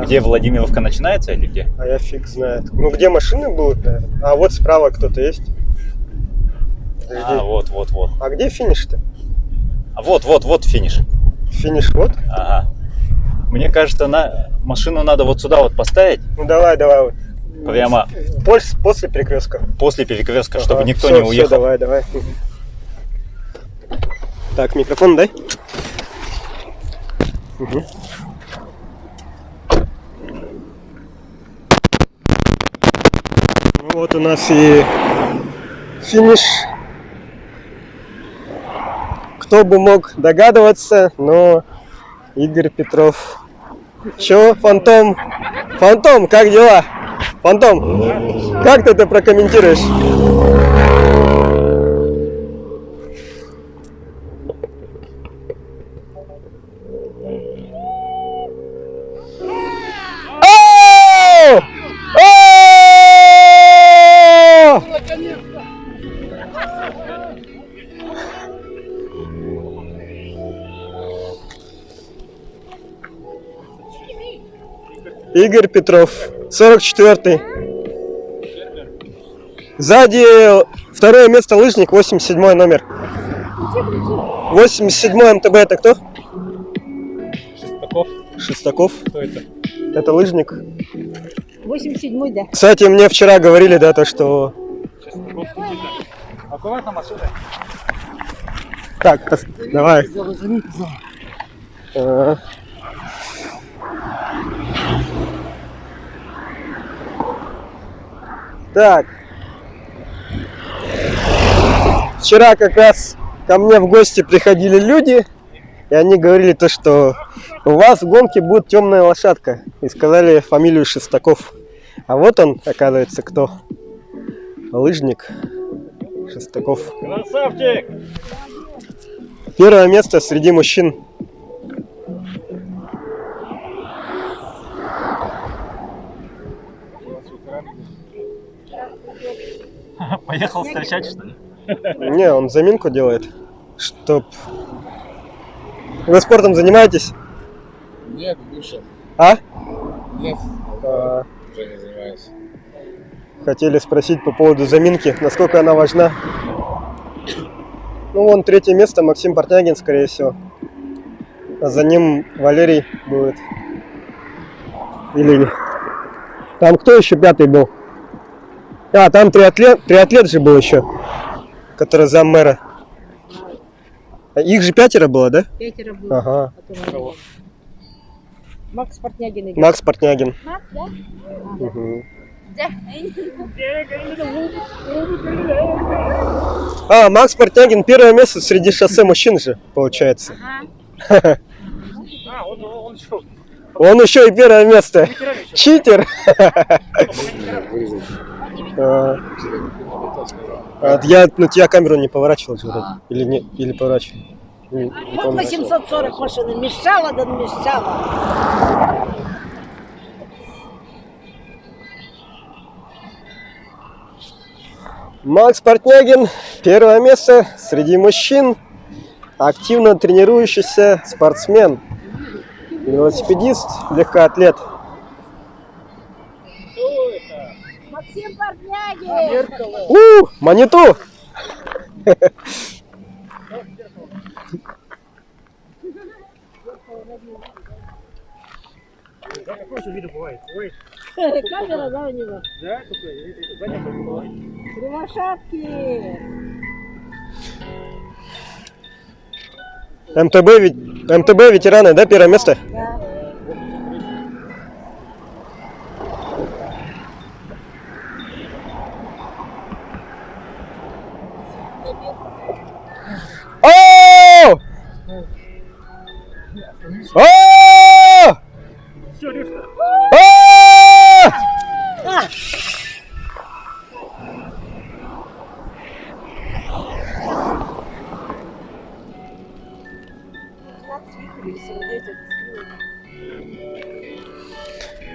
Где Владимировка начинается или где? А я фиг знает. Ну, где машины будут, наверное. А вот справа кто-то есть. Подожди. Вот. А где финиш-то? А вот финиш. Финиш вот? Ага. Мне кажется, машину надо вот сюда вот поставить. Ну, давай. Вот. Прямо. После перекрестка. После перекрестка, чтобы никто не уехал. Все, давай. Так, микрофон дай. Угу. Ну вот у нас и финиш. Кто бы мог догадываться, но Игорь Петров. Чё, Фантом? Фантом, как дела? Фантом, как ты это прокомментируешь? Игорь Петров, 44-й. Сзади второе место лыжник, 87-й номер. 87-й МТБ это кто? Шестаков. Шестаков. Кто это? Это лыжник. 87-й, да. Кстати, мне вчера говорили, да, то, что... Аккуратно машина. Так, давай. Так. Вчера как раз ко мне в гости приходили люди, и они говорили то, что у вас в гонке будет темная лошадка. И сказали фамилию Шестаков. А вот он, оказывается, кто? Лыжник Шестаков. Красавчик! Первое место среди мужчин. Поехал встречать, что ли? Не, он заминку делает, чтоб... Вы спортом занимаетесь? Нет, бывший. А? Нет, уже не занимаюсь. Хотели спросить по поводу заминки, насколько она важна. Ну, вон третье место, Максим Портнягин, скорее всего. А за ним Валерий будет. Или... Там кто еще пятый был? А, там триатлет же был еще, который заммэра. Их же 5 было, да? 5 было. Ага. Макс Портнягин идет. Макс Портнягин. Макс, да? Угу. А, Макс Портнягин первое место среди шоссе мужчин же, получается. А, он что? Он еще и первое место. Читер. Я на тебя камеру не поворачивал же вроде. Или не, или поворачивал. Вот 840 машины. Мешала, да мешала. Макс Портнягин, первое место среди мужчин. Активно тренирующийся спортсмен. Велосипедист, легкоатлет. Максим Портнягин! Маниту! Да, какой же виду бывает? Ой. Камера, да, у него? Да, только занято бывает. Кривошапки! МТБ ветераны, да, первое место? Да. О! О! Все, Рюшка.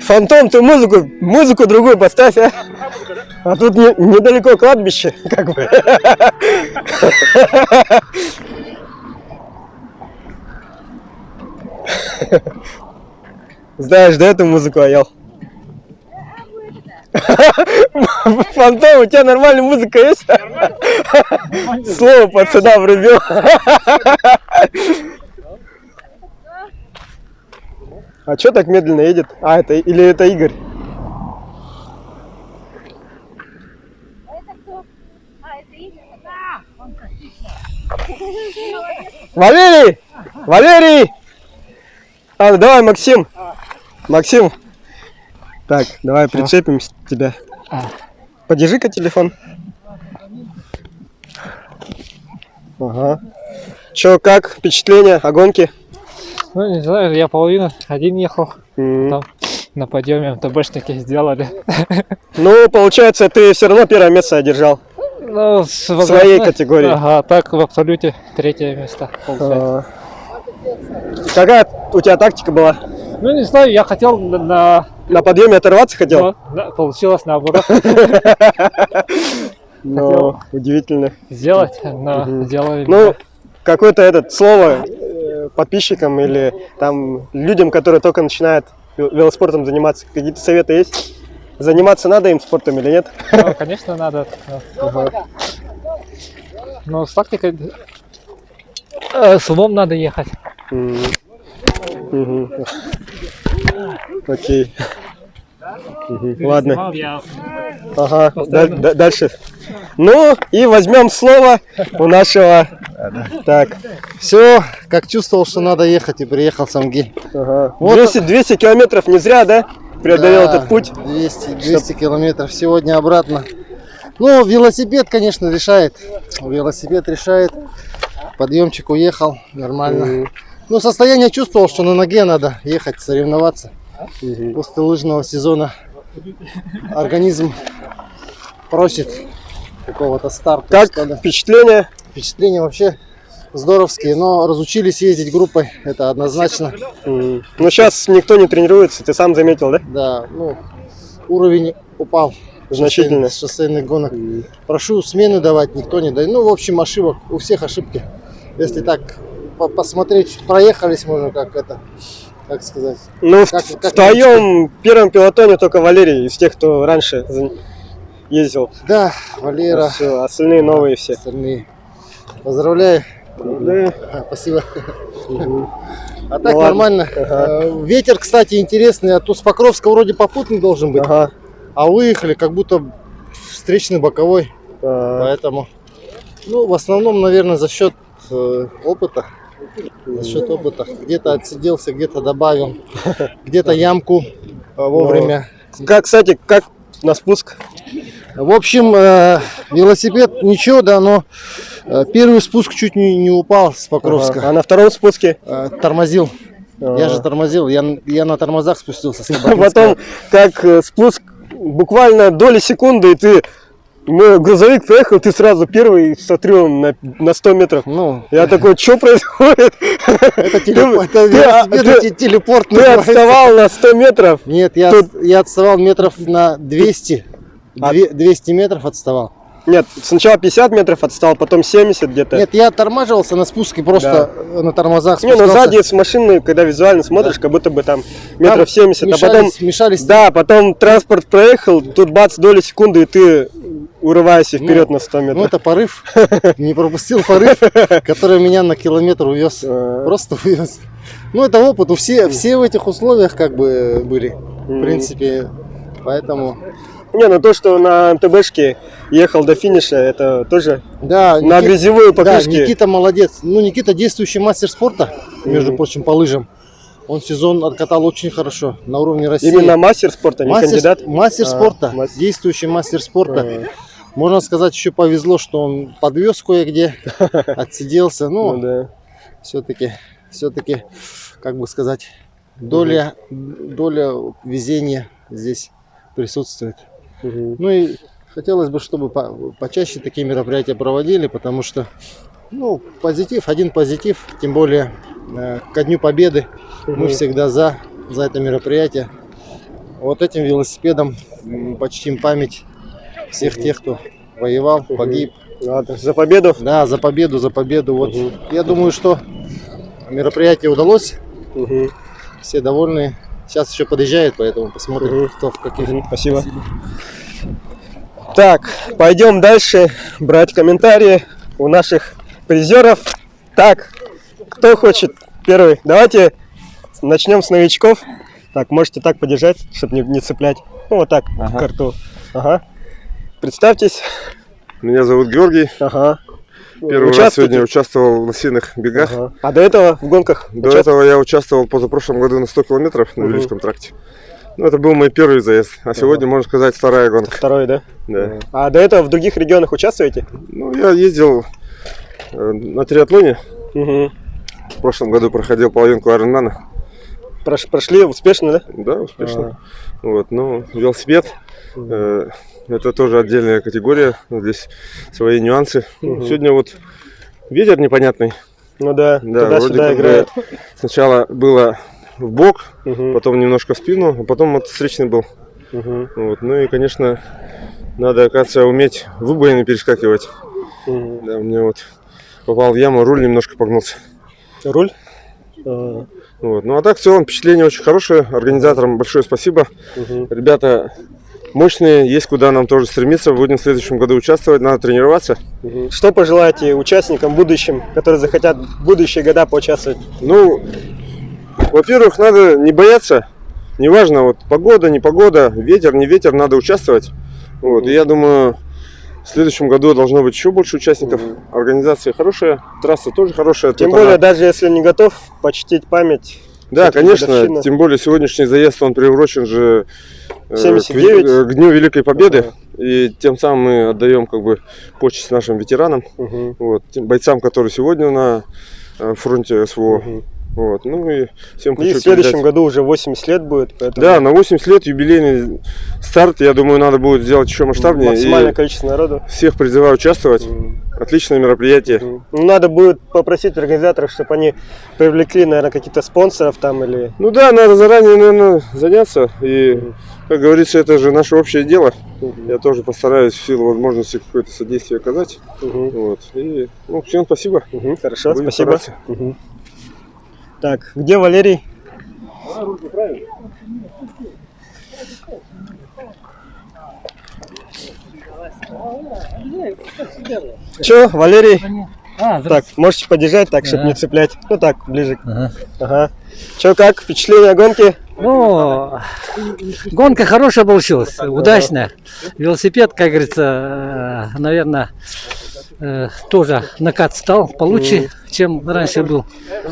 Фантом, ты музыку другую поставь, а? А тут недалеко кладбище, как бы. Знаешь, да, эту музыку, Аял? Фантом, у тебя нормальная музыка есть? Слово пацана врубил. А что так медленно едет? А, это или это Игорь? Валерий! Валерий! А, ну давай, Максим. Максим. Так, давай прицепим тебя. Подержи-ка телефон. Ага. Чё, как впечатление о гонке? Ну, не знаю, я половину один ехал. Там на подъеме МТБшники сделали. Ну, получается, ты все равно первое место одержал. Ну, в своей категории. Ага, так в абсолюте третье место получается. Какая у тебя тактика была? Ну, не знаю, я хотел на подъеме оторваться хотел? Да, получилось наоборот. Ну, удивительно. Сделать, но сделали. Ну, какое-то слово подписчикам или там людям, которые только начинают велоспортом заниматься? Какие-то советы есть? Заниматься надо им спортом или нет? Ну, конечно, надо. Но с тактикой, с умом надо ехать. Окей. Ладно. Ага, дальше. Ну, и возьмем слово у нашего. Так. Все, как чувствовал, что надо ехать, и приехал сам Ги. Ага. Вот 200 километров не зря, да? Преодолел да, этот путь. 200 километров сегодня обратно. Ну, велосипед, конечно, решает. Велосипед решает. Подъемчик уехал, нормально. Ну, состояние чувствовал, что на ноге надо ехать, соревноваться. После лыжного сезона организм просит какого-то старта. Как впечатления? Впечатления вообще здоровские, но разучились ездить группой, это однозначно. Но сейчас никто не тренируется, ты сам заметил, да? Да, ну, уровень упал значительно. Шоссейных гонок. Прошу смены давать, никто не дает. Ну, в общем, ошибок, у всех ошибки. Если так посмотреть, проехались, можно как сказать. Ну, в твоем первом пилотоне только Валерий из тех, кто раньше ездил. Да, Валера. Все, остальные новые все. Остальные. Поздравляю. Спасибо. А так нормально. Ветер, кстати, интересный. А то с Покровска вроде попутный должен быть. А выехали как будто встречный боковой. Поэтому, ну, в основном, наверное, за счет опыта. За счет опыта. Где-то отсиделся, где-то добавил, где-то ямку вовремя. Кстати, как на спуск? В общем, велосипед ничего, да, но первый спуск чуть не упал с Покровска. А на втором спуске? Тормозил. Я же тормозил, я на тормозах спустился. А потом, как спуск, буквально доли секунды, и ты... грузовик проехал, ты сразу первый с отрывом на 100 метров. Ну, я такой, что происходит? Это телепорт. Ты отставал на 100 метров? Нет, я отставал метров на 200. 200 метров отставал. Нет, сначала 50 метров отстал, потом 70 где-то. Нет, я тормаживался на спуске, просто на тормозах спускался. Не, ну сзади с машины, когда визуально смотришь, как будто бы там метров 70, а потом... Мешались. Да, потом транспорт проехал, тут бац, доли секунды, и ты урываешься вперед на 100 метров. Ну, это порыв. Не пропустил порыв, который меня на километр увез. Просто увез. Ну, это опыт. Все в этих условиях как бы были. В принципе, поэтому... Не, ну то, что на МТБшке ехал до финиша, это тоже да, на грязевую покрышке. Да, Никита молодец. Ну, Никита действующий мастер спорта, между прочим, по лыжам. Он сезон откатал очень хорошо, на уровне России. Именно мастер спорта, не кандидат? Мастер спорта, действующий мастер спорта. Можно сказать, еще повезло, что он подвез кое-где, отсиделся. Ну, да. все-таки, как бы сказать, доля везения здесь присутствует. Ну и хотелось бы, чтобы почаще такие мероприятия проводили, потому что, ну, один позитив, тем более ко Дню Победы мы всегда за это мероприятие. Вот этим велосипедом почтим память всех тех, кто воевал, погиб. За победу? Да, за победу. Вот я думаю, что мероприятие удалось. Все довольны. Сейчас еще подъезжает, поэтому посмотрим, кто в каких. Спасибо. Так, пойдем дальше брать комментарии у наших призеров. Так, кто хочет первый? Давайте начнем с новичков. Так, можете так подержать, чтобы не цеплять. Ну, вот так, карту. Ага. Представьтесь. Меня зовут Георгий. Ага. Первый раз сегодня участвовал в лосиных бегах. А до этого в гонках? До этого я участвовал позапрошлом году на 100 километров на Великом тракте. Ну, это был мой первый заезд. А сегодня, можно сказать, вторая гонка. Второй, да? Да. А до этого в других регионах участвуете? Ну, я ездил на триатлоне. В прошлом году проходил половинку Айронмена. Прошли успешно, да? Да, успешно. Вот, ну, велосипед. Это тоже отдельная категория, здесь свои нюансы. Сегодня вот ветер непонятный. Ну да, туда-сюда играет. Сначала было в бок, потом немножко в спину, а потом вот встречный был. Вот. Ну и, конечно, надо, оказывается, уметь выбоины перескакивать. Да, у меня вот попал в яму, руль немножко погнулся. Руль? Вот. Ну а так в целом впечатление очень хорошее. Организаторам большое спасибо. Ребята мощные, есть куда нам тоже стремиться. Будем в следующем году участвовать, надо тренироваться. Что пожелаете участникам будущим, которые захотят в будущие года поучаствовать? Ну, во-первых, надо не бояться. Неважно, вот погода, не погода, ветер, не ветер, надо участвовать. Вот. И я думаю, в следующем году должно быть еще больше участников. Организация хорошая, трасса тоже хорошая. Тем более, даже если не готов, почтить память. Да, конечно, тем более сегодняшний заезд, он приурочен же к Дню Великой Победы. И тем самым мы отдаем как бы почесть нашим ветеранам, вот, тем бойцам, которые сегодня на фронте СВО. Вот, ну и всем хочу в следующем году уже 80 лет будет. Поэтому... Да, на 80 лет юбилейный старт, я думаю, надо будет сделать еще масштабнее. Максимальное количество народу. Всех призываю участвовать. Отличное мероприятие. Надо будет попросить организаторов, чтобы они привлекли, наверное, каких-то спонсоров там или... Ну да, надо заранее, наверное, заняться. И, как говорится, это же наше общее дело. Я тоже постараюсь в силу возможности какое-то содействие оказать. Вот. И, ну, всем спасибо. Хорошо, будем спасибо. Так, где Валерий? Че, Валерий? Так, можете подержать так, чтобы не цеплять. Ну так, ближе. Ага. Че, как впечатление гонки? Ну, гонка хорошая получилась, удачная. Велосипед, как говорится, наверное, тоже накат стал получше, чем раньше был.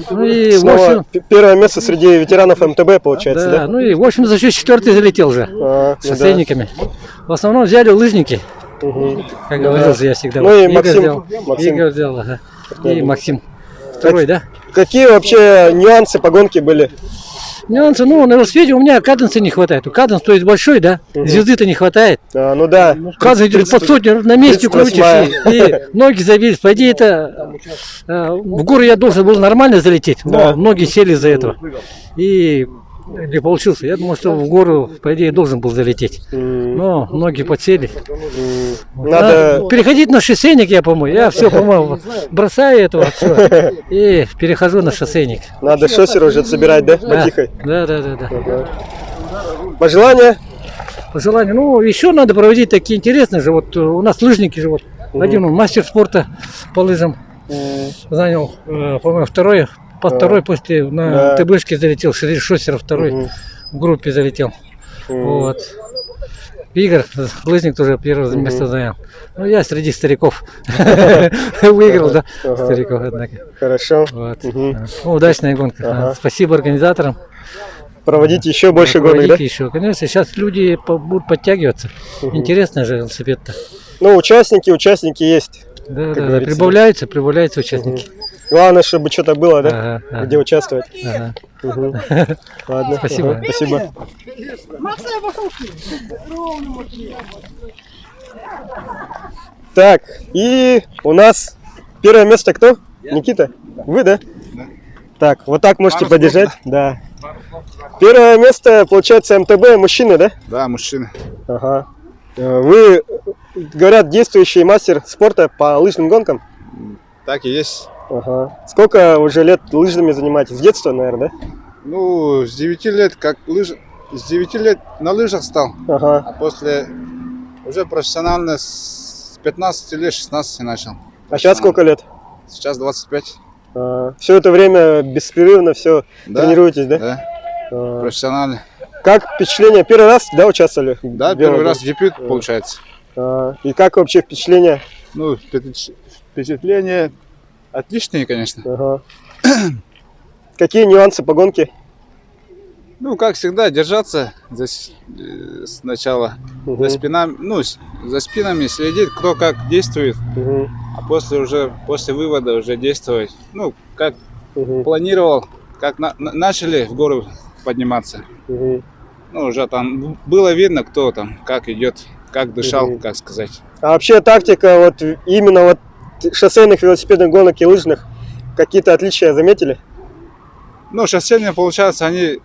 Ну и снова первое место среди ветеранов МТБ получается, да? Ну и в общем за счет 4-й залетел же шоссейниками. В основном взяли лыжники, как говорил же я всегда. Ну и Игорь взял, ага. И Максим. Второй, да? Какие вообще нюансы по гонке были? Нюансы, ну, на велосипеде у меня каденса не хватает. Каденс, то есть большой, да? Звезды-то не хватает. Ну да. Каденс под сотню на месте крутишь, и ноги забились. По идее, это в гору я должен был нормально залететь, но ноги сели из-за этого. И не получился. Я думал, что в гору, по идее, должен был залететь. Но ноги подсели. Надо переходить на шоссейник, я, по-моему. Я все, по-моему, бросаю этого все и перехожу на шоссейник. Надо шоссер уже собирать, да? Потихой. Да. Пожелания? Пожелания. Ну, еще надо проводить такие интересные же. Вот у нас лыжники же. Вот. Один он мастер спорта по лыжам занял, по-моему, второй после на ТБшке залетел, среди шоссеров второй в группе залетел. Вот. Игорь, лыжник, тоже первое место занял. Ну, я среди стариков выиграл, да, стариков, однако. Хорошо. Удачная гонка. Спасибо организаторам. Проводите еще больше гонок, да? Еще, конечно, сейчас люди будут подтягиваться. Интересно же велосипед-то. Ну, участники есть. Да, прибавляются участники. Главное, чтобы что-то было, да? Где участвовать. Ладно, спасибо. Спасибо. Так, и у нас первое место кто? Никита? Вы, да? Так, вот так можете поддержать. Да. Первое место, получается, МТБ, мужчины, да? Да, мужчины. Ага. Вы, говорят, действующий мастер спорта по лыжным гонкам? Так и есть. Ага. Сколько уже лет лыжными занимаетесь? С детства, наверное, да? Ну, с 9 лет, с 9 лет на лыжах стал. Ага. А после уже профессионально с 15 лет, 16 начал. А сейчас сколько лет? Сейчас 25. Все это время беспрерывно тренируетесь, да? Да. Профессионально. Как впечатление? Первый раз, да, участвовали? Да, первый раз дебют получается. И как вообще впечатление? Ну, впечатление отличные, конечно. Ага. Какие нюансы по гонке? Ну, как всегда, держаться сначала за спинами следить, кто как действует, а после вывода уже действовать. Ну, как планировал, как начали в гору подниматься. Ну, уже там было видно, кто там, как идет, как дышал, как сказать. А вообще тактика вот именно вот шоссейных велосипедных гонок и лыжных, какие-то отличия заметили? Ну, шоссейные, получается, они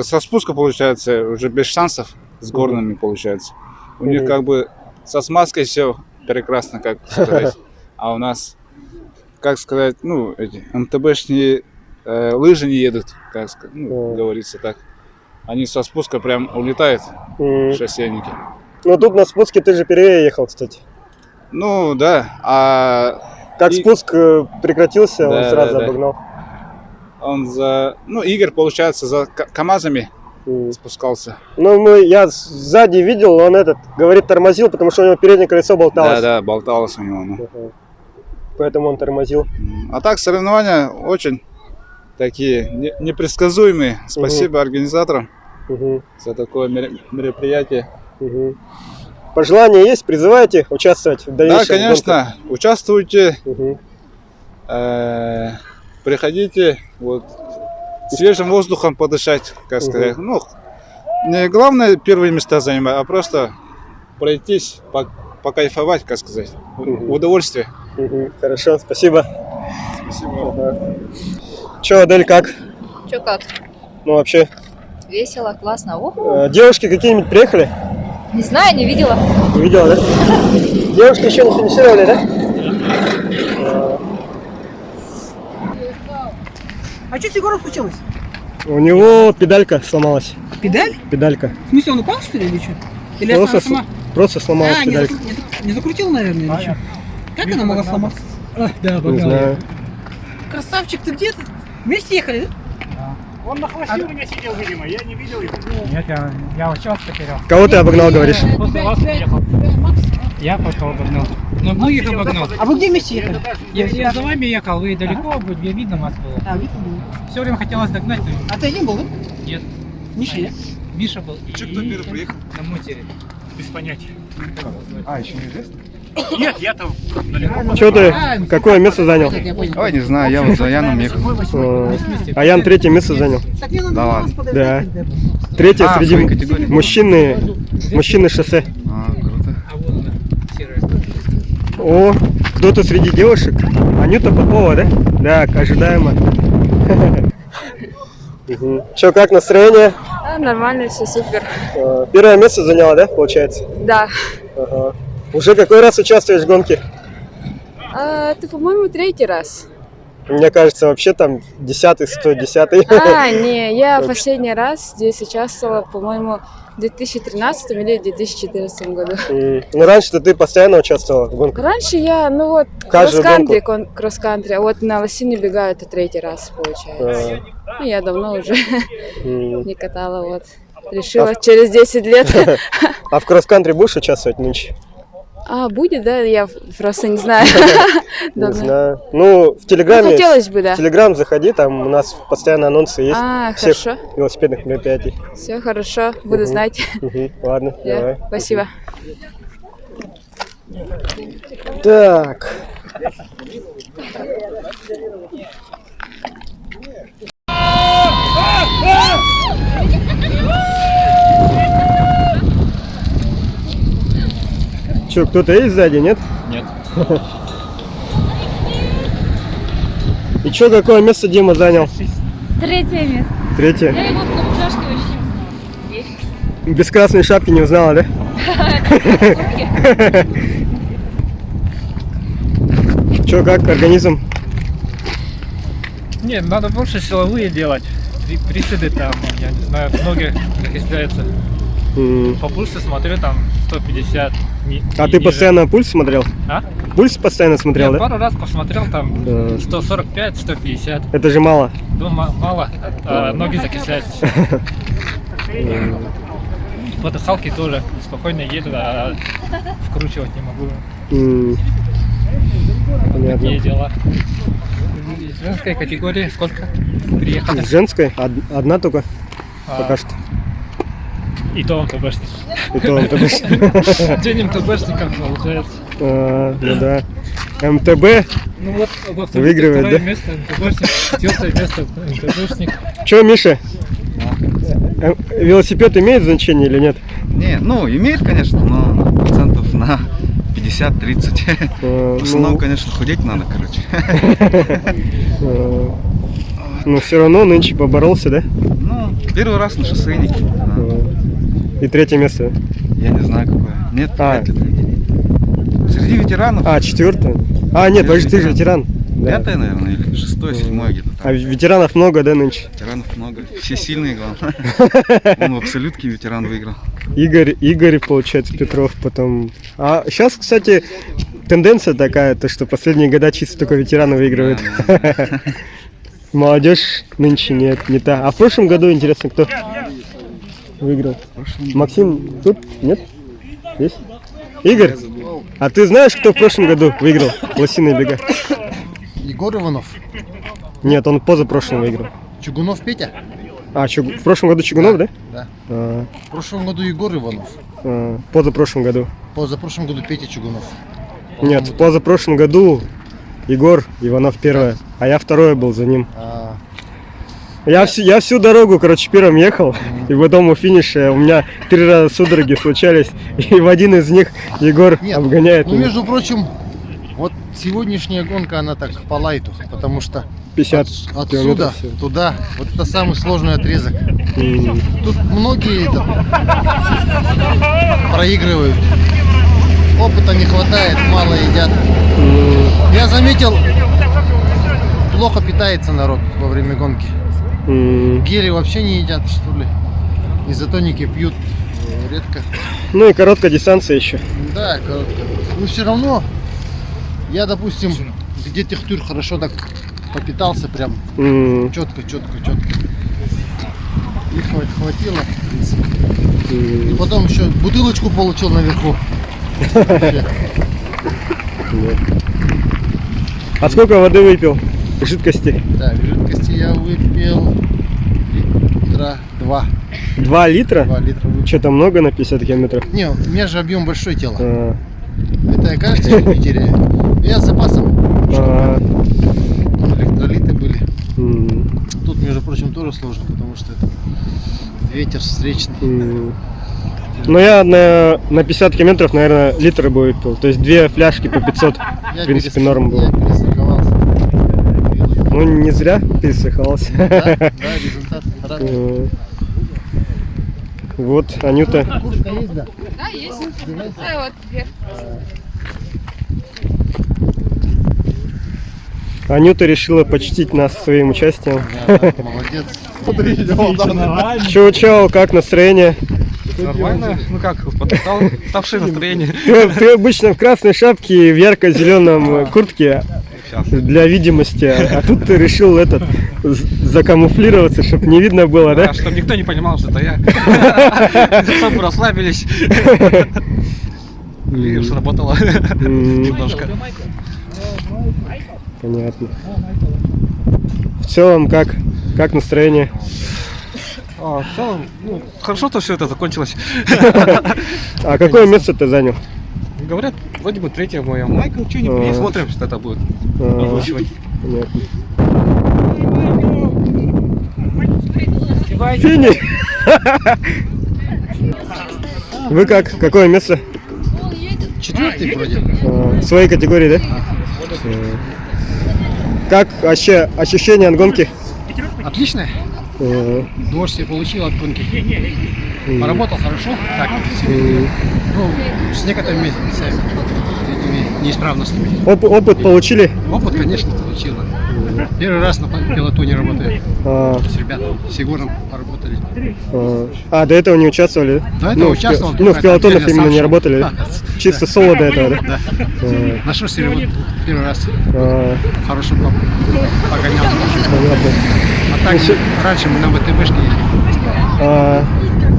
со спуска, получается, уже без шансов, с горными, получается. У них как бы со смазкой все прекрасно, как сказать. А у нас, как сказать, ну, эти МТБшные лыжи не едут, как говорится так. Они со спуска прям улетают, шоссейники. Ну тут на спуске ты же первее ехал, кстати. Ну да, как спуск прекратился, он сразу обогнал. Он Игорь, получается, за КамАЗами спускался. Ну, я сзади видел, он говорит, тормозил, потому что у него переднее колесо болталось. Да, болталось у него. Поэтому он тормозил. А так, соревнования очень такие непредсказуемые. Спасибо организаторам за такое мероприятие. Пожелания есть? Призываете участвовать в дальнейшем? Да, конечно. Участвуйте. Приходите. Свежим воздухом подышать, как сказать. Ну, не главное первые места занимать, а просто пройтись, покайфовать, как сказать. В удовольствие. Хорошо, спасибо. Спасибо. Че, Адель, как? Че как? Ну, вообще. Весело, классно. Ого. Девушки какие-нибудь приехали? Не знаю, не видела. Не видела, да? Девушки еще не финишировали, да? А что с Егором случилось? У него педалька сломалась. Педаль? Педалька. В смысле, он упал, что ли, или что? Или Просто сломалась педалька. Не закрутил, наверное, или что? Как она могла сломаться? Да, не знаю. Красавчик, ты где-то? Вместе ехали, да? Он на хвосте у меня сидел, видимо, я не видел его. Нет, я сейчас потерял. Кого ты обогнал, говоришь? После вас ехал. Я просто обогнал. Но многих обогнал. А вы где вместе ехали? Я за вами ехал, вы далеко, где видно вас было. Видно было. Все время хотелось догнать. А ты один был, да? Нет. Миша, да? Миша был. Кто первый приехал? На мотере. Без понятия. Еще неизвестно? Нет, я-то далеко. Че ты? Какое место занял? Ой, не знаю, я вот за Яном ехал. А Ян третье место занял? Да ладно. Да. Третье среди мужчины шоссе. Круто. О, кто-то среди девушек? Анюта Попова, да? Да, ожидаемо. Че, как настроение? Нормально, все супер. Первое место заняла, да, получается? Да. Ага. Уже какой раз участвуешь в гонке? Ты, по-моему, третий раз. Мне кажется, вообще там 10-й, 110-й. Не, я последний раз здесь участвовала, по-моему, в 2013 или 2014 году. Ну, раньше-то ты постоянно участвовала в гонках? Раньше я, кросс-кантри, а вот на лосине бегаю, это третий раз, получается. Ну, я давно уже не катала, вот. Решила через 10 лет. А в кросс-кантри будешь участвовать нынче? Будет, да? Я просто не знаю. Не знаю. Ну, в Телеграме. Хотелось бы, да. В Телеграм заходи, там у нас постоянно анонсы есть. Всех хорошо. Велосипедных мероприятий. Все хорошо, буду знать. Ладно, давай. Спасибо. Так. Че, кто-то есть сзади, нет? Нет. И че, какое место Дима занял? Третье место. Третье. Я его в камуфляжке очень. Без красной шапки не узнала, да? Че, как организм? Нет, надо больше силовые делать. Приседы там, я не знаю, ноги закисляются. По пульсу смотрю, там 150. А ты постоянно пульс смотрел? А? Пульс постоянно смотрел, Я да? пару раз посмотрел, там 145, 150. Это же мало. Ну, мало, ноги закисляются. По дыхалке тоже спокойно еду, а вкручивать не могу. Понятно. Такие дела. Из женской категории сколько приехали? Из женской? Одна только? Пока что. И то он ТБшник. И то он ТБшник. Денем ТБшником получается. Ну да. МТБ ну вот, выигрывает, да? Второе место МТБшник, четвертое место МТБшник. Че, Миша? Велосипед имеет значение или нет? Не, ну имеет, конечно, но процентов на 50-30. В основном, конечно, худеть надо, короче. Но все равно нынче поборолся, да? Ну, первый раз на шоссейнике. И третье место? Я не знаю какое. Нет, среди ветеранов. Четвертое? Нет, подожди, ты же ветеран. Пятое, наверное, или шестое, седьмое где-то там. А ветеранов много, да, нынче? Ветеранов много. Все сильные, главное. Он в абсолютке ветеран выиграл. Игорь, получается, Петров потом. А сейчас, кстати, тенденция такая, то что последние года чисто только ветераны выигрывают. Молодежь нынче нет, не та. А в прошлом году, интересно, кто выиграл? Максим тут? Нет? Есть? Игорь? А ты знаешь, кто в прошлом году выиграл лосиные бега? Егор Иванов. Нет, он позапрошлым выиграл. Чугунов Петя? А, в прошлом году Чугунов, да? Да. А, В прошлом году Егор Иванов. позапрошлом году. Позапрошлом году Петя Чугунов. Нет, в позапрошлом году Егор Иванов первое, а я второе был за ним. Я всю дорогу, короче, первым ехал, и потом у финиша у меня 3 раза судороги случались, и в один из них Егор обгоняет Ну, меня. между прочим, вот сегодняшняя гонка, она так по лайту, потому что 50 отсюда километров всего. туда, вот это самый сложный отрезок. Тут многие проигрывают. Опыта не хватает, мало едят. Я заметил, плохо питается народ во время гонки. Гели вообще не едят, что ли. Изотоники пьют редко. Ну и короткая дистанция еще. Да, короткая. Но все равно, я, допустим, где Техтур хорошо так попитался прям. Четко. И хватило, в принципе. И потом еще бутылочку получил наверху. А сколько воды выпил? Жидкости? Так, жидкости я выпил литра 2. 2 литра? 2 литра выпил. Что-то много на 50 километров? Не, у меня же объем большое тело. Это я, кажется, я не теряю. Я с запасом. Электролиты были. Тут, между прочим, тоже сложно, потому что это ветер встречный. Ну я на 50 километров, наверное, литр бы выпил. То есть 2 фляжки по 500, в принципе, норм было. Я перестраховался. Ну не зря перестраховался. Да, результат радует. Вот, Анюта. Куртка есть, да? Да, есть. Вот вверх. Анюта решила почтить нас своим участием. Молодец. Чао-чао, как настроение? Нормально, ну как, подставшее настроение. Ты обычно в красной шапке и в ярко-зеленом куртке для видимости, а тут ты решил закамуфлироваться, чтобы не видно было, да? Чтобы никто не понимал, что это я. Чтобы расслабились. И сработало немножко. Понятно. В целом, как настроение? В целом, ну, хорошо, что все это закончилось. А какое место ты занял? Говорят, вроде бы 3-е мое. Майкл, что-нибудь смотрим, что это будет. Понятно. Финиш! Вы как? Какое место? 4-й вроде. В своей категории, да? Как вообще ощущения от гонки? Отлично. Дождь я получил от гонки. Поработал хорошо. Так, ну, с некоторыми этими неисправностями. Опыт получили? Опыт, конечно, получил. Первый раз на пилотоне работаю. С ребятами, с Егором поработали. А, до этого не участвовали? До этого участвовал. В пилотонах именно не работали? Чисто соло до этого, да? Нашел себе первый раз. Хорошо погонял. А так раньше мы на ВТБшке ехали.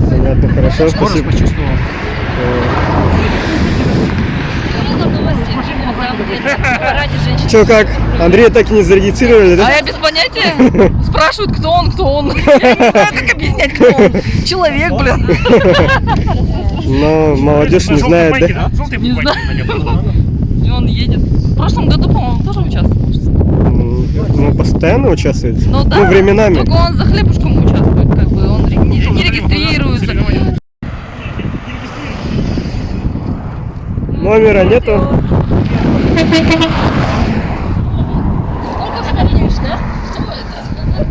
Понятно, хорошо. Скорость почувствовал. Че как? Андрея так и не зарегистрировали, да? А я без понятия. Спрашивают, кто он. Я не знаю, как объяснять, кто он. Человек, блин. Но молодежь не знает, да? Не знаю. И он едет. В прошлом году, по-моему, тоже участвовал. Ну, постоянно участвует? Ну да. Ну, временами. Только он за хлебушком участвует, как бы. Он не регистрируется. Номера нету.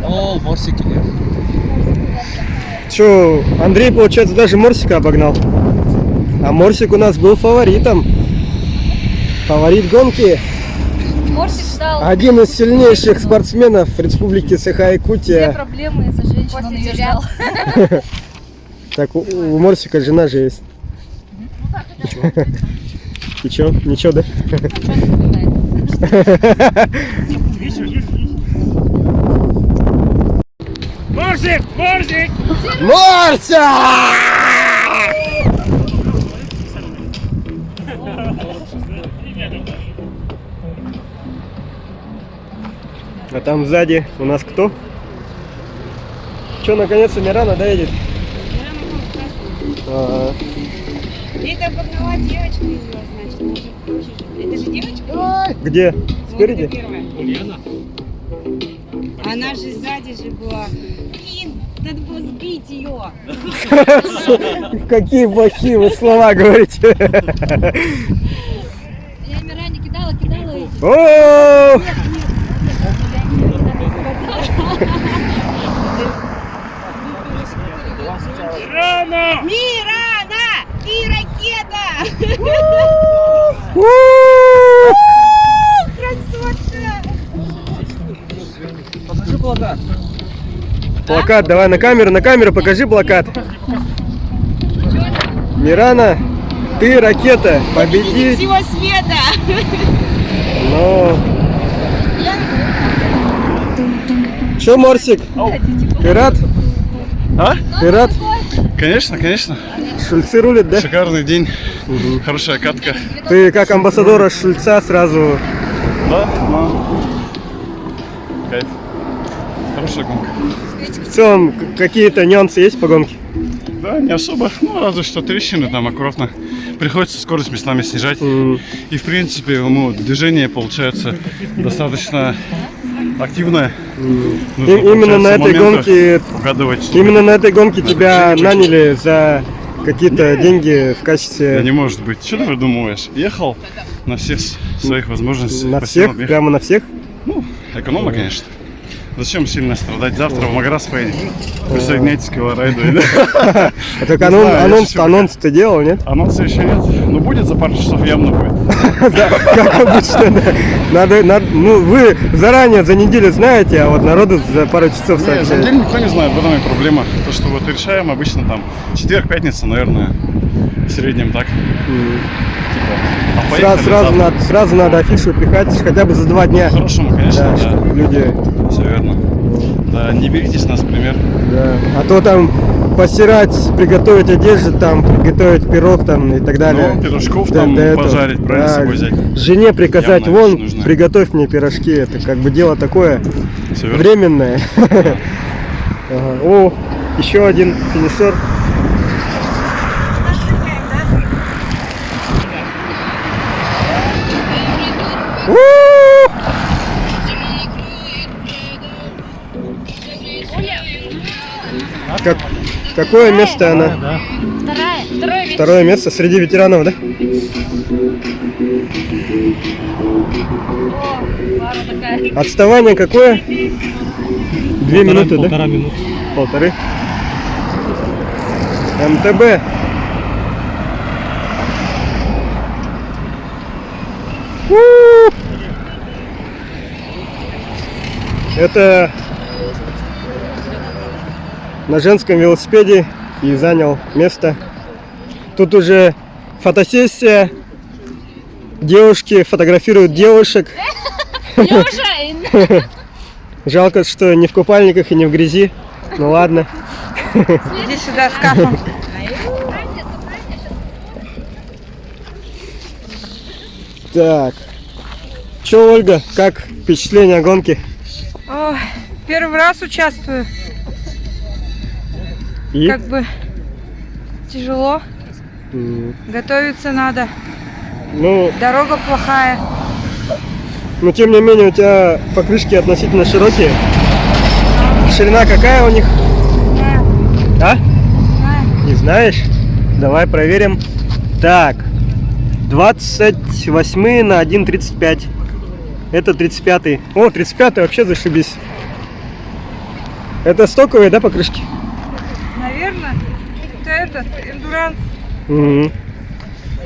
О, морсики. Че, Андрей, получается, даже Морсика обогнал. А Морсик у нас был фаворитом. Фаворит гонки. Морсик стал. Один из сильнейших спортсменов Республики Все Саха-Якутия. проблемы из-за женщин, он ее ждал. Так, у Морсика жена же есть. И чё? Ничего, да? Морсик! Морсик! Морся! А там сзади у нас кто? Че, наконец-то Мирана доедет? Ага. Это погнала девочка ее, значит. Это же девочка? Где? Спереди? Первая. Она же сзади же была. Блин, надо было сбить ее. Какие плохие вы слова говорите. Я Миране кидала эти. О! Мирана! Мирана! Ты ракета! Красотка! Покажи плакат. Плакат, давай на камеру покажи плакат. Мирана, ты ракета, победи. Всего света! Ну. Че, Морсик? Ты рад? А? Ты рад? Конечно, конечно. Шульцы рулят, да? Шикарный день. Хорошая катка. Ты как амбассадора Шульца сразу. Да, кайф. Хорошая гонка. В целом, какие-то нюансы есть по гонке? Да, не особо. Ну, разве что трещины там аккуратно. Приходится скорость местами снижать. И, в принципе, движение получается достаточно активное. Именно на этой гонке, угадывать, именно на этой гонке тебя наняли за какие-то деньги в качестве... Да не может быть. Что ты выдумываешь? Ехал на всех своих возможностях. На всех? Прямо на всех? Ну, эконома, конечно. Зачем сильно страдать? Завтра в Маграс поедем. Присоединяйтесь к его райду. Так анонс ты делал, нет? Анонса еще нет. Но будет за пару часов, явно будет. Да, как обычно. Надо, ну, вы заранее, за неделю знаете, а вот народу за пару часов сообщают. За неделю никто не знает, в этом и проблема. То, что вот решаем обычно там четверг, пятница, наверное, в среднем так. Сразу надо афишу пихать, хотя бы за 2 дня. По-хорошему, конечно, да. Люди... Все верно. Да, не берите с нас пример. Да. А то там постирать, приготовить одежду, там, приготовить пирог там и так далее. Ну, пирожков там пожарить, правильно, с собой взять. Жене приказать, вон, приготовь мне пирожки, это как бы дело такое временное. О, еще один финишер. Какое место она? Второе место среди ветеранов, да? Отставание какое? 2 минуты, да? 1,5 минуты. 1,5. МТБ. Это на женском велосипеде и занял место. Тут уже фотосессия. Девушки фотографируют девушек. Жалко, что не в купальниках и не в грязи. Ну ладно. Иди сюда с кафом. Так. Че, Ольга, как впечатление о гонке? Ой, первый раз участвую. И? Как бы тяжело. Готовиться надо. Ну, дорога плохая. Но тем не менее у тебя покрышки относительно широкие. Ширина какая у них? А? Не знаешь? Давай проверим. Так, 28 на 1,35. Это 35. О, 35 вообще зашибись. Это стоковые, да, покрышки? Наверное, это этот эндуранс.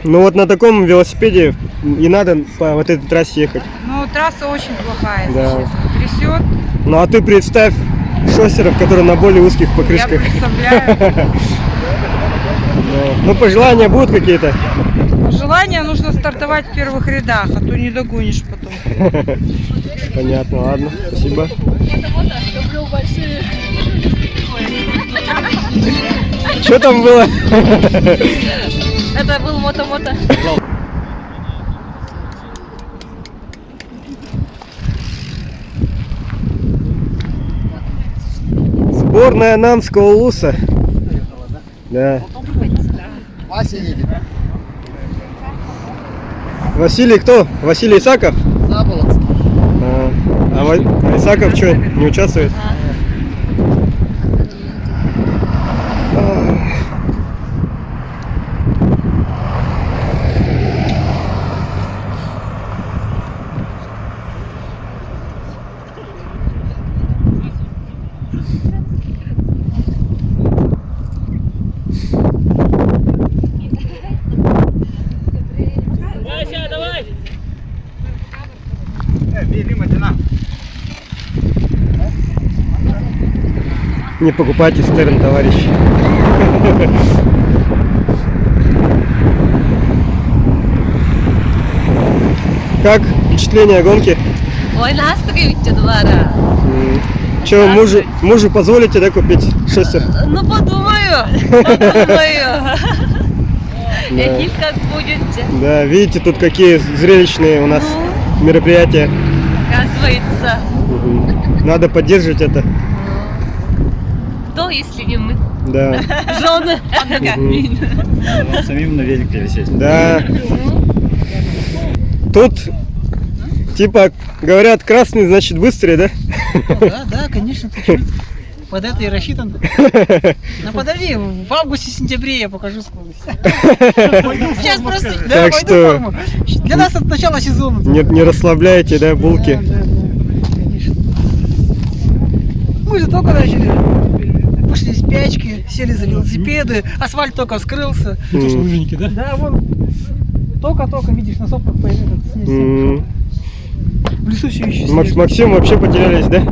Ну вот на таком велосипеде и надо по вот этой трассе ехать. Ну трасса очень плохая, Да. если честно. Трясет. Ну а ты представь шоссеров, которые на более узких покрышках. Я представляю. Ну, пожелания будут какие-то? Желание нужно стартовать в первых рядах, а то не догонишь потом. Понятно, ладно, спасибо. Люблю большие. Что там было? Это был мото-мото. Сборная Намского Улуса. Да. Вася едет. Василий кто? Василий Исаков? Заболотский. А Исаков что, не участвует? Вася, давай! Не покупайте стерн, товарищ. Как впечатление гонки? Ой, настрой ведь двора. Че, мужу позволите, да, купить шоссер? Ну, подумаю. Яким как будете. Да, видите, тут какие зрелищные у нас мероприятия. Оказывается. Надо поддерживать это. Кто, если не мы? Да. Жены. Самим на велик пересесть. Да. Тут, типа, говорят, красный значит быстрый, да? Да, конечно. Под это и рассчитан. Ну подожди, в августе-сентябре я покажу скорость. Сейчас просто Так войду что- в форму. Для нас это начало сезона. Не расслабляйте, да, булки? Мы же только начали. Пошли спячки, сели за велосипеды, асфальт только вскрылся. Вы тоже лыжники, да? Да, вон. Только-только, видишь, на сопках появился снег. В лесу все еще снег. Максим вообще потерялись, да?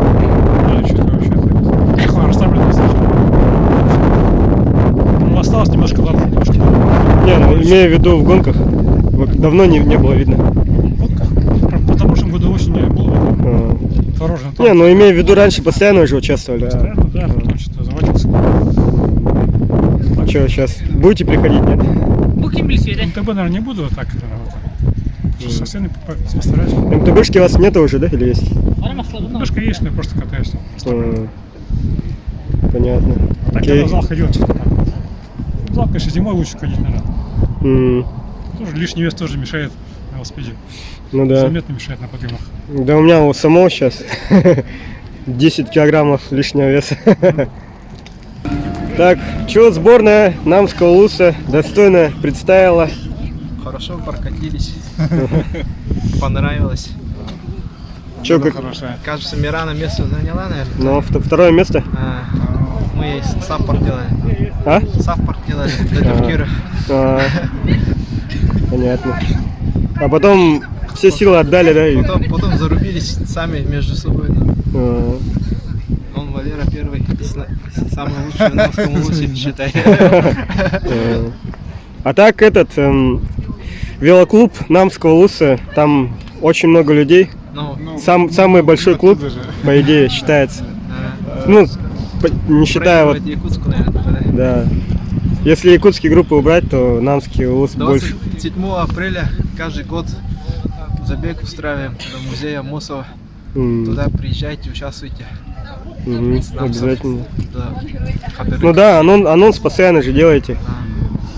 Ну, осталось немножко, ладно, немножко. Не, ну, имею в виду в гонках. Вот давно не было видно. В прошлом году осенью было творожный. Не, ну имею в виду, раньше постоянно уже участвовали. Да, потом что-то заводился. А что, сейчас будете приходить, нет? МТБ, наверное, не буду так. Совсем постараюсь. МТБшки у вас нету уже, да, или есть? Немножко есть, но я просто катаюсь. Понятно. Так я на зал ходил, честно. В зал, конечно, зимой лучше ходить, наверное. Тоже лишний вес тоже мешает на велосипеде. Ну да. Заметно мешает на подъемах. Да у меня у самого сейчас 10 килограммов лишнего веса. Так, что сборная Намского Улуса достойно представила? Хорошо прокатились. Понравилось. Чё, как? Кажется, Мирана место заняла, наверное. Ну, второе место? Мы саппорт делали. А? Саппорт делали для турнира. Понятно. А потом все силы отдали, да? и- Потом зарубились сами между собой. Он Валера первый, самый лучший в Намском Улусе, считай. А так велоклуб Намского Улуса, там очень много людей. Самый большой клуб, по идее, считается. Ну, не считая вот... Якутску, наверное, Да. Если якутские группы убрать, то Намский Улус больше. 27 апреля каждый год забег устраиваем до музея Мосова. Туда приезжайте, участвуйте. Обязательно. Да. Ну да, анонс постоянно же делаете.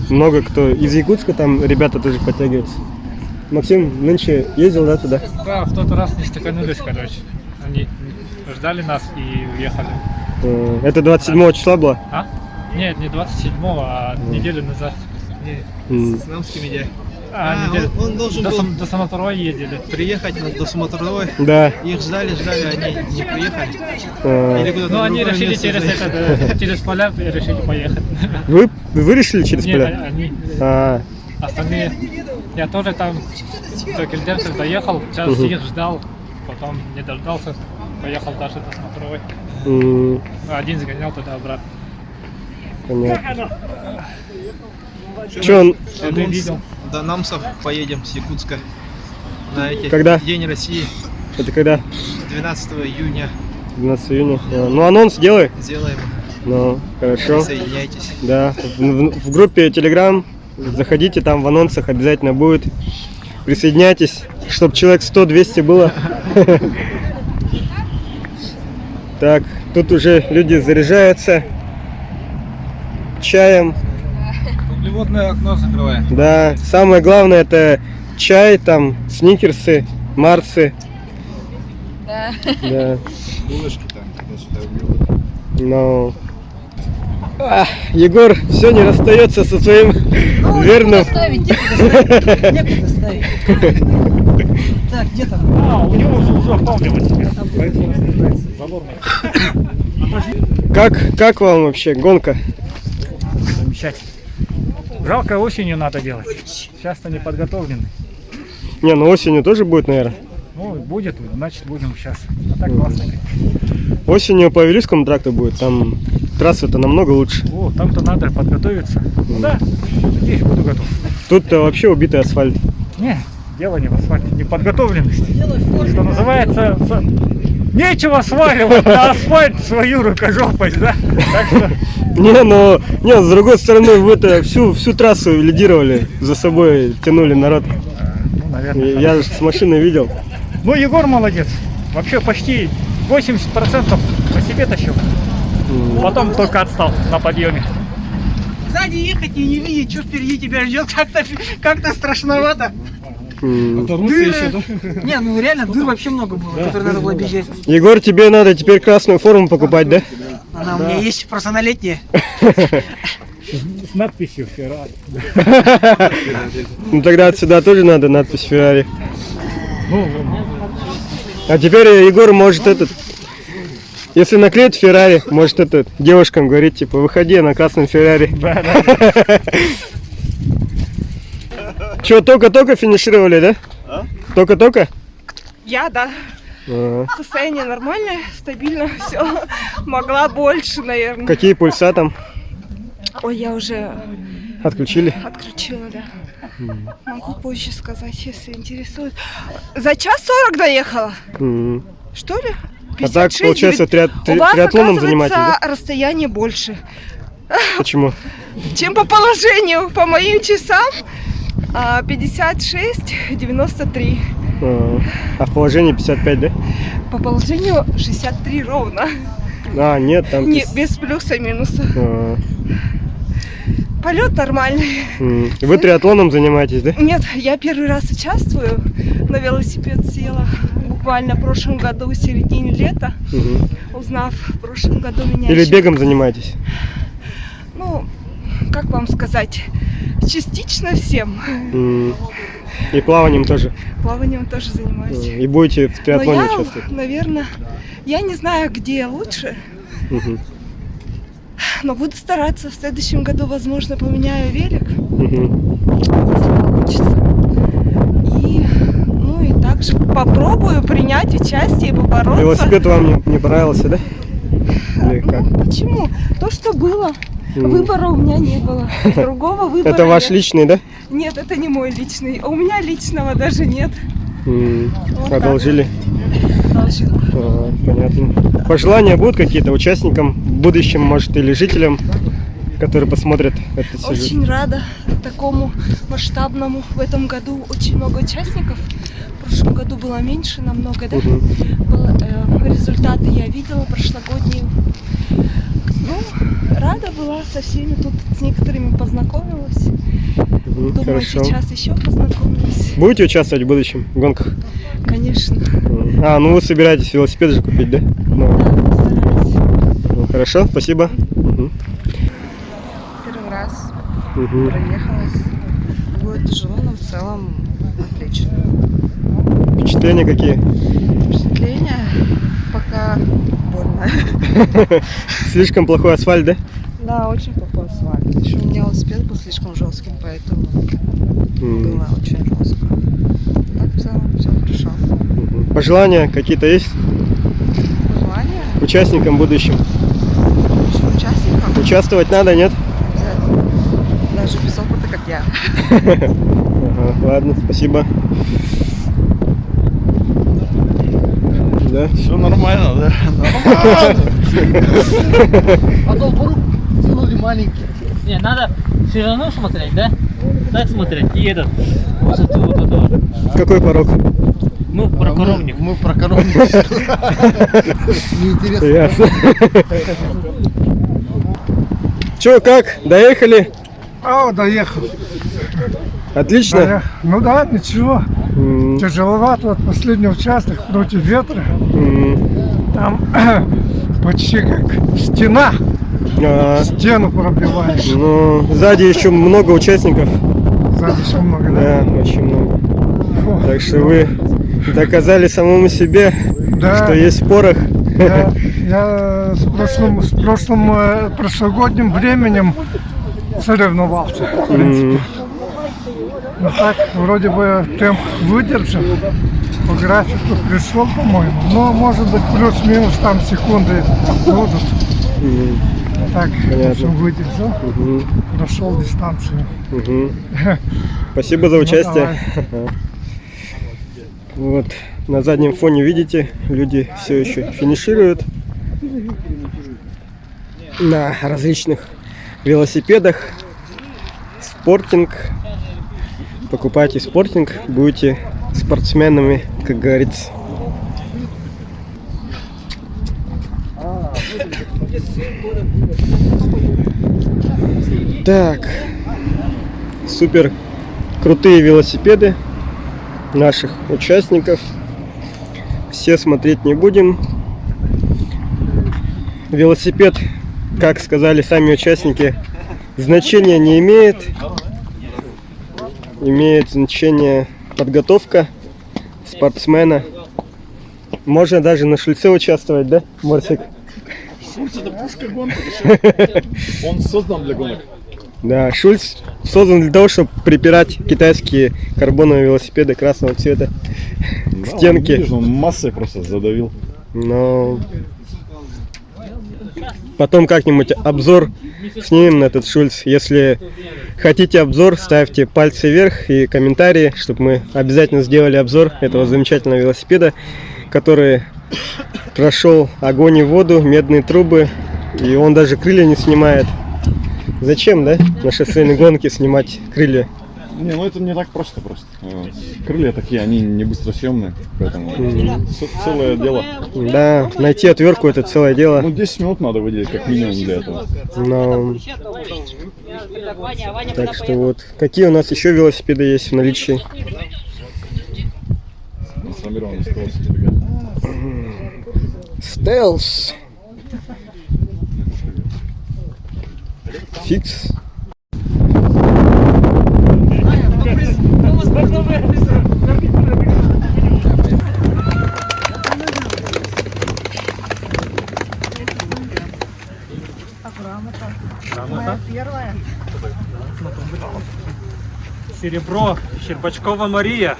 Много кто из Якутска, там ребята тоже подтягиваются. Максим нынче ездил, да, туда? Да, в тот раз не стыканулись, короче. Они ждали нас и уехали. Это 27 числа было? А? Нет, не 27-го, а неделю назад. С намскими идеей. Он должен был до Самотроя ездили. Приехать до Самотроя. Да. Их ждали, они не приехали. Ну, они решили через поля решили поехать. Вы решили через Нет, поля? они. Остальные. Я тоже там до Кельдерцев доехал, сейчас их ждал. потом не дождался, поехал дальше до Смотровой. Один загонял туда-обратно. Понятно. Че он? Ты видел? До Намсов поедем с Якутска. На эти Когда? День России. Это когда? 12 июня. 12 июня. Ну, анонс делай. Сделаем. Ну, хорошо. Присоединяйтесь. Да. В группе Telegram заходите, там в анонсах обязательно будет. Присоединяйтесь, чтобы человек 100-200 было. Так, тут уже люди заряжаются чаем. Углеводное окно закрываем. Да, самое главное это чай, там, сникерсы, марсы. Да. Да. Булочки там, туда-сюда углеводы. Но Егор все не расстается со своим верным. Некуда ставить. Так, где там? У него уже ополнилось себе. Как вам вообще гонка? Замечательно. Жалко, осенью надо делать. Сейчас-то не подготовлены. Не, ну осенью тоже будет, наверное. Ну, будет, значит будем сейчас. А так классно. Осенью по Вилюйскому тракту будет, там трасса-то намного лучше. О, там-то надо подготовиться. Ну да, здесь буду готов. Тут-то вообще убитый асфальт. Не, дело не в асфальте, не подготовленности. Что называется, нечего сваливать на асфальт свою рукожопость, да? Так что... Не, с другой стороны, вы это всю трассу лидировали, за собой тянули народ. Ну, наверное. Я же с машины видел. Ну, Егор молодец. Вообще почти 80% по себе тащил. Потом только отстал на подъеме. Сзади ехать и не видеть, что впереди тебя ждет, как-то страшновато. Не, ну реально дыр вообще много было, которые надо было объезжать. Егор, тебе надо теперь красную форму покупать, да? Она у меня есть, просто она летняя. С надписью «Феррари». Ну тогда отсюда тоже надо надпись «Феррари». А теперь Егор может если наклеит Феррари, может девушкам говорить, типа, выходи на красном Феррари. Че, только-только финишировали, да? Только-только? Я, да. Состояние нормальное, стабильно, все. Могла больше, наверное. Какие пульса там? Ой, я уже... Отключили? Отключила, да. Могу позже сказать, если интересует. За 1:40 доехала? Что ли? 56, а так, получается, триатлоном занимаетесь, да? Расстояние больше. Почему? Чем по положению, по моим часам 56-93. А в положении 55, да? По положению 63 ровно. Нет, там... Не, без плюса и минуса. Полет нормальный. Вы триатлоном занимаетесь, да? Нет, я первый раз участвую. На велосипед села буквально в прошлом году, в середине лета. Узнав, в прошлом году меня... Или бегом занимаетесь? Ну, как вам сказать, частично всем. И плаванием тоже? Плаванием тоже занимаюсь. И будете в триатлоне участвовать? Наверное, я не знаю, где лучше. Но буду стараться. В следующем году, возможно, поменяю велик. Если получится. И также попробую принять участие и побороться. Велосипед вам не понравился, да? Или как? Почему? То, что было. Выбора у меня не было. Другого выбора. Это ваш личный, да? Нет, это не мой личный. У меня личного даже нет. Одолжили? Одолжила. Понятно. Пожелания будут какие-то участникам, будущим, может, или жителям, которые посмотрят этот сюжет? Очень рада такому масштабному. В этом году очень много участников. В прошлом году было меньше намного, да? Результаты я видела прошлогодние. Рада была со всеми, тут с некоторыми познакомилась. Думаю, хорошо. Сейчас еще познакомлюсь. Будете участвовать в будущем в гонках? Конечно. Вы собираетесь велосипед же купить, да? Постараюсь. Хорошо, спасибо. Первый раз проехалась. Будет тяжело, но в целом отлично. Впечатления какие? Впечатления пока больно. Слишком плохой асфальт, да? Да, очень плохой асфальт. Еще у меня велосипед был слишком жестким, поэтому было очень жестко. Так в целом все хорошо. Пожелания какие-то есть? Пожелания? Участникам будущим? Участникам? Участвовать надо, нет? Даже без опыта, как я. Ага, ладно, спасибо. Да? Все нормально, да? Потом тянули маленький. Не, надо ширину смотреть, да? Так смотреть. И этот. Высоту вот этого. Какой порог? Мы про коровник. Мы про коровник. Неинтересно. Ясно. Че, как? Доехали? Доехал. Отлично? Ну да, ничего. Тяжеловато, вот последний участок против ветра. Там почти как стена. Стену пробиваешь. Ну, сзади еще много участников. Сзади еще много, да? Да, очень много. Так что вы доказали самому себе, что есть порох. Да, я с прошлогодним временем соревновался, в принципе. Ну так, вроде бы темп выдержал, по графику пришел, по-моему. Но, может быть, плюс-минус там секунды будут. Так, в общем, выдержал, прошел дистанцию. Спасибо за участие. Вот, на заднем фоне видите, люди все еще финишируют на различных велосипедах. Спортинг. Покупайте спортинг, будете спортсменами, как говорится. Так, супер крутые велосипеды наших участников. Все смотреть не будем. Велосипед, как сказали сами участники, значения не имеет. Имеет значение подготовка спортсмена. Можно даже на Шульце участвовать, да, Морсик? Шульц — это пушка гонки. Он создан для гонок. Да, Шульц создан для того, чтобы припирать китайские карбоновые велосипеды красного цвета к стенке. Видишь, он массой просто задавил. Но потом как-нибудь обзор снимем на этот Шульц. Если хотите обзор, ставьте пальцы вверх и комментарии, чтобы мы обязательно сделали обзор этого замечательного велосипеда, который прошел огонь и воду, медные трубы, и он даже крылья не снимает. Зачем, да, на шоссейной гонке снимать крылья? Не, ну это не так просто. Крылья такие, они не быстросъемные, поэтому целое дело. Да, найти отвертку — это целое дело. Ну 10 минут надо выделить как минимум для этого. Но... Так что вот, какие у нас еще велосипеды есть в наличии? Стелс. Фикс. Серебро, Щербачкова Мария.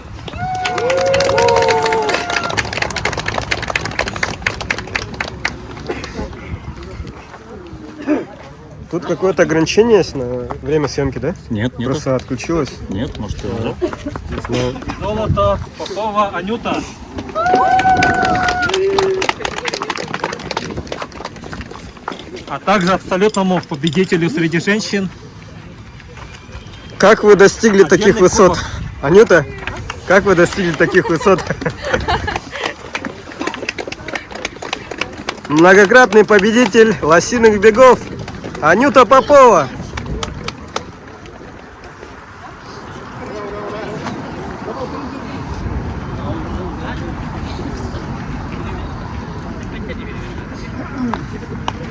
Тут какое-то ограничение есть на время съемки, да? Нет, нет. Просто отключилось? Нет, может, да. Золото, Попова, Анюта. А также абсолютному победителю среди женщин. Как вы достигли таких высот? Анюта, как вы достигли таких высот? Многократный победитель лосиных бегов Анюта Попова.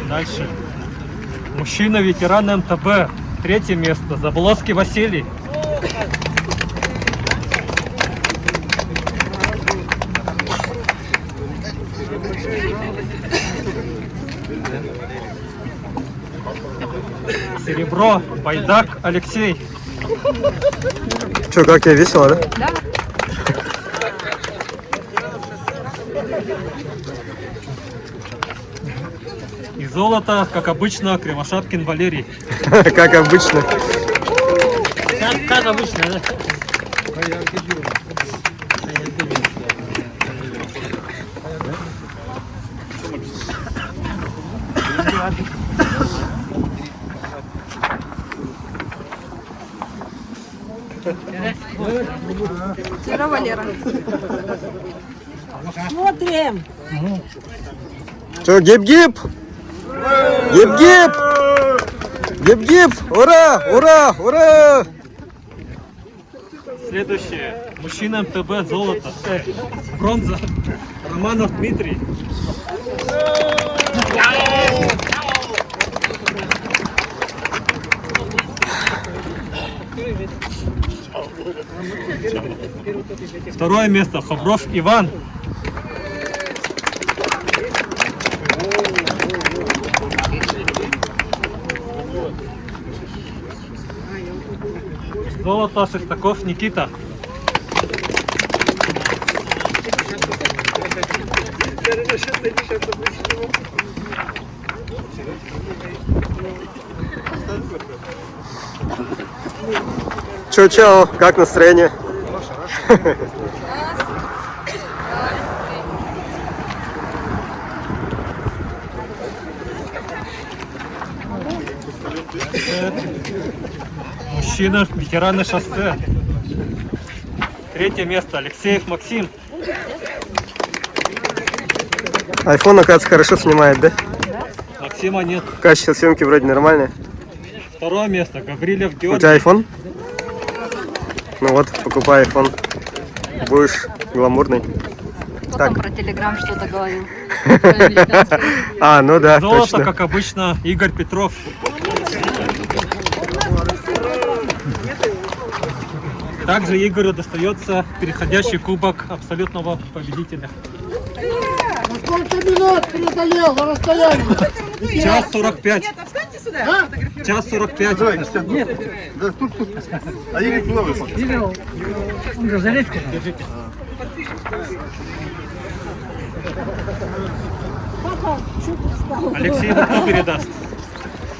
Дальше. Мужчина, ветеран МТБ. 3-е место. Заболоцкий Василий. Серебро. Байдак Алексей. Че, как тебе весело, да? Да. Золото, как обычно, Кривошапкин Валерий. Как обычно. Как обычно, да? Вчера Валера. Смотрим. Что, гип-гип? Гип-гип! Гип-гип! Ура! Ура! Ура! Следующее. Мужчина МТБ золото. Бронза. Романов Дмитрий. Второе место. Хобров Иван. Золото Шестаков Никита. Чао, как настроение? Мужчина, ветераны шоссе. Третье место. Алексеев Максим. Айфон, оказывается, хорошо снимает, да? Максима нет. Качество съемки вроде нормальное. Второе место. Гаврилев У Георгий. тебя айфон? Ну вот, покупай айфон. Будешь гламурный. Потом про Телеграм что-то говорил. А, ну да, Золото, точно. как обычно, Игорь Петров. Также Игорю достается переходящий кубок абсолютного победителя. Сколько минут преодолел на расстоянии? Час 45. Нет, а встаньте сюда. Час 45. Нет. А Игорь куда вышел? Он же Зарецкий. Алексееву кто передаст?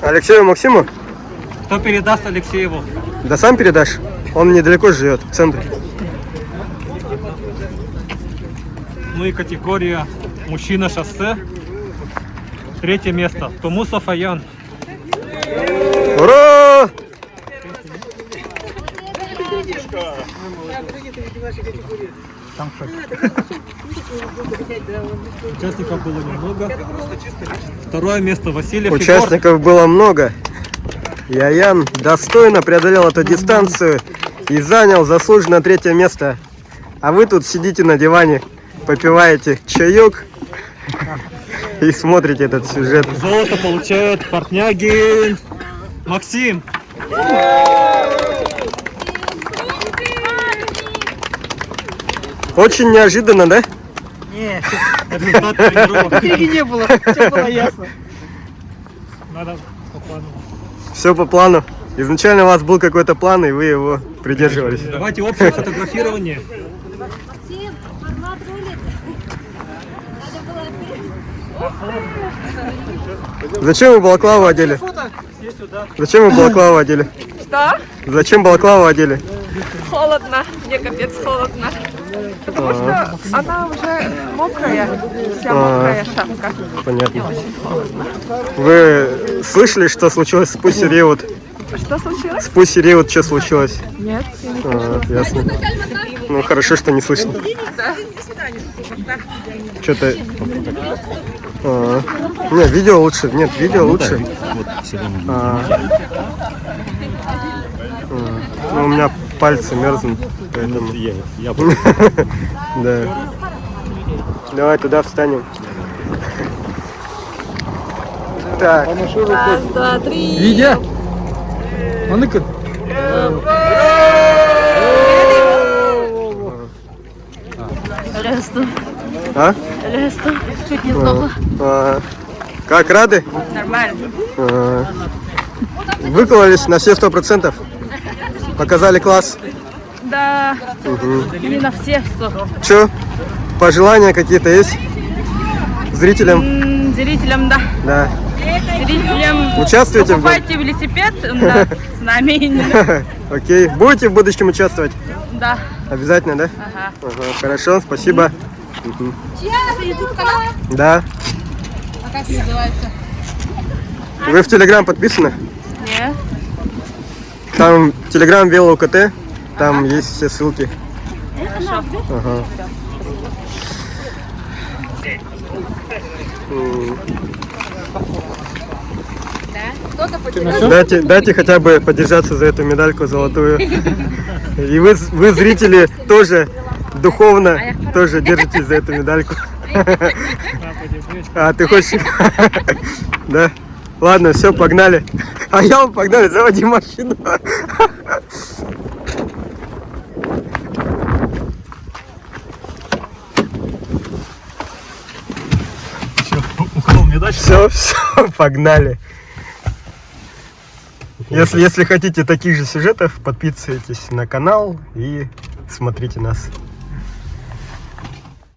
Алексею Максиму? Кто передаст Алексееву? Да сам передашь. Он недалеко живет, в центре. Ну и категория мужчина шоссе. Третье место. Тумусов Аян. Ура! Участников было немного. Второе место Васильев. Участников было много. И Аян достойно преодолел эту дистанцию и занял заслуженно третье место. А вы тут сидите на диване, попиваете чаек и смотрите этот сюжет. Золото получает Портнягин Максим. Очень неожиданно, да? Нет. Результат тренировок. Интриги не было, все было ясно. Надо по плану. Все по плану. Изначально у вас был какой-то план, и вы его придерживались. Давайте общее фотографирование. Зачем вы балаклаву одели? Зачем вы балаклаву одели? Что? Зачем балаклаву одели? Холодно. Мне капец холодно. Потому что она уже мокрая. Вся мокрая шапка. Понятно. Мне очень холодно. Вы слышали, что случилось с Пусси Риут? Что случилось? С Пусси Риут что случилось? Нет, я не слышала. Ясно. Ну хорошо, что не слышно. Да. Что-то... Нет, видео лучше. Нет, видео лучше. Ну, у меня пальцы мерзнут, поэтому... Да. Давай туда встанем. Так. Раз, два, три. Видя? А ну-ка. Ресту. А? Ресту. Чуть не сдохла. Как, рады? Нормально. Выкладывались на все 100%? Показали класс? Да. Не на все 100. Че? Пожелания какие-то есть? Зрителям? Зрителям, да. Да. Зрителям Участвуете в гонке? покупайте велосипед с нами. Окей. Будете в будущем участвовать? Да. Обязательно, да? Ага. Ага, хорошо, спасибо. Мгм. Да. А как называется? Вы в Телеграм подписаны? Нет. Там Телеграм ВелоУКТ, там есть все ссылки. Хорошо. Ага. Дайте хотя бы подержаться за эту медальку золотую. И вы зрители, тоже духовно тоже держитесь за эту медальку. А, ты хочешь? Да. Ладно, все, погнали. А я вам погнали, заводи машину. Все, погнали. Если хотите таких же сюжетов, подписывайтесь на канал и смотрите нас.